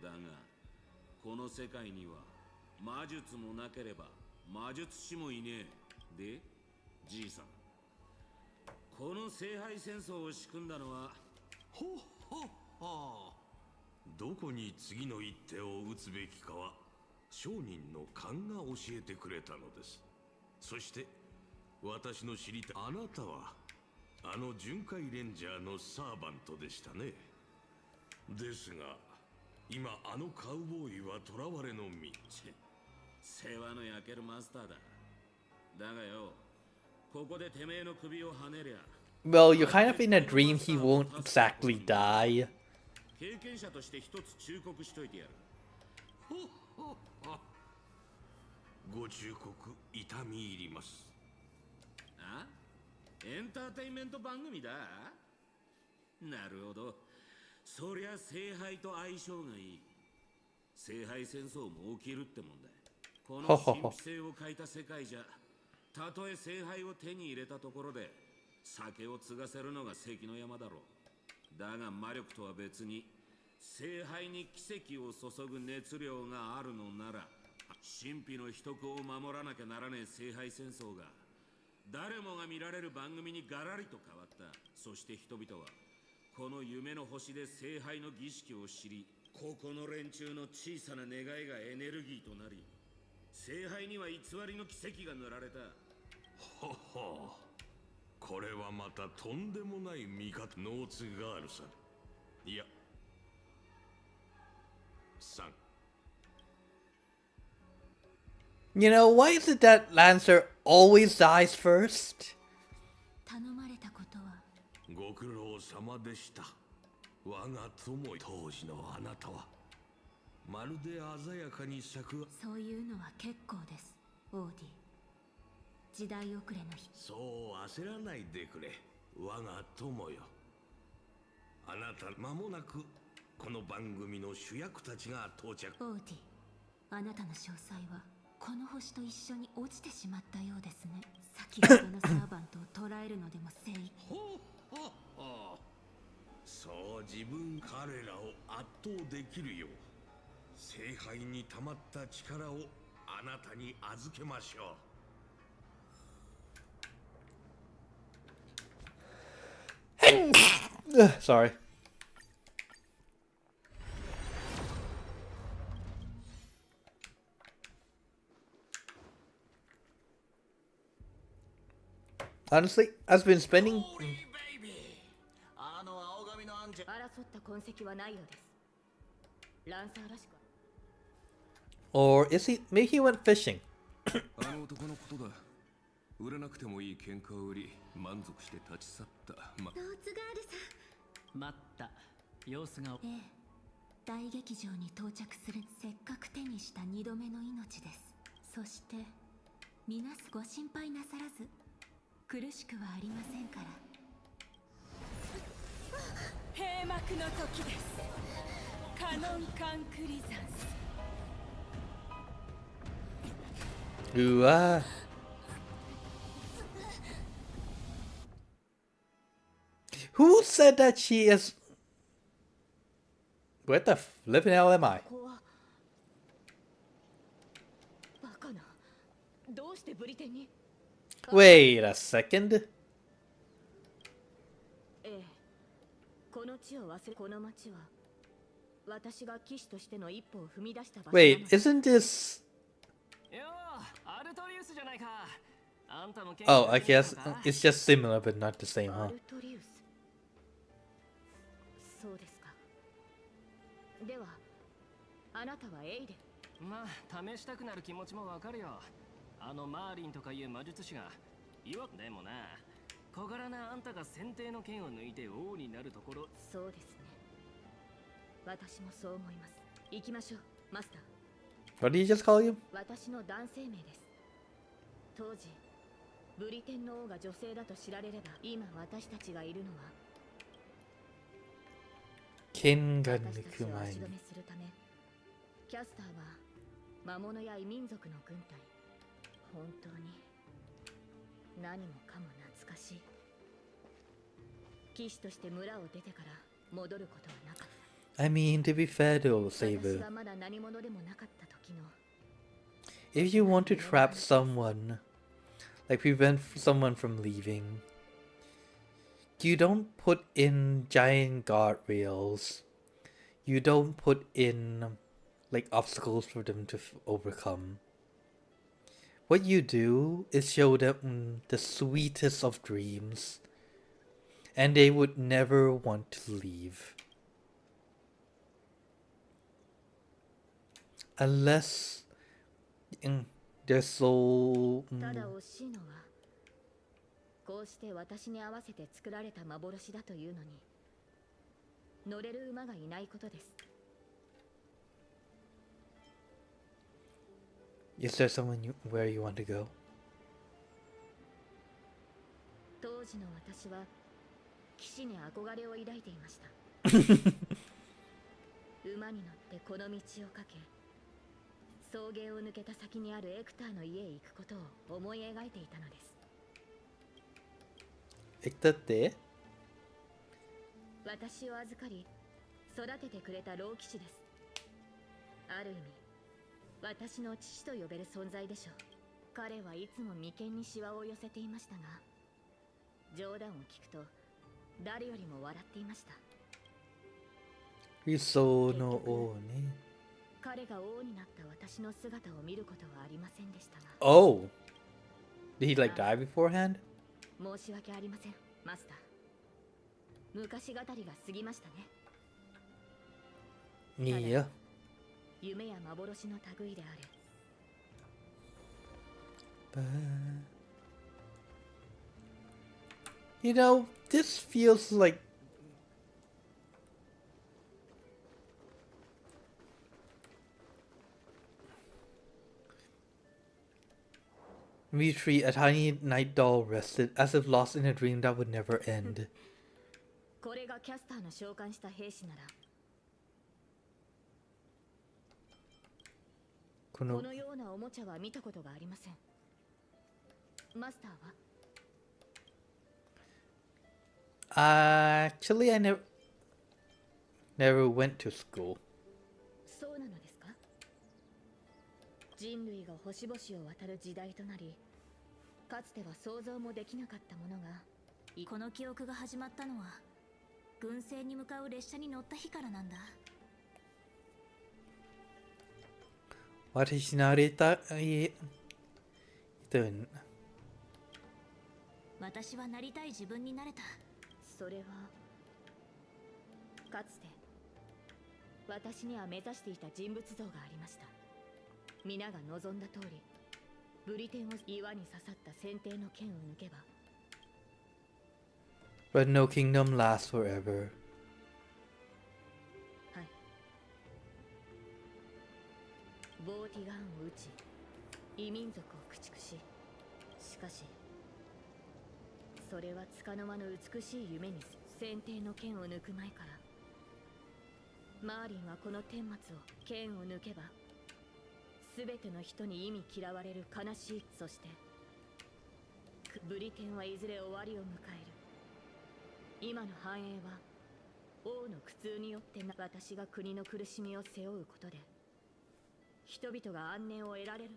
だがこの世界には魔術もなければ魔術師もいねえ。で、じいさん、この聖杯戦争を仕組んだのはほっほっほ。どこに次の一手を打つべきかは商人の勘が教えてくれたのです。そして私の知りたいあなたはあの巡回レンジャーのサーバントでしたね。ですが今あのカウボーイは囚われの身。世話の焼けるマスターだ。だがよ、ここでてめえの首をはねりゃ。Well, you're kind of in a dream. He won't exactly die. 経験者として一つ忠告しといてやる。ほっほっほ。ご忠告痛み入ります。あ？エンターテインメント番組だ。なるほど。そりゃ聖杯と相性がいい。聖杯戦争も起きるってもんだ。この神秘性を欠いた世界じゃ、たとえ聖杯を手に入れたところで酒を継がせるのが関の山だろう。だが魔力とは別に聖杯に奇跡を注ぐ熱量があるのなら、神秘の秘匿を守らなきゃならねえ聖杯戦争が誰もが見られる番組にガラリと変わった。そして人々はこの夢の星で聖杯の儀式を知り、ここの連中の小さな願いがエネルギーとなり、聖杯には偽りの奇跡が塗られた。ほほ、これはまたとんでもない味方。ノーツガールさん、いやさん。You know, why is it that Lancer always dies first? 頼まれたことはご苦労様でした。我が友、当時のあなたはまるで鮮やかに咲く。そういうのは結構です、オーディ。時代遅れの日。そう焦らないでくれ、我が友よ。あなた間もなくこの番組の主役たちが到着。オーディ、あなたの詳細はこの星と一緒に落ちてしまったようですね。先ほどのサーバントを捕らえるのでも精一杯。ほほほ。そう自分彼らを圧倒できるよう聖杯に溜まった力をあなたに預けましょう。Sorry. Honestly, I've been spending. あの青髪のアンジェ。争った痕跡はないようです。ランサーらしく。 Or is he? Maybe he went fishing. あの男のことだ。売れなくてもいい喧嘩を売り満足して立ち去った。ローツガールさん。待った。様子が。ええ、大劇場に到着する。せっかく手にした2度目の命です。そして皆ご心配なさらず、苦しくはありませんから。閉幕の時です。カノンカンクリザンス。うわ。Who said that she is? What the flipping hell am I? ここはバカな。どうしてブリテンに？ Wait a second. ええ。この地を忘れこの町は私が騎士としての一歩を踏み出した場所なの。 Wait, isn't this? よー、アルトリウスじゃないか。あんたも Oh, I guess it's just similar but not the same, ア huh? ルトリウス。そうですか。では、あなたはエイデ。まあ、試したくなる気持ちもわかるよ。あのマーリンとかいう魔術師が。いわでもな、小柄なあんたが選定の剣を抜いて王になるところ。そうですね。私もそう思います。行きましょう、マスター。 What did you just call you? 私の男性名です。当時、ブリテンの王が女性だと知られれば、今私たちがいるのは、剣が私抜く前に。たちを足止めするため、キャスターは魔物や異民族の軍隊。本当に何もかも懐かしい。騎士として村を出てから戻ることはなかった。 I mean, to be fair though, 私 Saber, がまだ何者でもなかった時の if you want to trap someone, like prevent someone from leaving, you don't put in giant guardrails. You don't put in like obstacles for them to overcome. What you do is show them the sweetest of dreams, and they would never want to leave. Unless they're so ただ惜しいのは、こうして私に合わせて作られた幻だというのに、乗れる馬がいないことです。 Is there someone where you want to go? 当時の私は騎士に憧れを抱いていました。馬に乗ってこの道をかけ、草原を抜けた先にあるエクターの家へ行くことを思い描いていたのです。 Ektate? 私を預かり育ててくれた老騎士です。ある意味私の父と呼べる存在でしょう。彼はいつも眉間にシワを寄せていましたが、冗談を聞くと誰よりも笑っていました。 Riso no o ni. 彼が王になった私の姿を見ることはありませんでしたが。 Oh! Did he like die beforehand? 申し訳ありません、マスター。昔語りが過ぎましたね。 Yeah. 夢や幻の類であれ。 But... You know, this feels like... We treat a tiny night doll rested as if lost in a dream that would never end. これがキャスターの召喚した兵士なら、このようなおもちゃは見たことがありません。マスターは？ Actually, I never went to school. そうなのですか？人類が星々を渡る時代となり、かつては想像もできなかったものが、この記憶が始まったのは軍政に向かう列車に乗った日からなんだ。私なりたい。私はなりたい自分になれた。それはかつて私には目指していた人物像がありました。皆が望んだ通り、ブリテンを岩に刺さった先手の剣を抜けば。 But no kingdom lasts forever. はい。ボーティガンを撃ち、異民族を駆逐し、しかしそれは束の間の美しい夢に先手の剣を抜く前から、マーリンはこの顛末を剣を抜けば全ての人に忌み嫌われる悲しい。そしてブリテンはいずれ終わりを迎える。今の繁栄は王の苦痛によって私が国の苦しみを背負うことで人々が安寧を得られる。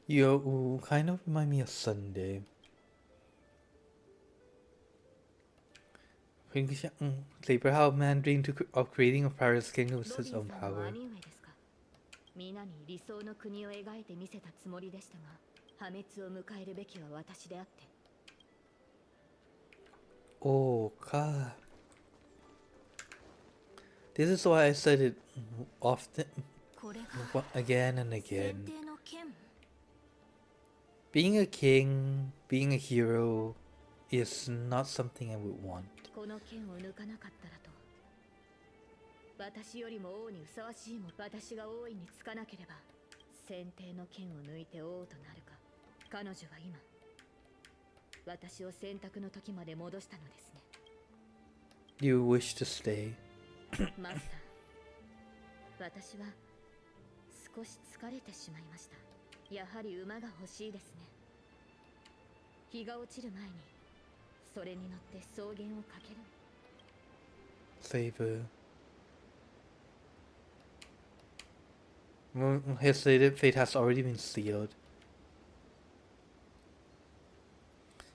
You kind of remind me of Sunday. Labor how man dreamed of creating a Paris kingdom with his own power. 皆に理想の国を描いてみせたつもりでしたが、破滅を迎えるべきは私であって。 Oh God. This is why I said it often, again and again. Being a king, being a hero, is not something I would want. この剣を抜かなかったらと。私よりも王にふさわしいも私が王位につかなければ、選定の剣を抜いて王となるか。彼女は今、私を選択の時まで戻したのですね。You wish to stay. マスター、私は少し疲れてしまいました。やはり馬が欲しいですね。日が落ちる前にそれに乗って草原を駆ける。Saber. His fate has already been sealed.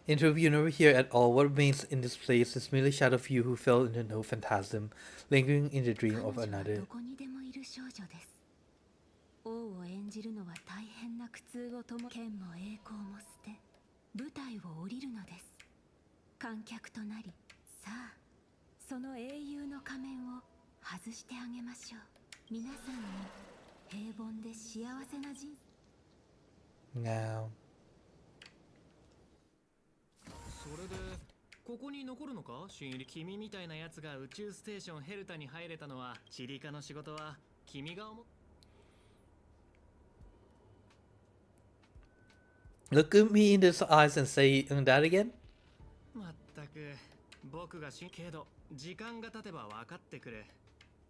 Interviewer here at all. What remains in this place is merely shadow of you who fell into no phantasm, lingering in the dream of another. どこにでもいる少女です。王を演じるのは大変な苦痛を共剣も栄光も捨て舞台を降りるのです。観客となり、さあその英雄の仮面を外してあげましょう。皆さんに平凡で幸せな人生。 Now. それでここに残るのか？君みたいなやつが宇宙ステーションヘルタに入れたのはチリカの仕事は君が思っ Look at me in the eyes and say that again. まったく僕がけど時間が経てば分かってくる。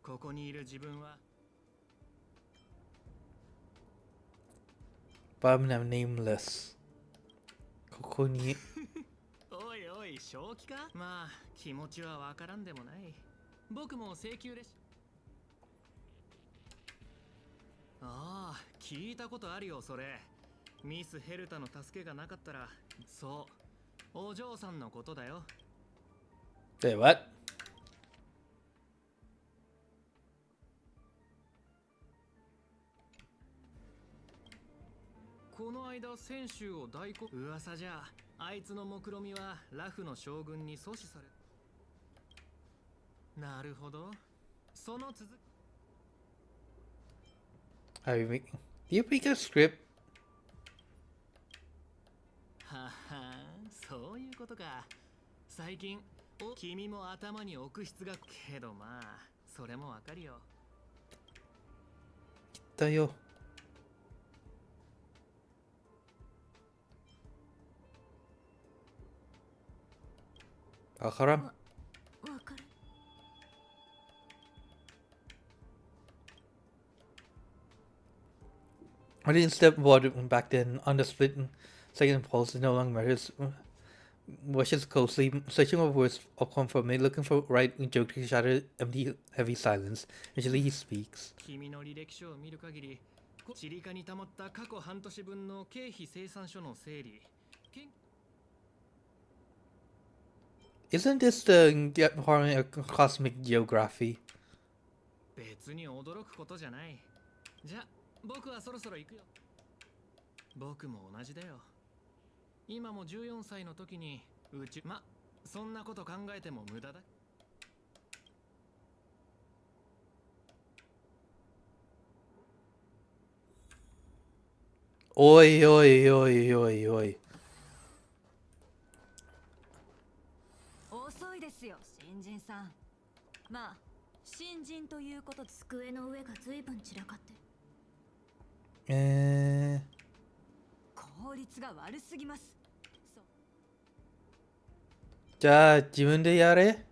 ここにいる自分は But I'm nameless. ここにおいおい正気か？まあ気持ちは分からんでもない。僕も請求列車ああ聞いたことあるよそれ。ミスヘルタの助けがなかったらそうお嬢さんのことだよ。 Say what? この間選手を代行噂じゃあいつの目論みはラフの将軍に阻止されなるほどその続き Do you pick a script? ははそういうことか。最近君も頭に置く質がけどまあそれもわかるよ。だよ。わからん。わかる。 I didn't step forward back then. On the split second impulse, it no longer matters. Watches closely, searching for words of comfort, looking for right joke to shatter empty, heavy silence. Eventually, he speaks. 君の履歴書を見る限り、チリカに溜まった過去半年分の経費生産書の整理。Isn't this the cosmic geography? 別に驚くことじゃない。じゃ、僕はそろそろ行くよ。僕も同じだよ。今も14歳の時にそんなこと考えても無駄だ。おいおいおいおいおい。遅いですよ、新人さん。まあ、新人ということで机の上が随分散らかってる。効率が悪すぎます。じゃあ自分でやれ。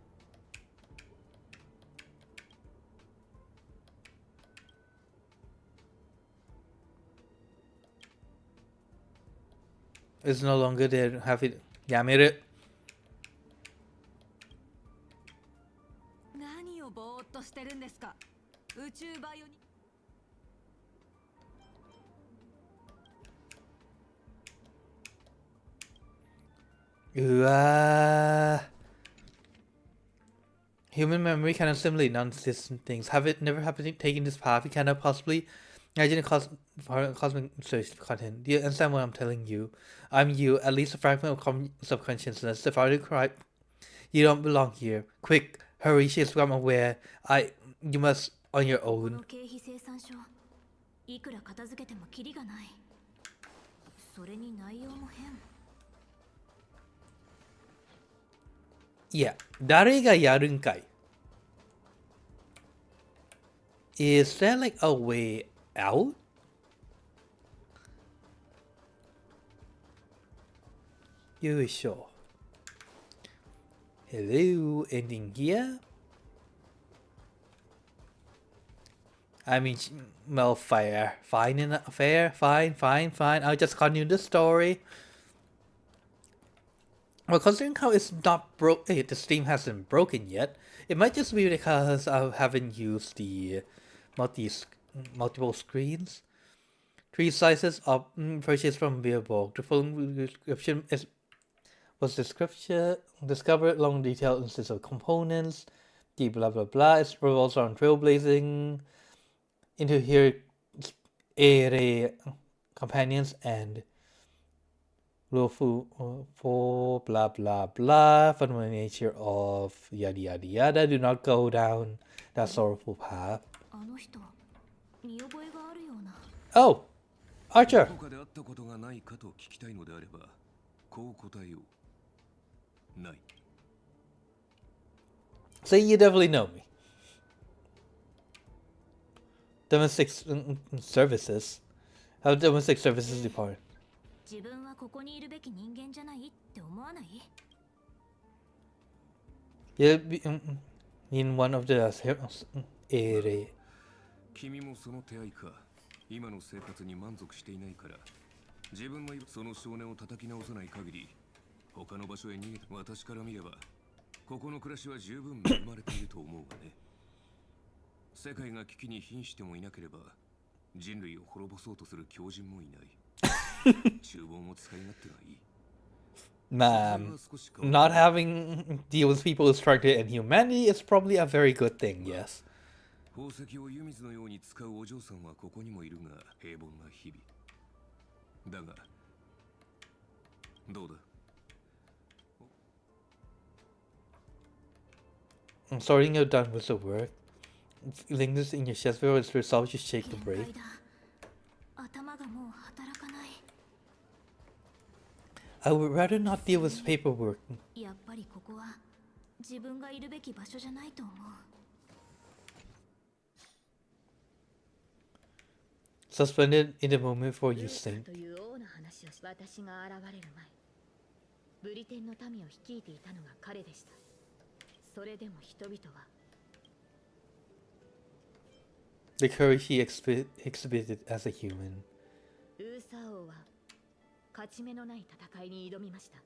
It's no longer there. Have it やめる。何をぼーっとしてるんですか。宇宙バイオニうわー。Human memory cannot assimilate non-existent things. Have it never happened taken this path? We cannot possibly imagine cosmic search content. Do you understand what I'm telling you? I'm you, at least a fragment of subconsciousness. If I cry, you don't belong here. Quick, hurry, she's become aware. You must on your こ own. の経費生産書いくら片付けてもキリがない。それに内容も変。いや、誰がやるんかい Is there like a way out? Yo sure. Hello, anything here? I mean, well, fair. Fine, fine. I'll just continue the story. Well, considering how it's not broke, the Steam hasn't broken yet, it might just be because I haven't used the multiple screens. 3 sizes of purchase from Beerborg. The full description was discovered along detailed instances of components. The blah blah blah. It revolves around trailblazing into here companions and for blah blah blah, fundamental nature of yada yada yada. Do not go down that sorrowful path. あの人見覚えがあるような。 Oh, Archer. どこかで会ったことがないかと聞きたいのであれば、こう答えよう。ない。 So you definitely know me. Domestic services. How domestic services depart? 自分はここにいるべき人間じゃないって思わない？ Yeah, in one of the area. 君もその手合いか。今の生活に満足していないから、自分のその少年を叩き直さない限り、他の場所へ逃げて、私から見れば、ここの暮らしは十分恵まれていると思うがね。世界が危機に瀕してもいなければ、人類を滅ぼそうとする狂人もいない。厨房も使い勝手がいい。Not having deal with people who's trying to end humanity is probably a very good thing, yes. 宝石を湯水のように使うお嬢さんはここにもいるが平凡な日々。だが、どうだ I'm sorry you're done with the work. Feeling this in your chest before it's resolved, just shake the break. 頭がもう働かない。 I would rather not deal with paperwork. やっぱりここは自分がいるべき場所じゃないと思う。 Suspended in the moment before you sink. という王の話をし、私が現れる前、ブリテンの民を率いていたのが彼でした。それでも人々は The courage he exhibited as a human. ウーサー王は勝ち目のない戦いに挑みました。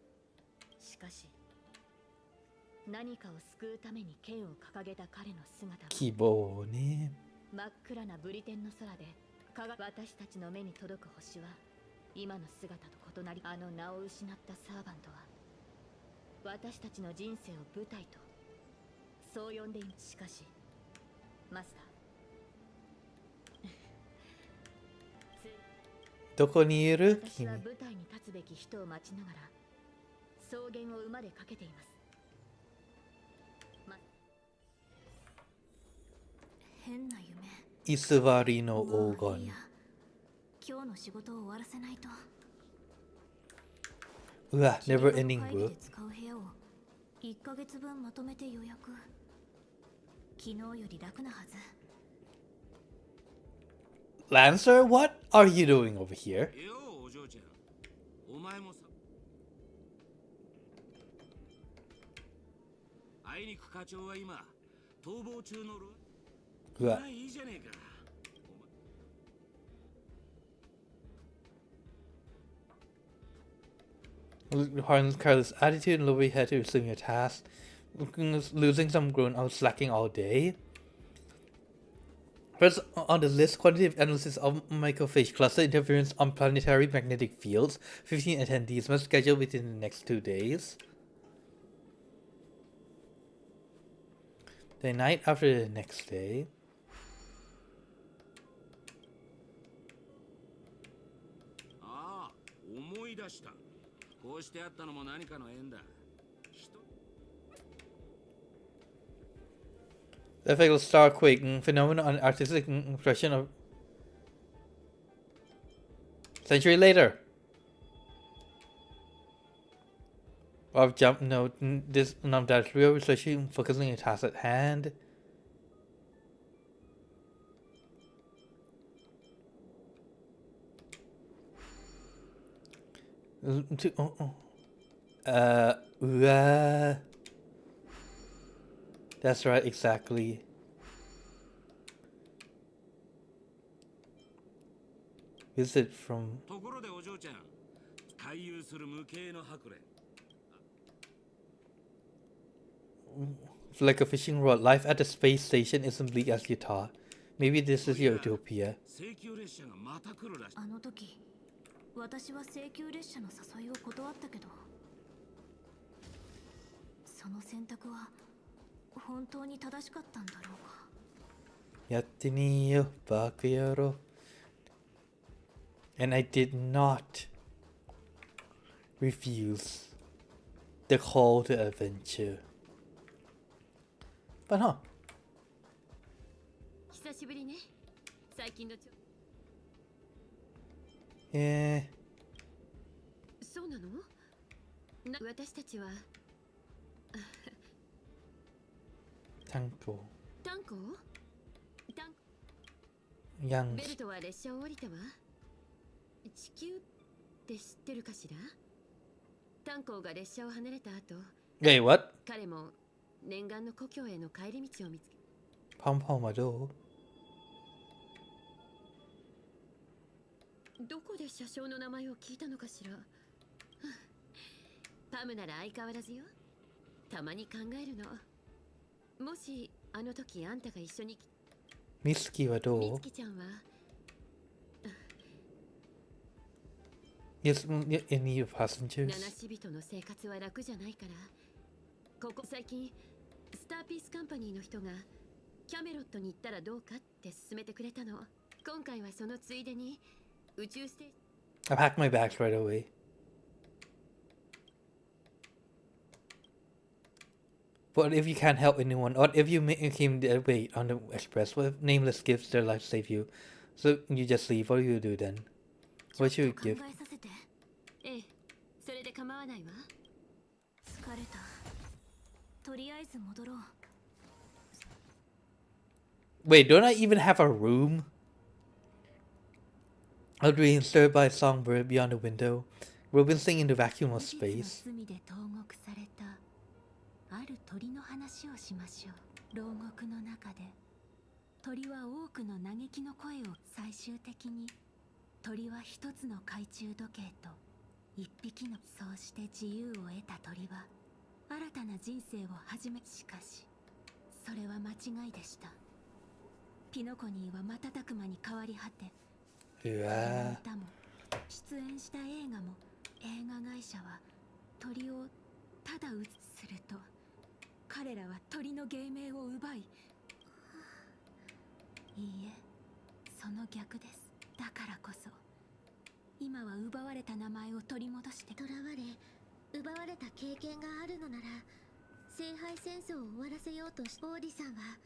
しかし何かを救うために剣を掲げた彼の姿は希望ね。真っ暗なブリテンの空で私たちの目に届く星は今の姿と異なり、あの名を失ったサーバントは私たちの人生を舞台とそう呼んでいます。しかしマスターどこにいる私は舞台に立つべき人を待ちながら草原を馬でかけています。変な夢。居座りの黄金。今日の仕事を終わらせないと。うわ、never ending work。使う部屋を1ヶ月分まとめて予約。昨日より楽なはず。Lancer, what are you doing over here? ようお嬢ちゃん、お前もさ。あいにく課長は今逃亡中のうわ。いいじゃねえか。Harlan's careless attitude and lowering head to resume your task. Losing some grown out slacking all day. First on the list, quantitative analysis of microphage cluster interference on planetary magnetic fields. 15 attendees must schedule within the next 2 days. The night after the next day. The effect of starquake phenomenon on artistic impression of century later. Of jump note, this that real research focusing on a task at hand. That's right, exactly. Visit from like a fishing rod. Life at the space station isn't bleak as you thought. Maybe this is your utopia. あの時、私は請求列車の誘いを断ったけど、その選択は本当に正しかったんだろうか。やってねえよ、バカ野郎。And I did not refuse the call to adventure. But huh. 久しぶりね。最近のそうなの？私たちは炭鉱。炭鉱？ベルトは列車を降りたわ。地球って知ってるかしら？炭鉱が列車を離れた後、Wait, what? 彼も念願の故郷への帰り道を見つけ。パンパンはどう？どこで車掌の名前を聞いたのかしら。パムなら相変わらずよ。たまに考えるの。もしあの時あんたが一緒に。ミスキはどう？ミスキちゃんは。Yes, any passengers? 七死人の生活は楽じゃないから。ここ最近スターピースカンパニーの人がキャメロットに行ったらどうかって勧めてくれたの。今回はそのついでに宇宙ステーション。I packed my bags right away. What if you can't help anyone? What if you came their way on the express? What if nameless gives their life save you? So you just leave. What do you do then? What should you give? ええ、それで構わないわ。疲れた。とりあえず戻ろう。Wait, don't I even have a room? A dream stirred by a songbird beyond the window. Robin sing in the vacuum of space. ある鳥の話をしましょう。牢獄の中で鳥は多くの嘆きの声を最終的に鳥は一つの懐中時計と一匹のそうして自由を得た鳥は新たな人生を始めしかしそれは間違いでした。ピノコニーは瞬く間に変わり果て歌も出演した映画も映画会社は鳥をただ映すると彼らは鳥の芸名を奪い、いいえ、その逆です。だからこそ今は奪われた名前を取り戻して囚われ奪われた経験があるのなら聖杯戦争を終わらせようとしオーディさんは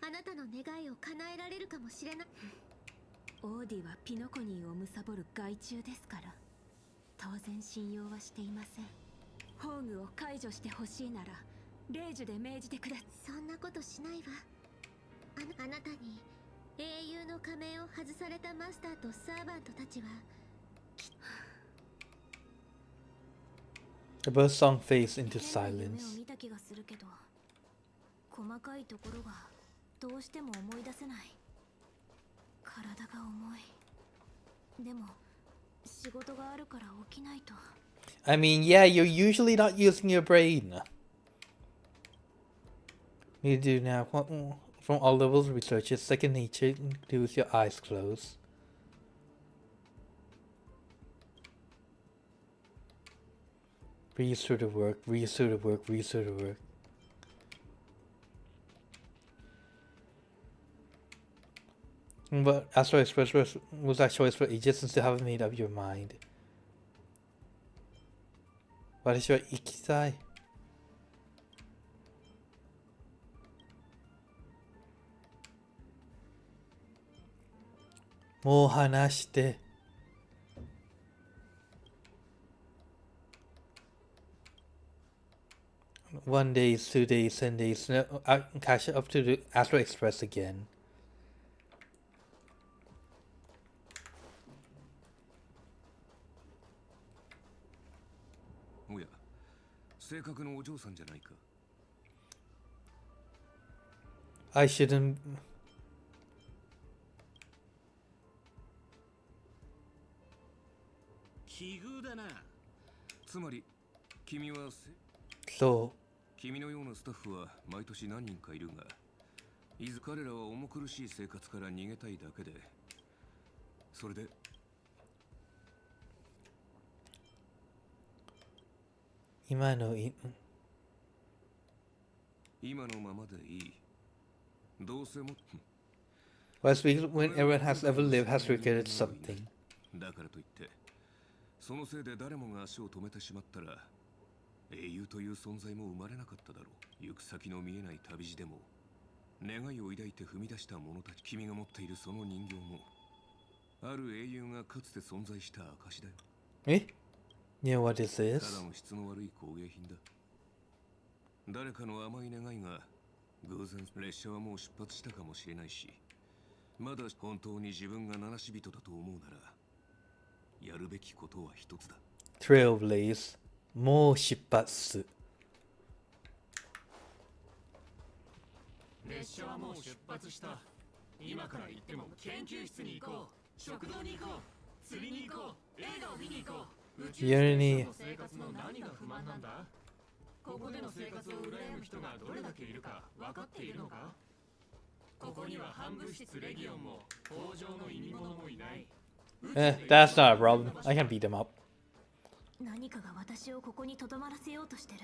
あなたの願いを叶えられるかもしれない。オーディはピノコニーを貪る害虫ですから当然信用はしていません。宝具を解除してほしいなら令樹で命じてください。そんなことしないわ。あなたに英雄の仮面を外されたマスターとサーバントたちはThe bird song fades into silence. 見た気がするけど細かいところがどうしても思い出せない。体が重い。でも仕事があるから起きないと。I mean, yeah, you're usually not using your brain. You do now. From all levels of research, it's second nature to do with your eyes closed. Breathe through the work, breathe through the work, breathe through the work. But Astro Express was that choice for ages since you haven't made up your mind. What is your ikigai? Mo hanashite. One day, 2 days, 10 days. No, cash it up to the Astro Express again. おや、正確のお嬢さんじゃないか。I shouldn't. 奇遇だな。つまり、君はそう。君のようなスタッフは毎年何人かいるが、いず彼らは重苦しい生活から逃げたいだけで、それで今のままでいい。どうせも。Last week, when everyone has ever lived has regretted something. だからといって、そのせいで誰もが足を止めてしまったら、英雄という存在も生まれなかっただろう。行く先の見えない旅路でも、願いを抱いて踏み出した者たち、君が持っているその人形も、ある英雄がかつて存在した証だよ。え？You know what this is? ただの質の悪い工芸品だ。誰かの甘い願いが偶然列車はもう出発したかもしれないし、まだ本当に自分が七死人だと思うなら、やるべきことは一つだ。Trailblaze もう出発。列車はもう出発した。今から行っても研究室に行こう。食堂に行こう。釣りに行こう。映画を見に行こう。宇宙の生活の何が不満なんだ？ここでの生活を羨む人がどれだけいるか分かっているのか？ここには反物質レギオンも北条の意味物もいない。That's not a problem. I can beat them up. 何かが私をここに留まらせようとしてる。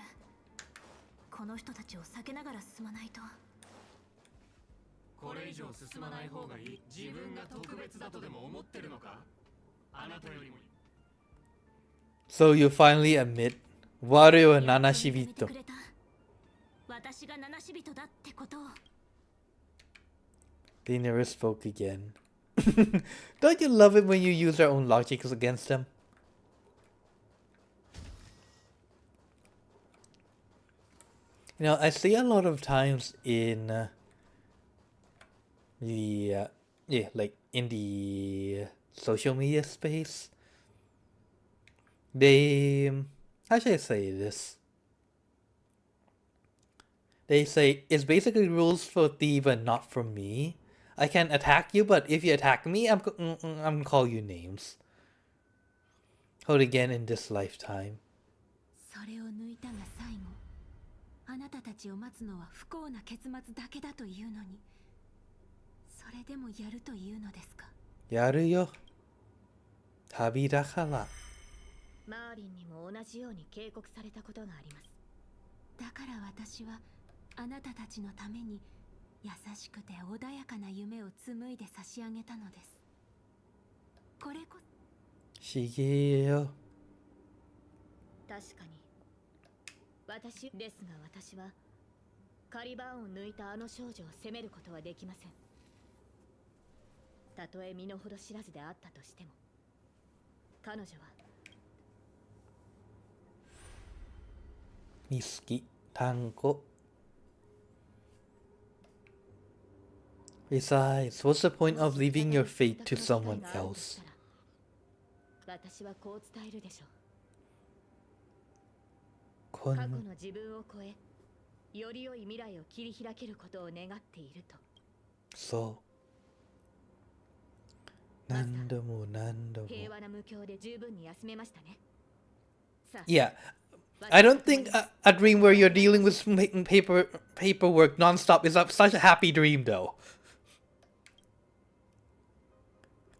この人たちを避けながら進まないと。これ以上進まない方がいい。自分が特別だとでも思ってるのか？あなたよりも。So you finally admit, Wario and Nanashibito. 私が七死人だってことを。They never spoke again. Don't you love it when you use their own logic against them? You know, I see a lot of times in like in the social media space, they, how should I say this? They say it's basically rules for thee, but not for me. I can attack you, but if you attack me, I'm gonna call you names. Hold again in this lifetime. それを抜いたが最後。あなたたちを待つのは不幸な結末だけだというのに、それでもやるというのですか？やるよ。旅だから。マーリンにも同じように警告されたことがあります。だから私はあなたたちのために優しくて穏やかな夢を紡いで差し上げたのです。これこそ。しげよ。確かに。ですが私はカリバーンを抜いたあの少女を責めることはできません。たとえ身の程知らずであったとしても、彼女はミスキ、単語。Besides, what's the point of leaving your fate to someone else? 私はこう伝えるでしょう。過去の自分を超え、より良い未来を切り開けることを願っていると。そう。何度も何度も。平和な無境で十分に休めましたね。Yeah. I don't think a dream where you're dealing with making paperwork nonstop is such a happy dream, though.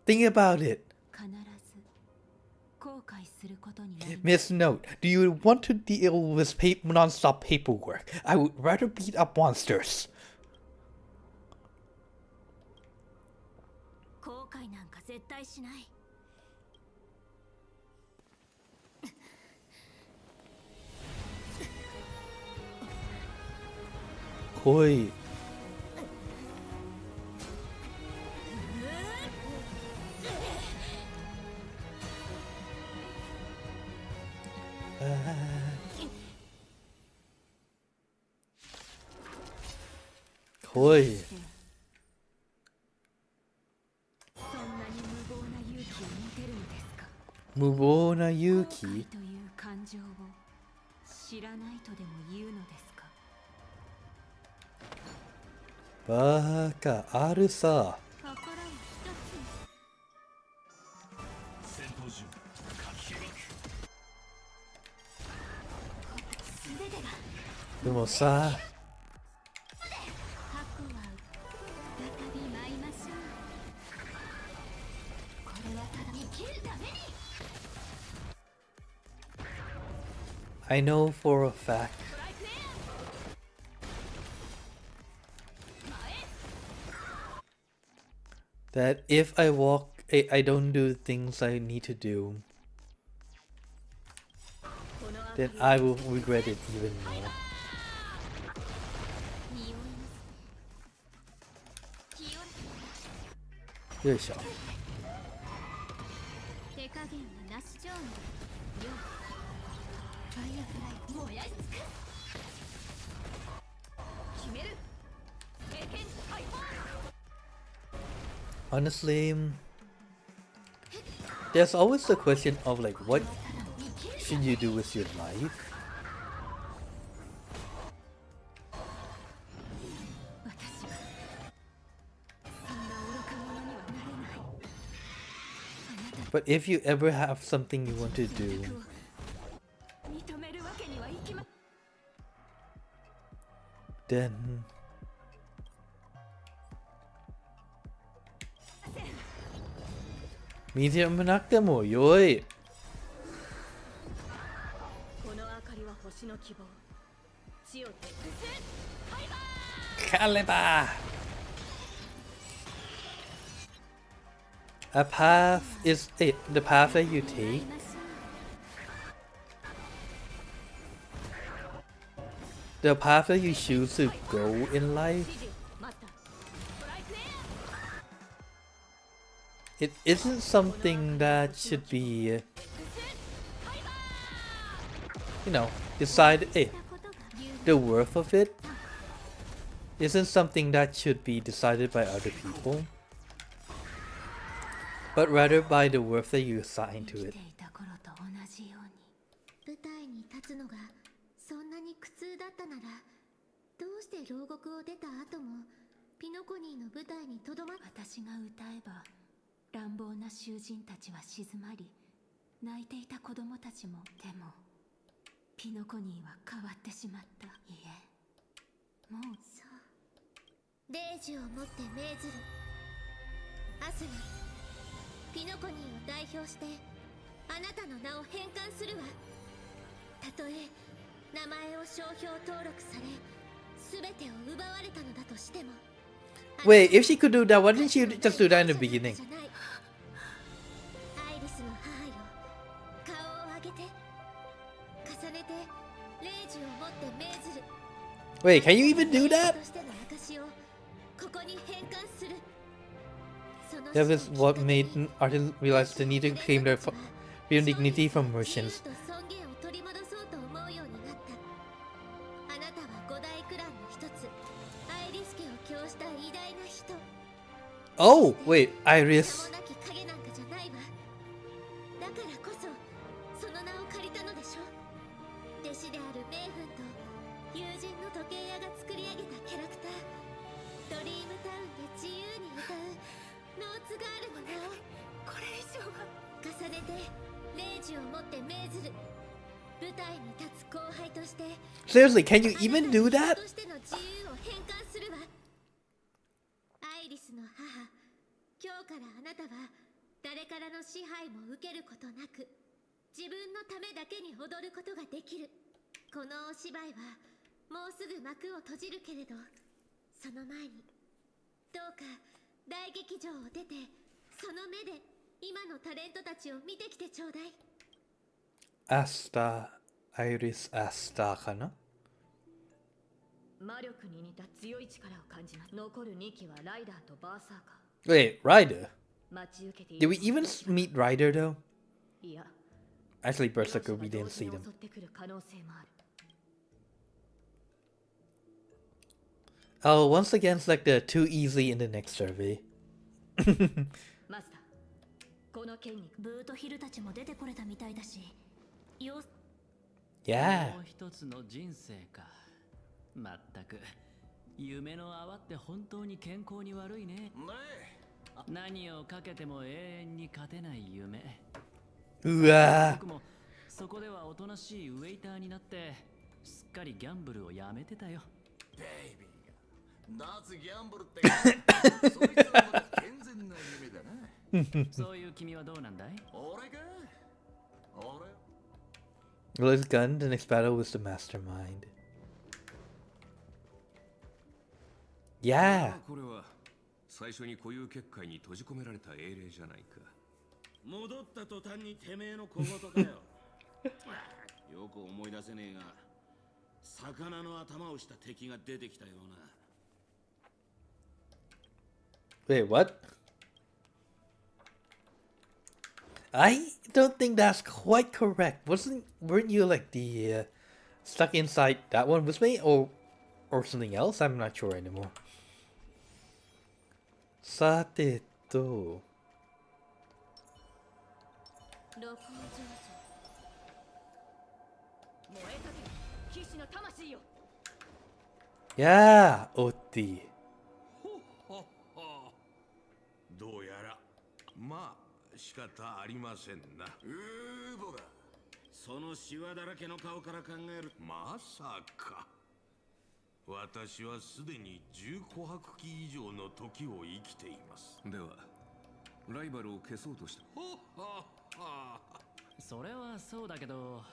Think about it. Miss Note, do you want to deal with nonstop paperwork? I would rather beat up monsters. 後悔なんか絶対しない。来い。来い。そんなに無謀な勇気を持てるのですか。無謀な勇気。後悔という感情を知らないとでも言うのですか。バカあるさ。宝を一つ。戦闘準備書き分け。全てが。でもさ。I know for a fact that if I I don't do the things I need to do, then I will regret it even more. よいしょ。手加減はなし調味。ファイアフライ燃やし尽くす。決める。経験解放。 Honestly, there's always the question of like, what should you do with your life? But if you ever have something you want to do, then見てもなくてもよい。この明かりは星の希望。地を照らす。カレバー。A path is the path that you take. The path that you choose to go in life. It isn't something that should be, decided. The worth of it isn't something that should be decided by other people, but rather by the worth that you assign to it. 舞台に立つのがそんなに苦痛だったなら、どうして牢獄を出た後もピノコニーの舞台にとどまっ。私が歌えば乱暴な囚人たちは静まり、泣いていた子供たちも。でもピノコニーは変わってしまった。いえ、もう。そう、レイジを持って命ずる。アスナ、ピノコニーを代表してあなたの名を返還するわ。たとえ名前を商標登録され、全てを奪われたのだとしても。 Wait, if she could do that, why didn't she just do that in the beginning? アイリスの母よ、顔を上げて。重ねてレイジを持って命ずる。 Wait, can you even do that? That was what made artists realize the need to claim their real dignity from merchants. Oh, wait, Iris. 舞台に立つ後輩として Seriously, can you even do that? としての自由を返還するわ。アイリスの母、今日からあなたは誰からの支配も受けることなく自分のためだけに踊ることができる。このお芝居はもうすぐ幕を閉じるけれど、その前にどうか大劇場を出てその目で今のタレントたちを見てきてちょうだい。アスター、アイリス・アスターかな。魔力に似た強い力を感じます。残る2機はライダーとバーサーカ Wait, Ryder? ー。待ち受けてい Did る we even meet Ryder though? いや、 Actually, Berserker, we didn't see them. 襲ってくる可能性もある。 Oh, once again, select the too easy in the next survey. マスター、この件にブートヒルたちも出てこれたみたいだし、Yeah. もう一つの人生か。まったく夢の泡って本当に健康に悪いね。何をかけても永遠に勝てない夢。うわ僕もそこではおとなしいウェイターになってすっかりギャンブルをやめてたよ。ベイビーが脱ギャンブルってそいつはまだ健全な夢だな。そういう君はどうなんだい？俺か？俺 Well, his gun, the next battle was the mastermind. Yeah. これは最初に固有結界に閉じ込められた英霊じゃないか。戻った途端にてめえの小言かよ。よく思い出せねえが、魚の頭をした敵が出てきたような。 Wait, what? I don't think that's quite correct. Weren't you like the stuck inside that one with me, or something else? I'm not sure anymore. さてと。燃えたけ騎士の魂よ。 Yeah, Otti. どうやらまあ仕方ありませんな。ボがそのシワだらけの顔から考える。まさか。私はすでに10琥珀期以上の時を生きています。ではライバルを消そうとした。それはそうだけど、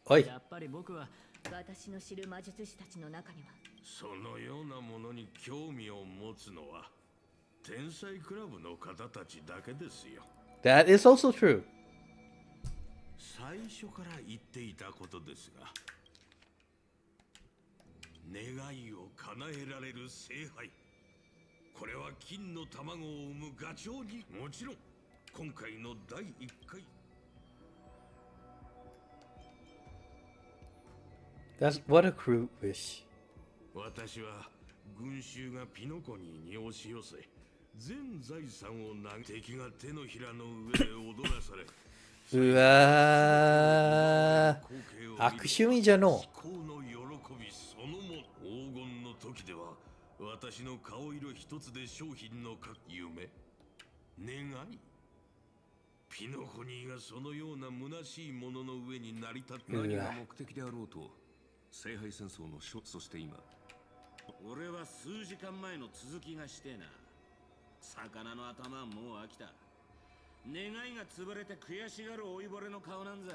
おい。やっぱり僕は私の知る魔術師たちの中にはそのようなものに興味を持つのは天才クラブの方たちだけですよ。That is also true. 最初から言っていたことですが、願いを叶えられる聖杯、これは金の卵を産むガチョウに、もちろん今回の第1回。 That's what a crude wish. 私は群衆がピノコニーに押し寄せ、全財産を投げ、敵が手のひらの上で踊らされ、うわー、悪趣味じゃの。至高の喜びそのもの。黄金の時では私の顔色一つで商品の夢、願い。ピノコニーがそのような虚しいものの上に成り立って、何が目的であろうと聖杯戦争の初、そして今俺は数時間前の続きがしてえな。魚の頭はもう飽きた。願いが潰れて悔しがる老いぼれの顔なんざ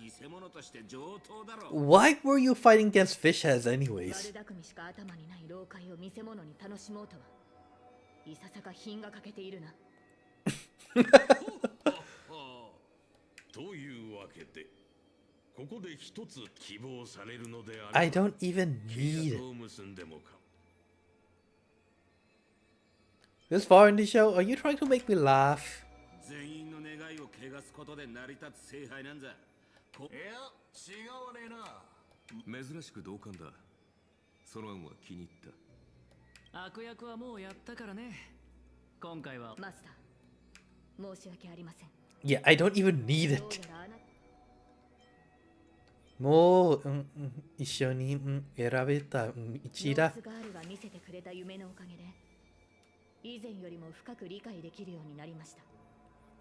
見せ物として上等だろ。 Why were you fighting against fish heads 悪 anyways? 巧みしか頭にない老快を見せ物に楽しもうとはいささか品が欠けているな。というわけで、ここで一つ希望されるのであれば、 I don't even need it. 契約を結んでもか。 This far in the show, are you trying to make me laugh? 全員の願いを汚すことで成り立つ聖杯なんざ。いや、違わねえな。珍しく同感だ。その案は気に入った。悪役はもうやったからね。今回はマスター、申し訳ありません。 Yeah, I don't even need どう it. やらあなもう、一緒に、選べた、一だ。ノースガールが見せてくれた夢のおかげで以前よりも深く理解できるようになりました。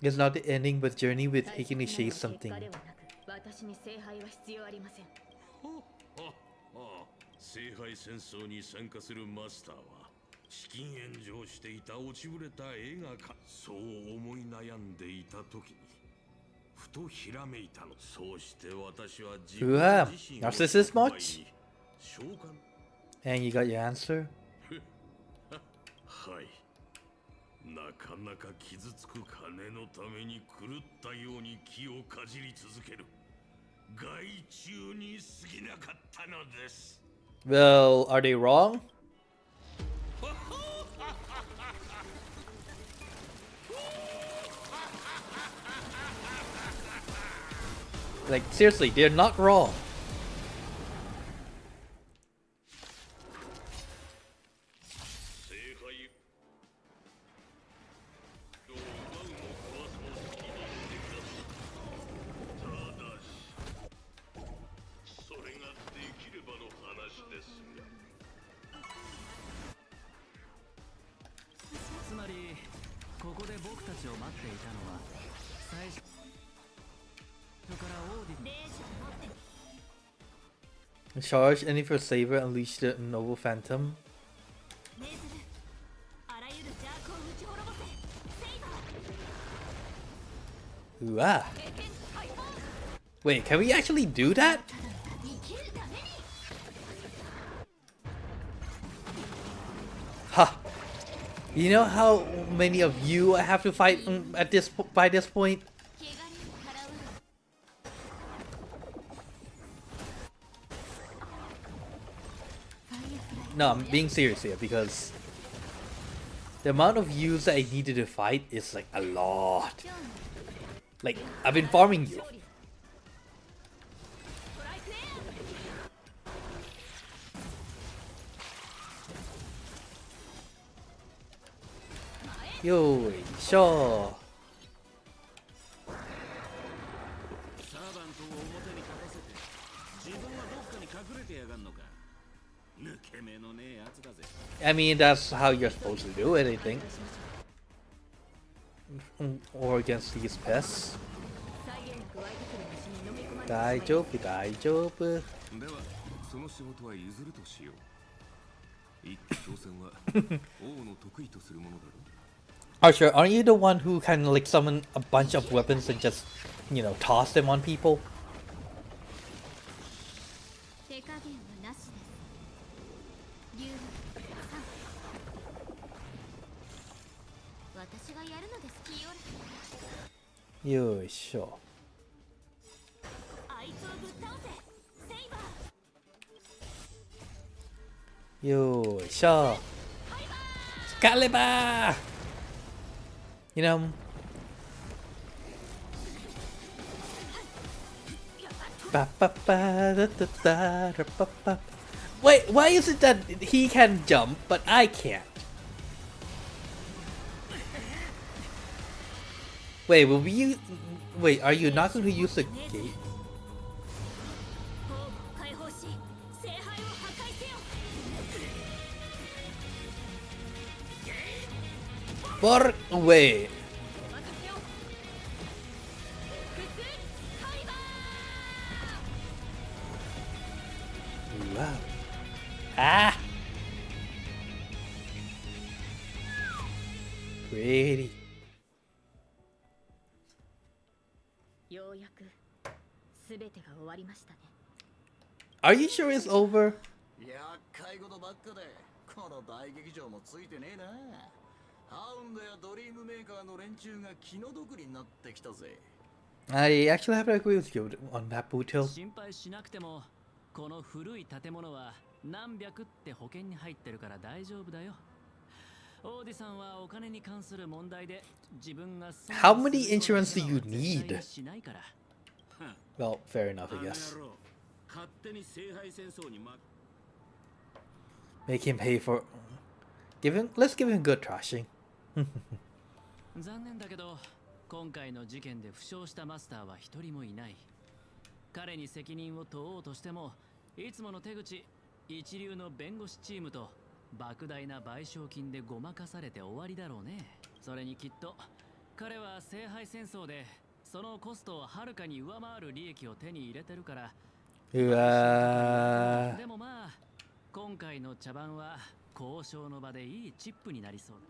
It's not the ending, but journey with taking to 最 chase 初からの結 something. 果ではなく私私に聖杯は必要ありません。聖杯戦争に参加するマスターは資金援助をしていた落ちぶれた映画家、そう思い悩んでいた時にふとひらめいたの。そうして私は自分自身を narcissist much? 召喚 And you got your answer? はい。なかなか傷つく金のために狂ったように木をかじり続ける害虫に過ぎなかったのです。Well, are they wrong? Like, seriously, they're not wrong. Charge any for Saber, unleash the noble phantom. Ooh, ah. Wait, can we actually do that? Ha! You know how many of you I have to fight by this point? No, I'm being serious here because the amount of yous that I needed to fight is like a lot. Like, I've been farming you. Yo, sure. I mean, that's how you're supposed to do it, I think. Or against these pests. 大丈夫、大丈夫。では、その仕事は譲るとしよう。一気挑戦は王の得意とするものだろ。Archer, aren't you the one who kind of like summon a bunch of weapons and just, you know, toss them on people? Yo, sure. Yo, sure. Excalibur! You know. Wait, why is it that he can jump but I can't? Wait, will we? Wait, are you not going to use the gate? Por wait. Wow. Ah. Pretty. Are you sure it's over? I actually have to agree with you on that, Bootil. 心配しなくてもこの古い建物は何百って保険に入ってるから大丈夫だよ。オーディさんはお金に関する問題で自分が How many insurance do you need? Well, fair enough, I guess. Make him pay for. Let's give him good trashing. 残念だけど今回の事件で負傷したマスターは一人もいない。彼に責任を問おうとしてもいつもの手口、一流の弁護士チームと莫大な賠償金でごまかされて終わりだろうね。それにきっと彼は聖杯戦争でそのコストをはるかに上回る利益を手に入れてるから。うわでもまあ今回の茶番は交渉の場でいいチップになりそうだ。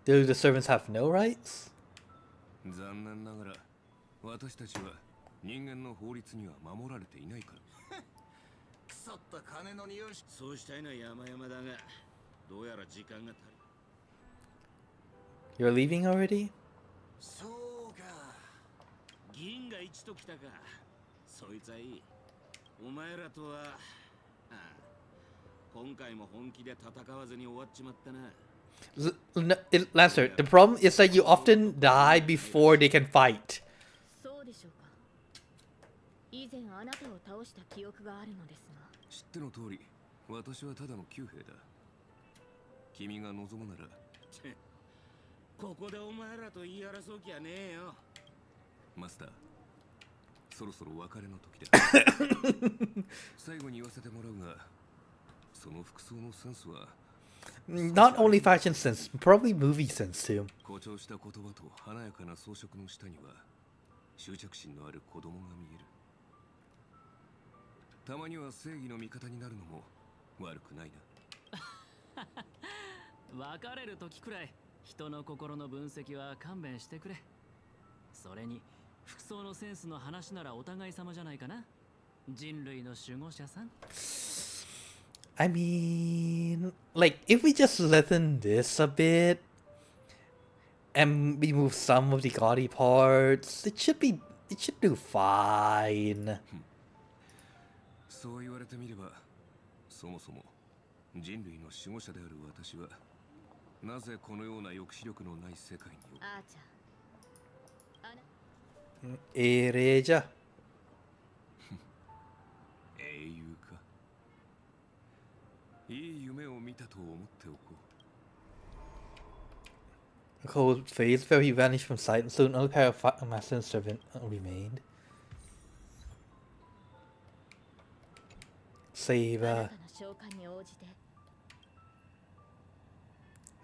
Do the servants have no rights? 残念ながら私たちは人間の法律には守られていないから。腐った金の匂い。そうしたいのは山々だが、どうやら時間が足り。You're leaving already? そうか。銀が一と来たか。そいつはいい。お前らとは、今回も本気で戦わずに終わっちまったな。Lancer, the problem is that you often die before they can fight. そうでしょうか。以前あなたを倒した記憶があるのですが。知っての通り、私はただの旧兵だ。君が望むなら。ここでお前らと言い争う気はねえよ。マスター、そろそろ別れの時だ。最後に言わせてもらうが、その服装のセンスは。Not only fashion sense, probably movie sense too. 誇張した言葉と華やかな装飾の下には執着心のある子供が見える。たまには正義の味方になるのも悪くないな。別れる時くらい人の心の分析は勘弁してくれ。それに服装のセンスの話ならお互い様じゃないかな。人類の守護者さん。I mean, like, if we just lessen this a bit and remove some of the gaudy parts, it should do fine. そう言われてみれば、そもそも人類の守護者である私はなぜこのような抑止力のない世界に。あーちゃん。英霊じゃ。英雄か。いい夢を見たと思っておこう。A cold face, where he vanished from sight, and soon only pair of master and servant remained. Saber.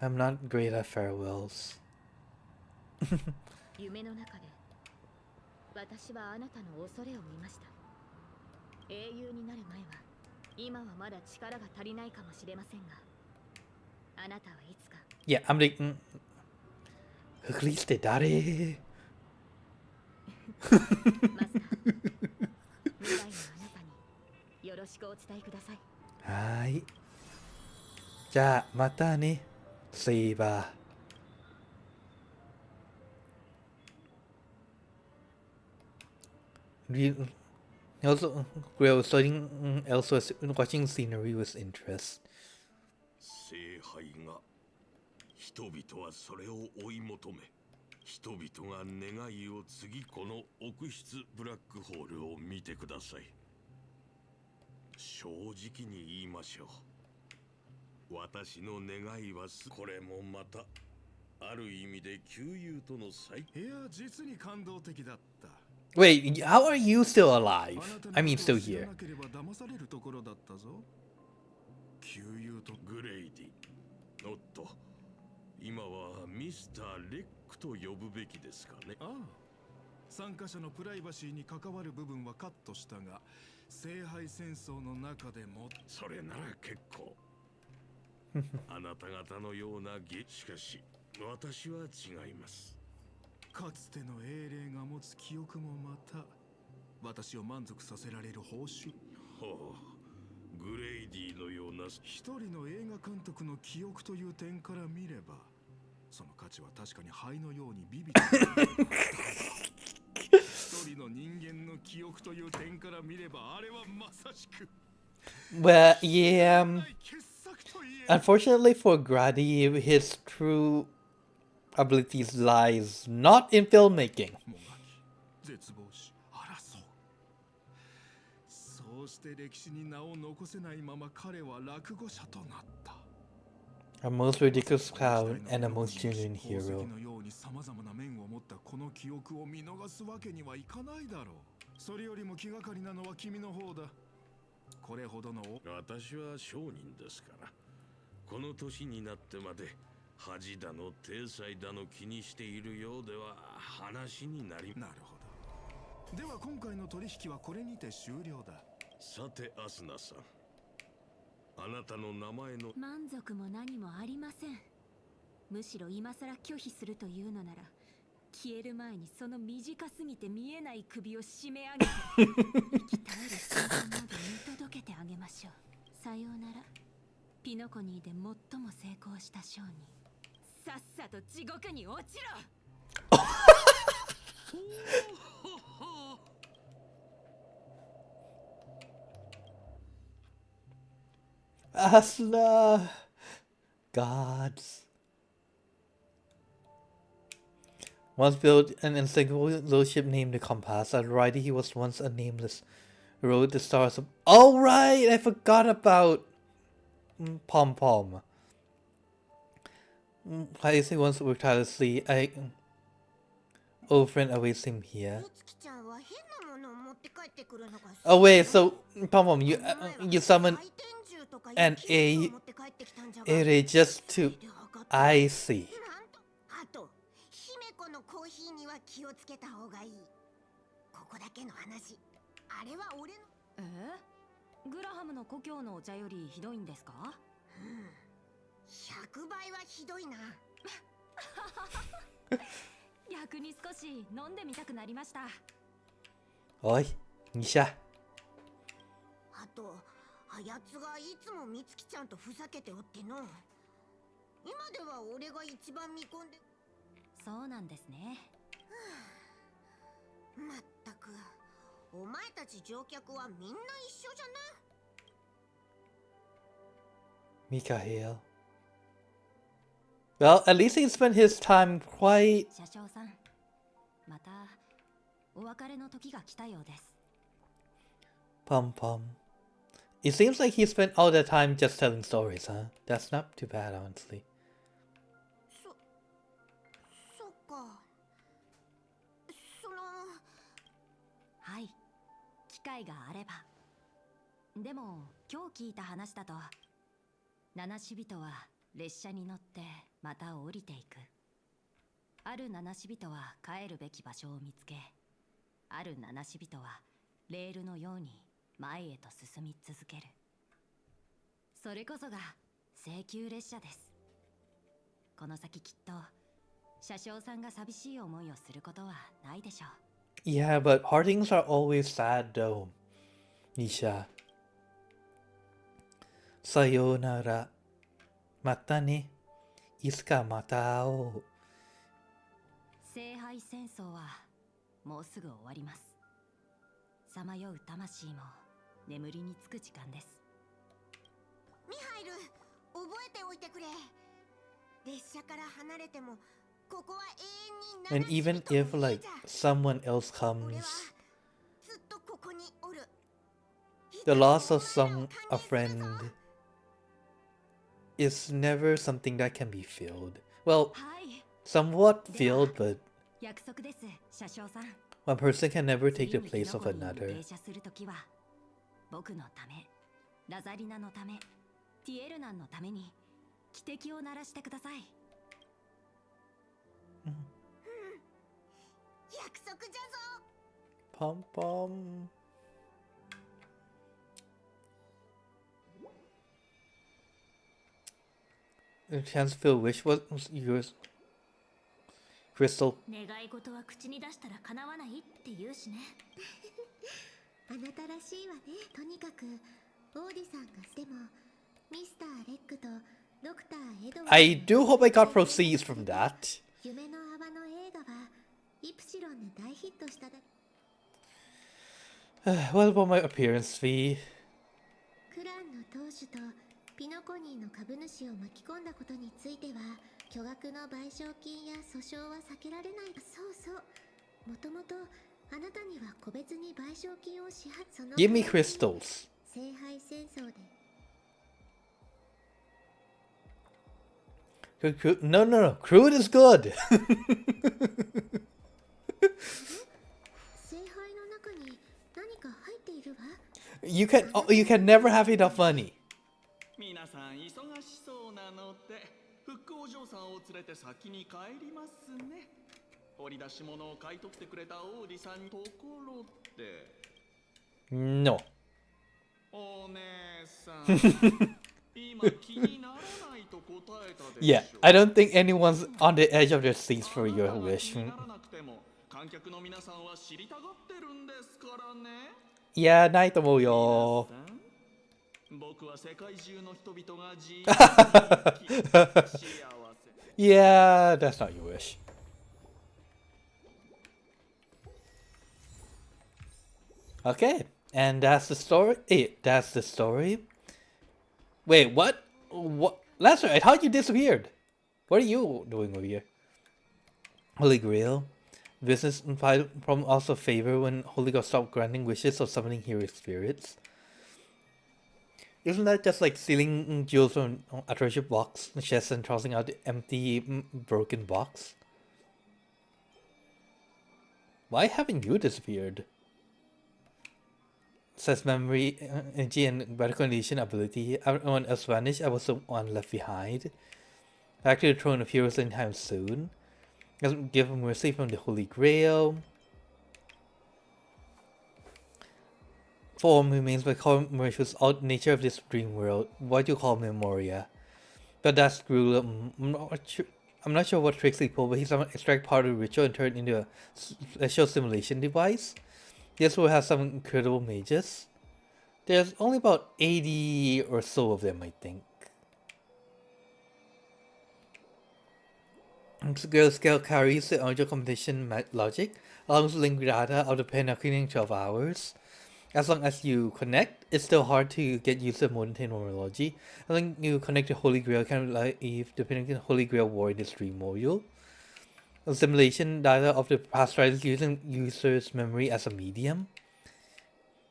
I'm not great at farewells. 夢の中で私はあなたの恐れを見ました。英雄になる前は今はまだ力が足りないかもしれませんが、あなたはいつか。Yeah, I'm like, release the daddy. マスター、未来のあなたによろしくお伝えください。はい。じゃあまたね、セイバー。Also, we were studying elsewhere, watching scenery with interest. 聖杯が人々はそれを追い求め、人々が願いを次この奥室ブラックホールを見てください。正直に言いましょう。私の願いはこれもまたある意味で旧友との再。いや、実に感動的だった。Wait, how are you still alive? I mean, still here. 旧友とグレイディ。おっと、今はミスター・レックと呼ぶべきですかね。ああ、参加者のプライバシーに関わる部分はカットしたが、聖杯戦争の中でもそれなら結構。あなた方のようなしかし私は違います。かつての英霊が持つ記憶もまた私を満足させられる報酬。ほう、グレイディのような一人の映画監督の記憶という点から見れば、その価値は確かに灰のようにビビって一人の人間の記憶という点から見れば、あれはまさしく。Well, yeah. Unfortunately for Grady, his true abilities lies not in filmmaking. 絶望し争う。そうして歴史に名を残せないまま彼は落語者となった。A most ridiculous clown and a most genuine hero. 宝石のように様々な面を持ったこの記憶を見逃すわけにはいかないだろう。それよりも気がかりなのは君の方だ。これほどの私は商人ですから、この年になってまで恥だの体裁だの気にしているようでは話になり。なるほど。では今回の取引はこれにて終了だ。さてアスナさん、あなたの名前の満足も何もありません。むしろ今さら拒否するというのなら、消える前にその短すぎて見えない首を締め上げて生き絶える瞬間まで見届けてあげましょう。さようなら、ピノコニーで最も成功した商人。さっさと地獄に落ちろ。Asuna gods. Once built an inseparable ship named the Compass. Alrighty, he was once a nameless. Rode the stars of. Oh right, I forgot about Pom Pom. I say once worked tirelessly. Old friend awaits him here. Oh wait, so Pom Pom, you summon an A just to. I see. コーヒーには気をつけた方がいい。ここだけの話。あれは俺の。グラハムの故郷のお茶よりひどいんですか？100倍はひどいな。逆に少し飲んでみたくなりました。おい、ニシャ。あと、あやつがいつもみつきちゃんとふざけておっての。今では俺が一番見込んで。そうなんですね。まったく、お前たち乗客はみんな一緒じゃな。Mikael. Well, at least he spent his time quite. 車掌さん、またお別れの時が来たようです。Pom Pom. It seems like he spent all that time just telling stories, huh? That's not too bad, honestly. はい、機会があれば。でも今日聞いた話だと、七死人は列車に乗ってまた降りていく。ある七死人は帰るべき場所を見つけ、ある七死人はレールのように前へと進み続ける。それこそが請求列車です。この先きっと車掌さんが寂しい思いをすることはないでしょう。Yeah, but partings are always sad though. Nisha. Sayonara. Mata ne. Isuka mata ao. 聖杯戦争はもうすぐ終わります。さまよう魂も眠りにつく時間です。ミハイル、覚えておいてくれ。列車から離れても。And even if like someone else comes, the loss of a friend is never something that can be filled. Well, somewhat filled, but one person can never take the place of another. 僕のため、ラザリナのため、ティエルナンのために汽笛を鳴らしてください。約束じゃぞ。Pom Pom. The chance to feel wish was yours. Crystal. 願い事は口に出したら叶わないって言うしね。あなたらしいわね。とにかくオーディさんがでもミスターレックとドクターエドワード。I do hope I got proceeds from that. 夢の泡の映画はイプシロンで大ヒットしただ。What about my appearance fee? クランの当主とピノコニーの株主を巻き込んだことについては巨額の賠償金や訴訟は避けられない。そうそう。もともとあなたには個別に賠償金を支払その Give me crystals. 聖杯戦争で。No. Crude is good. 聖杯の中に何か入っているわ。You can never have enough money. 皆さん忙しそうなので復興お嬢さんを連れて先に帰りますね。掘り出し物を買い取ってくれた王子さんにところで。No. お姉さん。今気にならないと答えたでしょ。Yeah, I don't think anyone's on the edge of their seats for your wish. ならなくても観客の皆さんは知りたがってるんですからね。Yeah, ないと思うよ。僕は世界中の人々が自由に生き幸せ。Yeah, that's not your wish. Okay, and that's the story. That's the story. Wait, what? What? That's right. How you disappeared? What are you doing over here? Holy Grail. Business and problem also favor when Holy Grail stop granting wishes or summoning hero spirits. Isn't that just like stealing jewels from a treasure box, chest, and tossing out the empty, broken box? Why haven't you disappeared? Says memory, energy, and better condition ability. Everyone else vanished. I was the one left behind. Back to the throne of heroes anytime soon. Doesn't give mercy from the Holy Grail. Form remains by commercials out nature of this dream world. What you call Memoria. But that's Grulum. I'm not sure what tricks he pulled, but he's gonna extract part of the ritual and turn it into a special simulation device. This will have some incredible mages. There's only about 80 or so of them, I think. Girl Scale carries the audio competition logic, allows to link data of the pen in 12 hours. As long as you connect, it's still hard to get used to modern terminology. I think you connect to Holy Grail can leave depending on Holy Grail War in the stream module. A simulation data of the past riders using users' memory as a medium.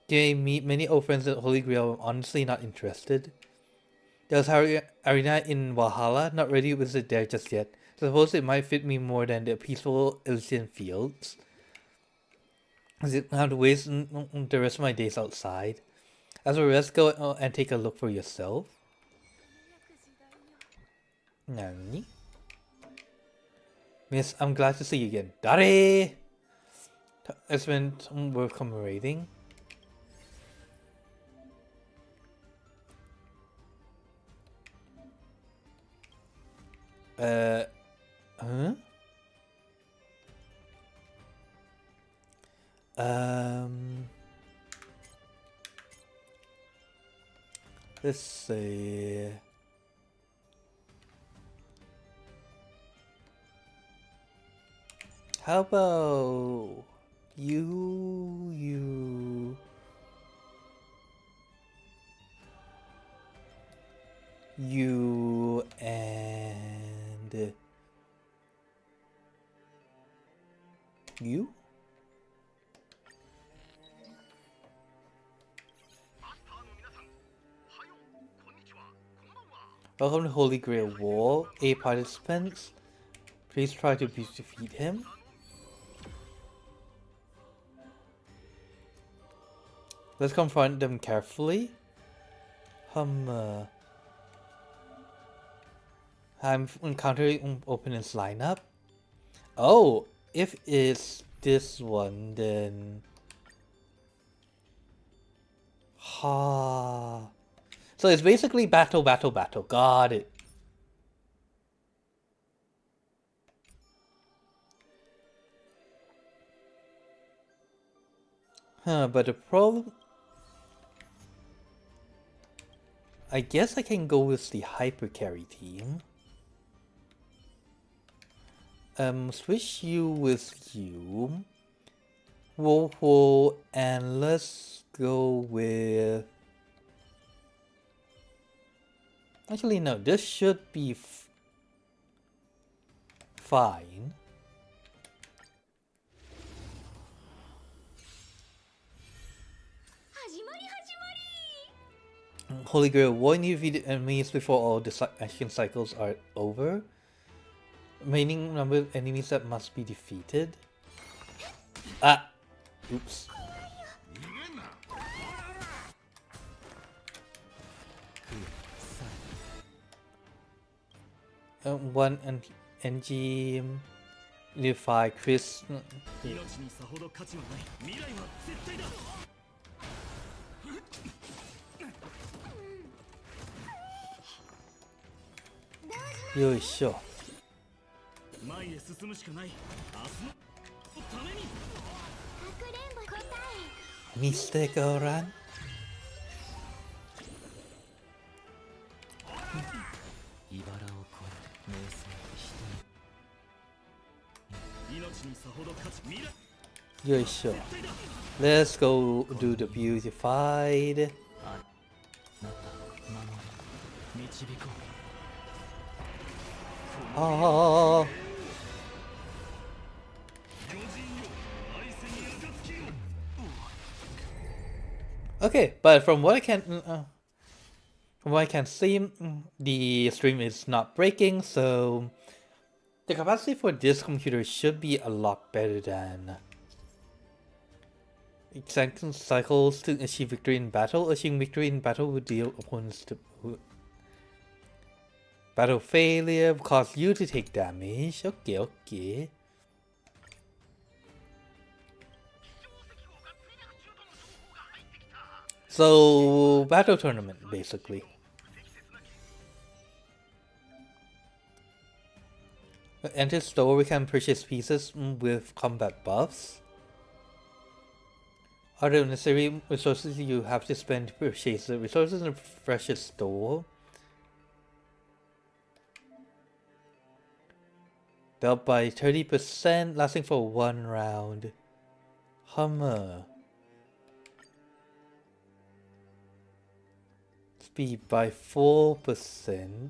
They meet many old friends at Holy Grail, honestly not interested. There's arena in Valhalla, not ready to visit there just yet. Suppose it might fit me more than the peaceful Elysian fields. I have to waste the rest of my days outside. As for rest, go and take a look for yourself. Nani? Miss, I'm glad to see you again. Dare! It's been worth commemorating. Huh? Let's see. How about you and you? Welcome to Holy Grail War. 8 participants. Please try to defeat him. Let's confront them carefully. I'm encountering opponent's lineup. Oh, if it's this one, then ha. So it's basically battle. Got it. But the problem, I guess I can go with the hyper carry team. Switch you with you. Whoa, and let's go with. Actually, no, this should be fine. Holy Grail, war you defeat enemies before all the action cycles are over. Remaining number of enemies that must be defeated. Ah! Oops. one NG unify Chris. 命にさほど価値はない未来は絶対だよいしょ。前へ進むしかない明日のためにかくれんぼ答えミステイクオーラン。茨を越え瞑想命にさほど価値未来よいしょ。Let's go do the beautified. あなた守り導こう Ah. Okay, but from what I can see, the stream is not breaking, so the capacity for this computer should be a lot better than exact cycles to achieve victory in battle. Achieving victory in battle would deal opponents to battle failure, cause you to take damage. Okay, okay. So, battle tournament, basically. Enter store, we can purchase pieces with combat buffs. Other necessary resources you have to spend to purchase the resources in the freshest store. Dealt by 30%, lasting for 1 round. Hummer. Speed by 4%.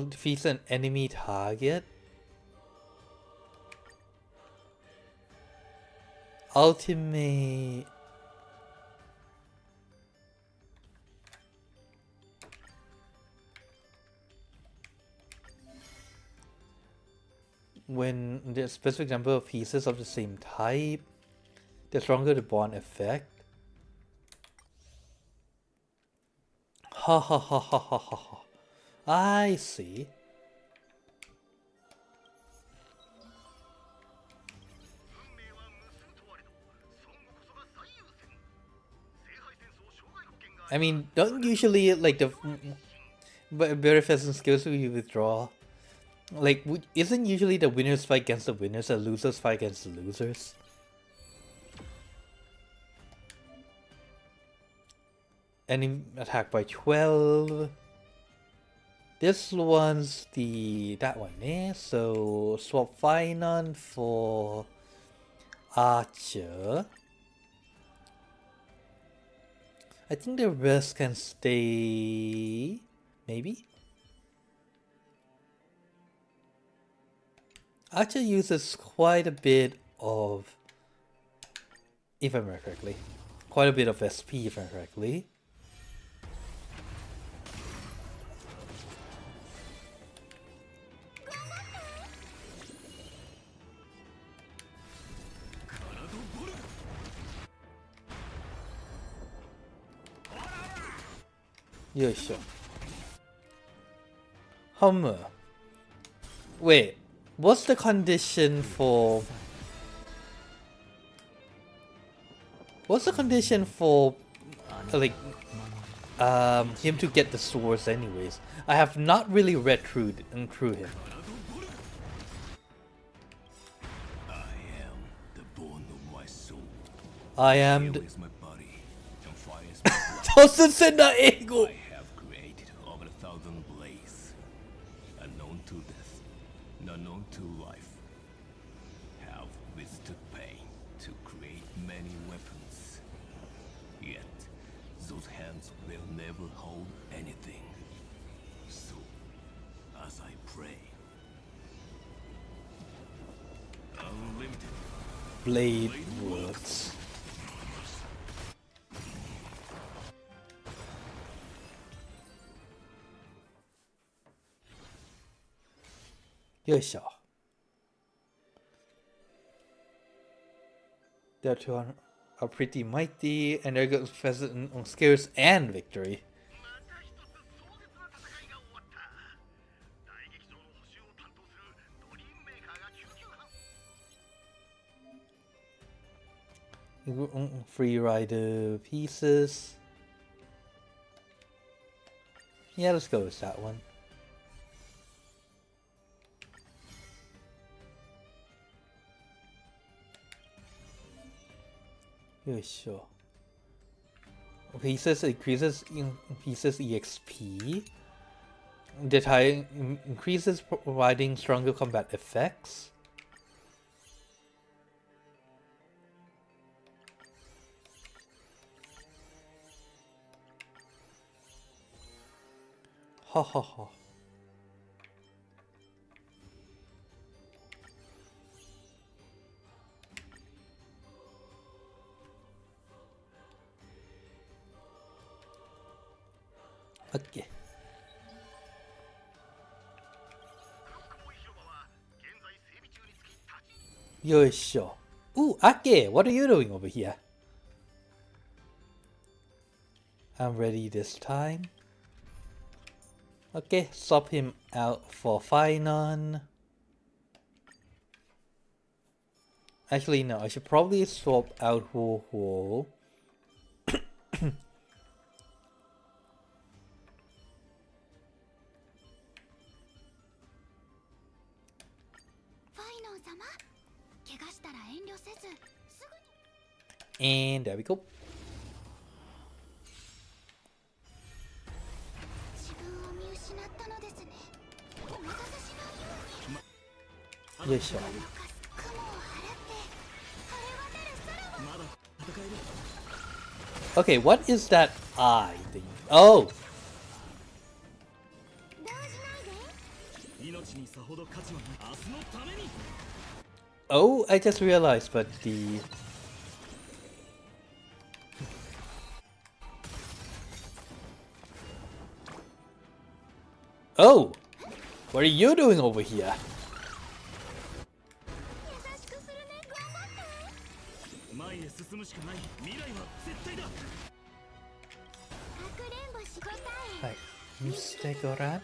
Defeats an enemy target. Ultimate. When there's a specific number of pieces of the same type, the stronger the bond effect. Ha ha ha ha ha ha ha. I see. I mean, don't usually like the better pheasant skills you withdraw. Like, isn't usually the winners fight against the winners and losers fight against the losers? Enemy attack by 12. This one's that one, eh? So swap Finon for Archer. I think the rest can stay, maybe? Archer uses quite a bit of, if I remember correctly, quite a bit of SP if I remember correctly. Yeah, sure. Hummer. Wait, what's the condition for... What's the condition for, like, him to get the swords anyways? I have not really read through him. I am the... ego! I have created over 1,000 blades, unknown to death, unknown to life. Have withstood pain to create many weapons. Yet, those hands will never hold anything. So, as I pray, unlimited Blade works. Yoisho. The two are pretty mighty, and they're good on skills and victory. Free rider pieces. Yeah, let's go with that one. Yeah, sure. Pieces increases EXP. Detail increases, providing stronger combat effects. Ha ha ha. Okay. Yoisho. Ooh, Ake, what are you doing over here? I'm ready this time. Okay, swap him out for Finon. Actually, no, I should probably swap out Ho. ファイノン様、怪我したら遠慮せず、すぐに。And there we go. 自分を見失ったのですね。お待たせしないように。よいしょ。雲を払って、晴れ渡る空を。まだ戦える。Okay, what is that eye thing? Oh! Oh, I just realized, but the... Oh! What are you doing over here? Hi, Mr. Goran?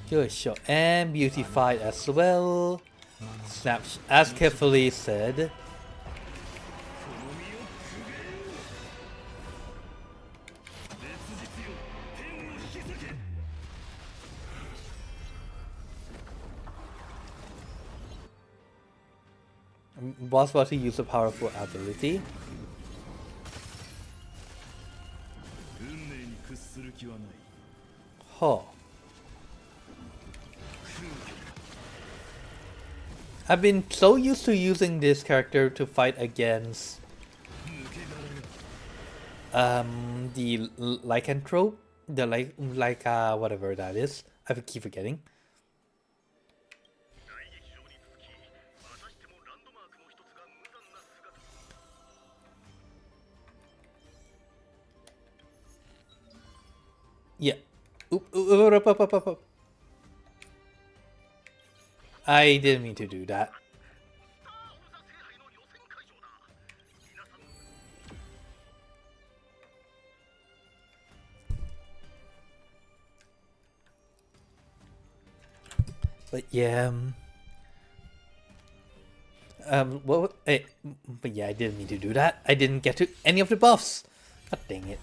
Good shot, and beautified as well. Snap, as carefully said. Was about to use a powerful ability. Huh. I've been so used to using this character to fight against the lycanthrope, the whatever that is. I keep forgetting. Yeah. Up. I didn't mean to do that. But yeah. But yeah, I didn't mean to do that. I didn't get to any of the buffs. God dang it.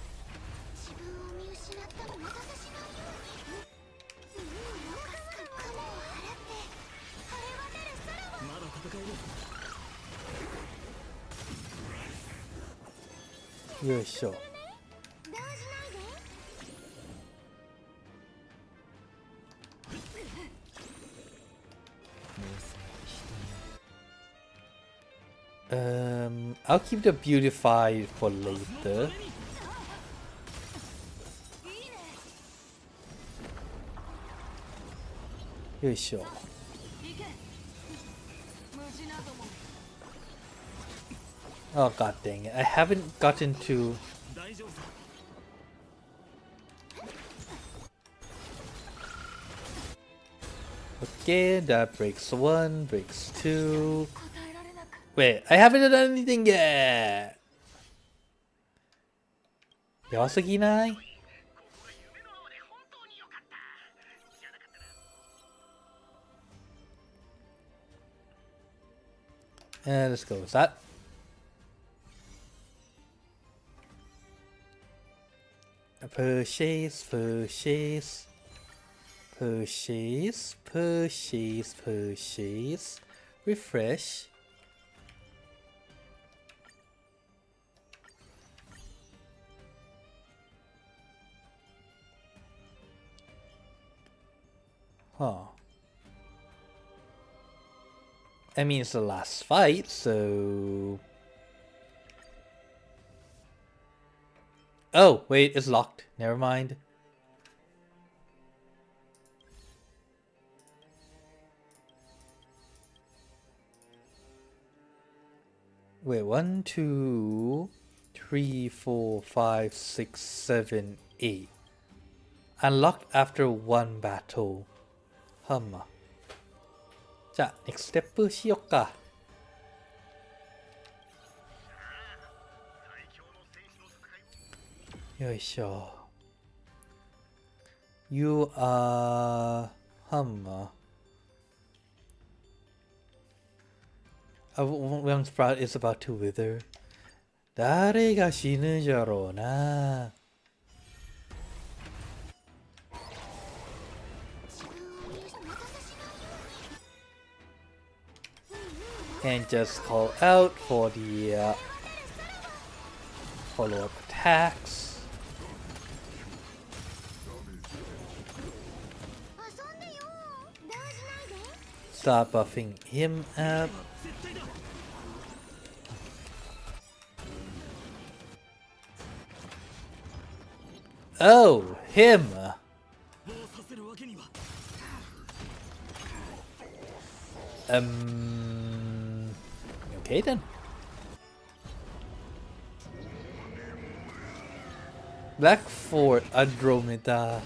Yeah, sure. I'll keep the beautify for later. Yeah, sure. Oh god dang it, I haven't gotten to... Okay, that breaks one, breaks two... Wait, I haven't done anything yet! Yasugi-nai? Let's go with that. Purchase, purchase, purchase, purchase, purchase, refresh. Huh. I mean, it's the last fight, so... Oh, wait, it's locked. Never mind. Wait, 1, 2, 3, 4, 5, 6, 7, 8. Unlocked after one battle. Hum. じゃあ、ネクストステップしよっか。よいしょ。You are Hummer. One sprout is about to wither. 誰が死ぬじゃろうな。And just call out for the follow-up attacks. Start buffing him up. Oh, him! Okay then. Black Fort Andromeda.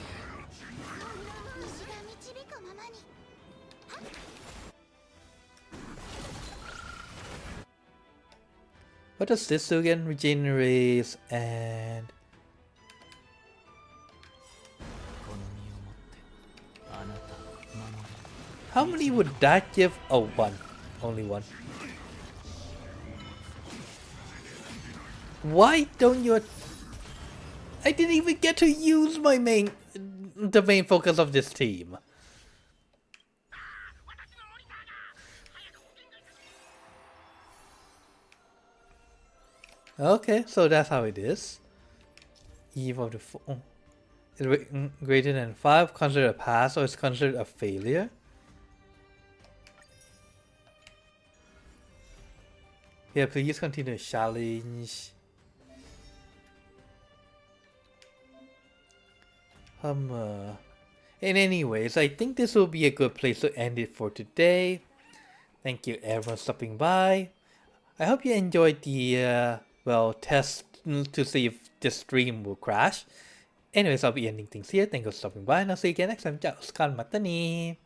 What does this do again? Regenerates and... How many would that give? Oh, one. Only one. Why don't you... I didn't even get to use the main focus of this team. Okay, so that's how it is. Eve of the... Is greater than 5 considered a pass or is considered a failure? Yeah, please continue the challenge. In anyways, I think this will be a good place to end it for today. Thank you everyone for stopping by. I hope you enjoyed the, test to see if the stream will crash. Anyways, I'll be ending things here. Thank you for stopping by and I'll see you again next time. Ciao, skan matani.